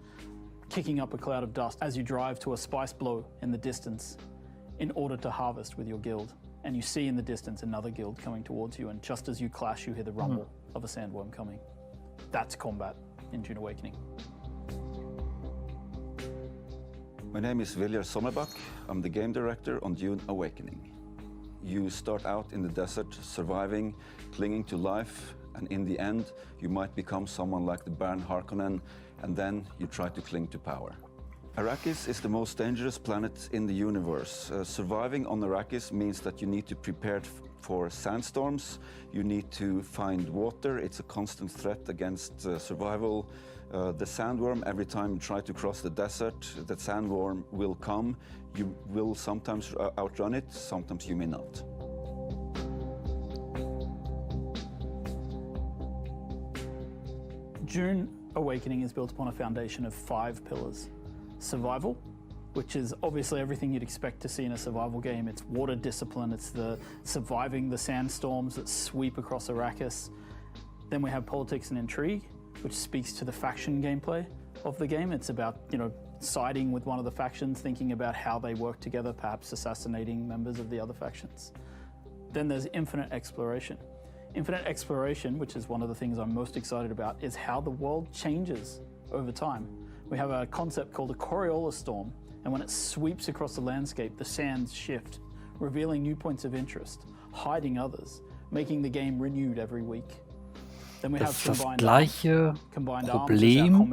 kicking up a cloud of dust as you drive to a spice blow in the distance in order to harvest with your guild. And you see in the distance another guild coming towards you, and just as you clash, you hear the rumble of a sandworm coming. That's combat in Dune Awakening. My name is Viljar Sommerbakk. I'm the game director on Dune Awakening. You start out in the desert, surviving, clinging to life, and in the end, you might become someone like the Baron Harkonnen, and then you try to cling to power. Arrakis is the most dangerous planet in the universe. Surviving on Arrakis means that you need to prepare for sandstorms. You need to find water. It's a constant threat against survival. The sandworm, every time you try to cross the desert, the sandworm will come. You will sometimes outrun it, sometimes you may not. Dune Awakening is built upon a foundation of 5 pillars. Survival, which is obviously everything you'd expect to see in a survival game. It's water discipline, it's the surviving the sandstorms that sweep across Arrakis. Then we have politics and intrigue, which speaks to the faction gameplay of the game. It's about, siding with one of the factions, thinking about how they work together, perhaps assassinating members of the other factions. Then there's infinite exploration. Infinite exploration, which is one of the things I'm most excited about, is how the world changes over time. We have a concept called a Coriolis storm, and when it sweeps across the landscape, the sands shift, revealing new points of interest, hiding others, making the game renewed every week. Then we Das have ist das combined gleiche Problem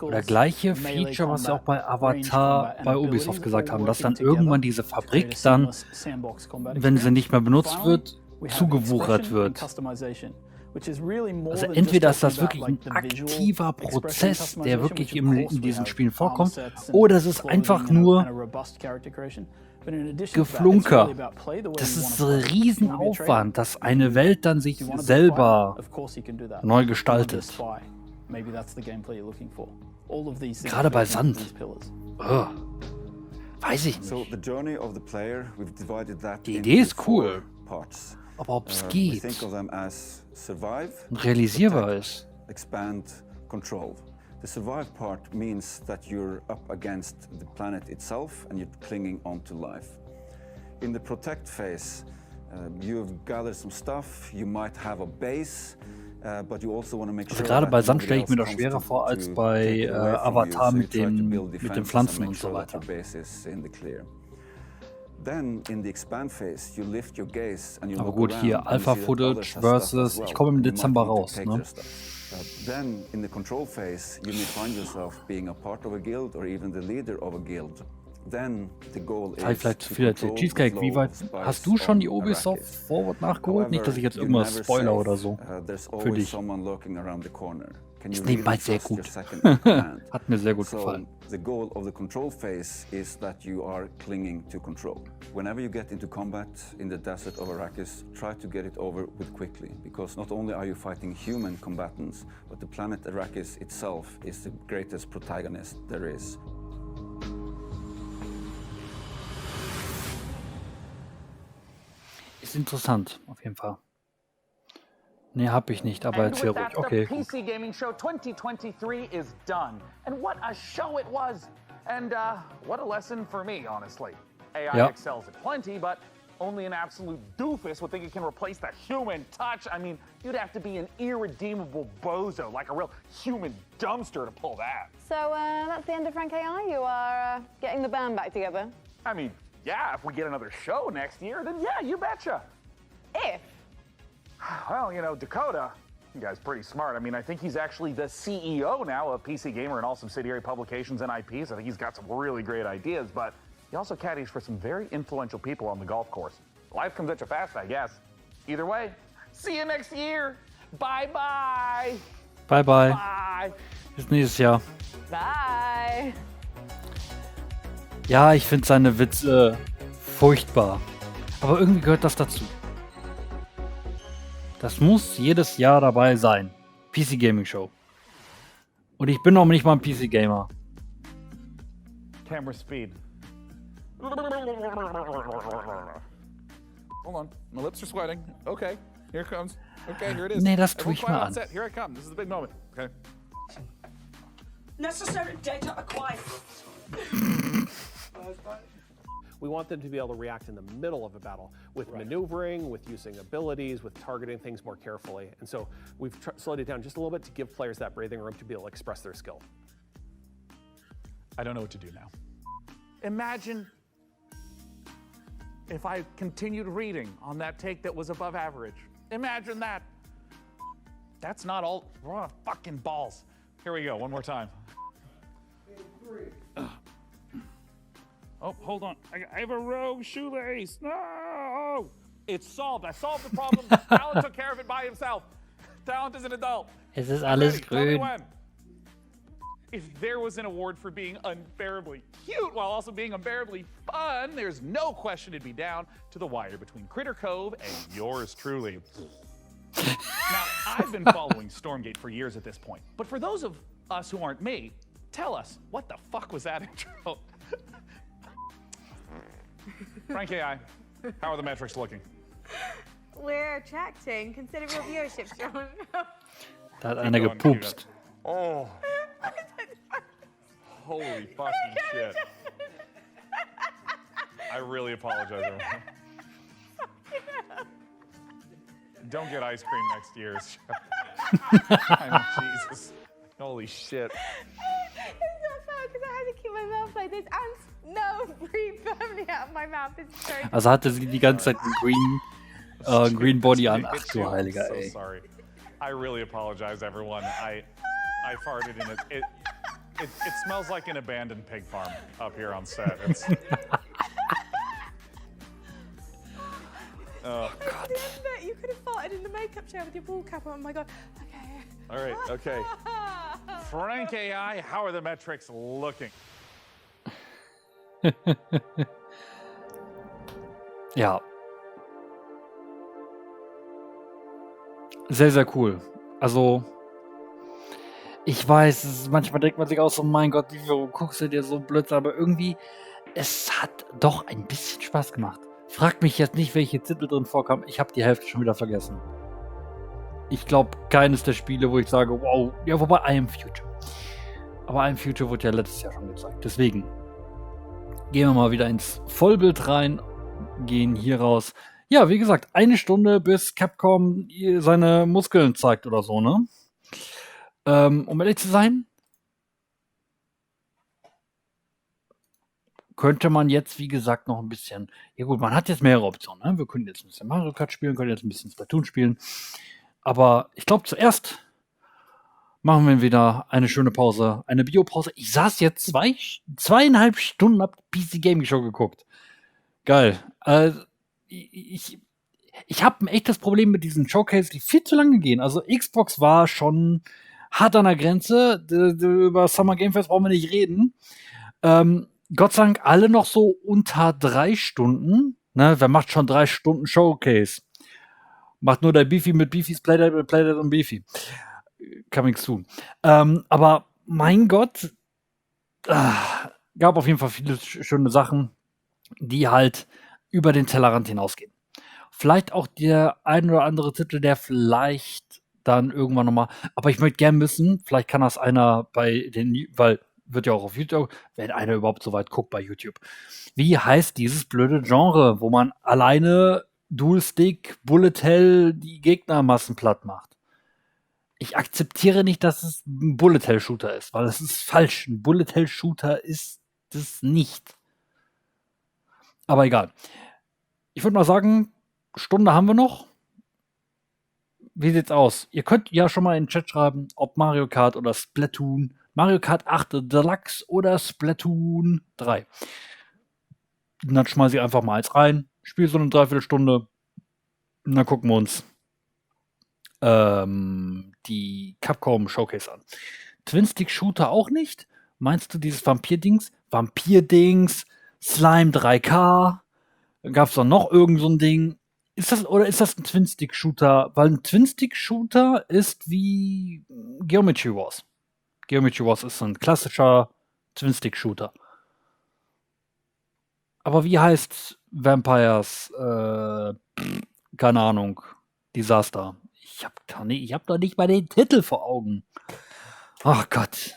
oder gleiche Feature, was wir auch bei Avatar bei Ubisoft gesagt haben, dass dann irgendwann diese Fabrik dann, wenn sie nicht mehr benutzt wird, zugewuchert wird. Also entweder ist das wirklich ein aktiver Prozess, der wirklich in diesen Spielen vorkommt, oder es ist einfach nur Geflunker. Das ist ein Riesenaufwand, dass eine Welt dann sich selber neu gestaltet. Gerade bei Sand. Weiß ich nicht. Die Idee ist cool. Aber ob es geht und realisierbar ist. The survive part means that you're up against the planet itself and you're clinging on to life. In the protect phase, you've gathered some stuff, you might have a base, but you also want to make sure. Also gerade bei Sand stelle ich mir das schwerer vor als bei Avatar mit den Pflanzen und so weiter. Aber gut, hier Alpha-Footage versus, ich komme im Dezember raus, ne? Then in the control phase, you may find yourself being a part of a guild or even the leader of a guild. Then the goal is vielleicht zu viel erzählt. Cheesecake, wie weit hast du schon die Ubisoft Forward nachgeholt? Nicht, dass ich jetzt irgendwas spoiler oder so für dich. Ist nebenbei sehr gut. Hat mir sehr gut gefallen. The goal of the control phase is that you are clinging to control. Whenever you get into combat in the desert of Arrakis, try to get it over with quickly, because not only are you fighting human combatants, but the planet Arrakis itself is the greatest protagonist there is. Ist interessant, auf jeden Fall. Nee, hab ich nicht, aber erzähl ruhig. Okay. The PC Gaming Show 2023 is done. And what a show it was. And what a lesson for me, honestly. AI excels at plenty, but only an absolute doofus would think it can replace the human touch. I mean, you'd have to be an irredeemable bozo, like a real human dumpster to pull that. So that's the end of Frank AI? You are getting the band back together? I mean, yeah, if we get another show next year, then yeah, you betcha. If? Well, Dakota, you guy's pretty smart. I mean, I think he's actually the CEO now of PC Gamer and all subsidiary publications and IPs. I think he's got some really great ideas, but he also caddies for some very influential people on the golf course. Life comes at you fast, I guess. Either way, see you next year. Bye-bye. Bye-bye. Bye. Bis nächstes Jahr. Bye. Ja, ich finde seine Witze furchtbar. Aber irgendwie gehört das dazu. Das muss jedes Jahr dabei sein. PC Gaming Show. Und ich bin noch nicht mal ein PC Gamer. Camera speed. Hold on, my lips are sweating. Okay, here it comes. Okay, here it is. Nee, das tue ich mal an. Here I come. This is the big moment. Okay. Necessary data acquired. We want them to be able to react in the middle of a battle with maneuvering, with using abilities, with targeting things more carefully. And so we've slowed it down just a little bit to give players that breathing room to be able to express their skill. I don't know what to do now. Imagine if I continued reading on that take that was above average. Imagine that. That's not all. Oh, fucking balls. Here we go, one more time. Oh, hold on. I have a rogue shoelace. No! It's solved. I solved the problem. Talent took care of it by himself. Talent is an adult. Es ist alles Tell me grün. when. If there was an award for being unbearably cute while also being unbearably fun, there's no question it'd be down to the wire between Critter Cove and yours truly. Now, I've been following Stormgate for years at this point, but for those of us who aren't me, tell us, what the fuck was that intro? Frank AI, how are the metrics looking? We're attracting considerable viewership, Sean. Da hat einer gepupst. Oh. Holy fucking shit. I really apologize, everyone. Don't get ice cream next year. I mean, Jesus. Holy shit. It's not fair because I had to keep my mouth like this and no breathe firmly out of my mouth. It's so Also hatte sie die ganze Zeit einen Green Body an. Ach du Heiliger, so ey. Sorry. I really apologize, everyone. I farted in it. It smells like an abandoned pig farm up here on set. It's... Oh, God. You could have farted in the makeup chair with your ball cap on. Oh my God. Okay. All right, okay. Frank AI, how are the metrics looking? Ja. Sehr, sehr cool. Also, ich weiß, manchmal denkt man sich auch so, mein Gott, wieso guckst du dir so blöd, aber irgendwie, es hat doch ein bisschen Spaß gemacht. Frag mich jetzt nicht, welche Titel drin vorkamen. Ich habe die Hälfte schon wieder vergessen. Ich glaube, keines der Spiele, wo ich sage, wow, ja, wobei I Am Future. Aber I Am Future wurde ja letztes Jahr schon gezeigt. Deswegen gehen wir mal wieder ins Vollbild rein, gehen hier raus. Ja, wie gesagt, 1 Stunde, bis Capcom seine Muskeln zeigt oder so, ne? Um ehrlich zu sein, könnte man jetzt, wie gesagt, noch ein bisschen... Ja gut, man hat jetzt mehrere Optionen, ne? Wir können jetzt ein bisschen Mario Kart spielen, können jetzt ein bisschen Splatoon spielen. Aber ich glaube, zuerst machen wir wieder eine schöne Pause, eine Biopause. Ich saß jetzt 2,5 Stunden, hab PC Gaming Show geguckt. Geil. Ich habe ein echtes Problem mit diesen Showcases, die viel zu lange gehen. Also Xbox war schon hart an der Grenze. Über Summer Game Fest brauchen wir nicht reden. Gott sei Dank alle noch so unter 3 Stunden. Ne? Wer macht schon 3 Stunden Showcase? Macht nur der Bifi mit Bifis Playdate und Bifi. Coming soon. Aber mein Gott, gab auf jeden Fall viele schöne Sachen, die halt über den Tellerrand hinausgehen. Vielleicht auch der ein oder andere Titel, der vielleicht dann irgendwann nochmal, aber ich möchte gern wissen, vielleicht kann das einer bei den, weil wird ja auch auf YouTube, wenn einer überhaupt so weit guckt bei YouTube. Wie heißt dieses blöde Genre, wo man alleine Dual-Stick, Bullet Hell die Gegnermassen platt macht? Ich akzeptiere nicht, dass es ein Bullet Hell Shooter ist, weil das ist falsch. Ein Bullet Hell Shooter ist es nicht. Aber egal. Ich würde mal sagen, Stunde haben wir noch. Wie sieht's aus? Ihr könnt ja schon mal in den Chat schreiben, ob Mario Kart oder Splatoon, Mario Kart 8 Deluxe oder Splatoon 3. Und dann schmeiße ich einfach mal eins rein, spiele so eine Dreiviertelstunde und dann gucken wir uns die Capcom Showcase an. Twin-Stick-Shooter auch nicht? Meinst du dieses Vampir-Dings? Vampir-Dings, Slime 3K, gab es doch noch irgend so ein Ding. Ist das ein Twin-Stick-Shooter? Weil ein Twin-Stick-Shooter ist wie Geometry Wars. Geometry Wars ist so ein klassischer Twin-Stick-Shooter. Aber wie heißt Vampires? Keine Ahnung. Disaster. Ich hab doch nicht mal den Titel vor Augen. Ach Gott.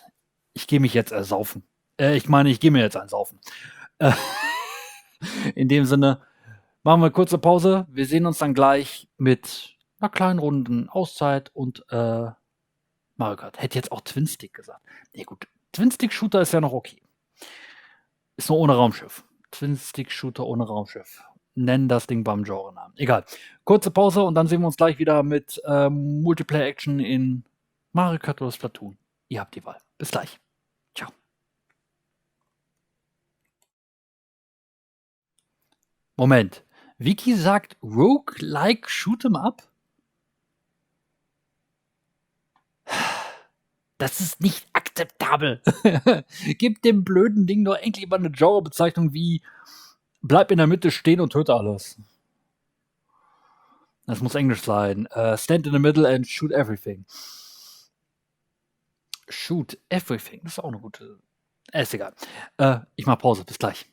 Ich gehe mich jetzt ersaufen. Ich gehe mir jetzt einsaufen. In dem Sinne, machen wir eine kurze Pause. Wir sehen uns dann gleich mit einer kleinen Runden Auszeit und Mario Kart. Hätte jetzt auch Twin-Stick gesagt. Nee, gut. Twin-Stick-Shooter ist ja noch okay. Ist nur ohne Raumschiff. Twin-Stick-Shooter ohne Raumschiff. Nennen das Ding beim Genre-Namen. Egal. Kurze Pause und dann sehen wir uns gleich wieder mit Multiplayer-Action in Mario Kart oder Splatoon. Ihr habt die Wahl. Bis gleich. Ciao. Moment. Vicky sagt Roguelike Shoot'em Up? Das ist nicht akzeptabel. Gib dem blöden Ding doch endlich mal eine Genrebezeichnung wie bleib in der Mitte stehen und töte alles. Das muss Englisch sein. Stand in the middle and shoot everything. Shoot everything. Das ist auch eine gute... Ist egal. Ich mach Pause. Bis gleich.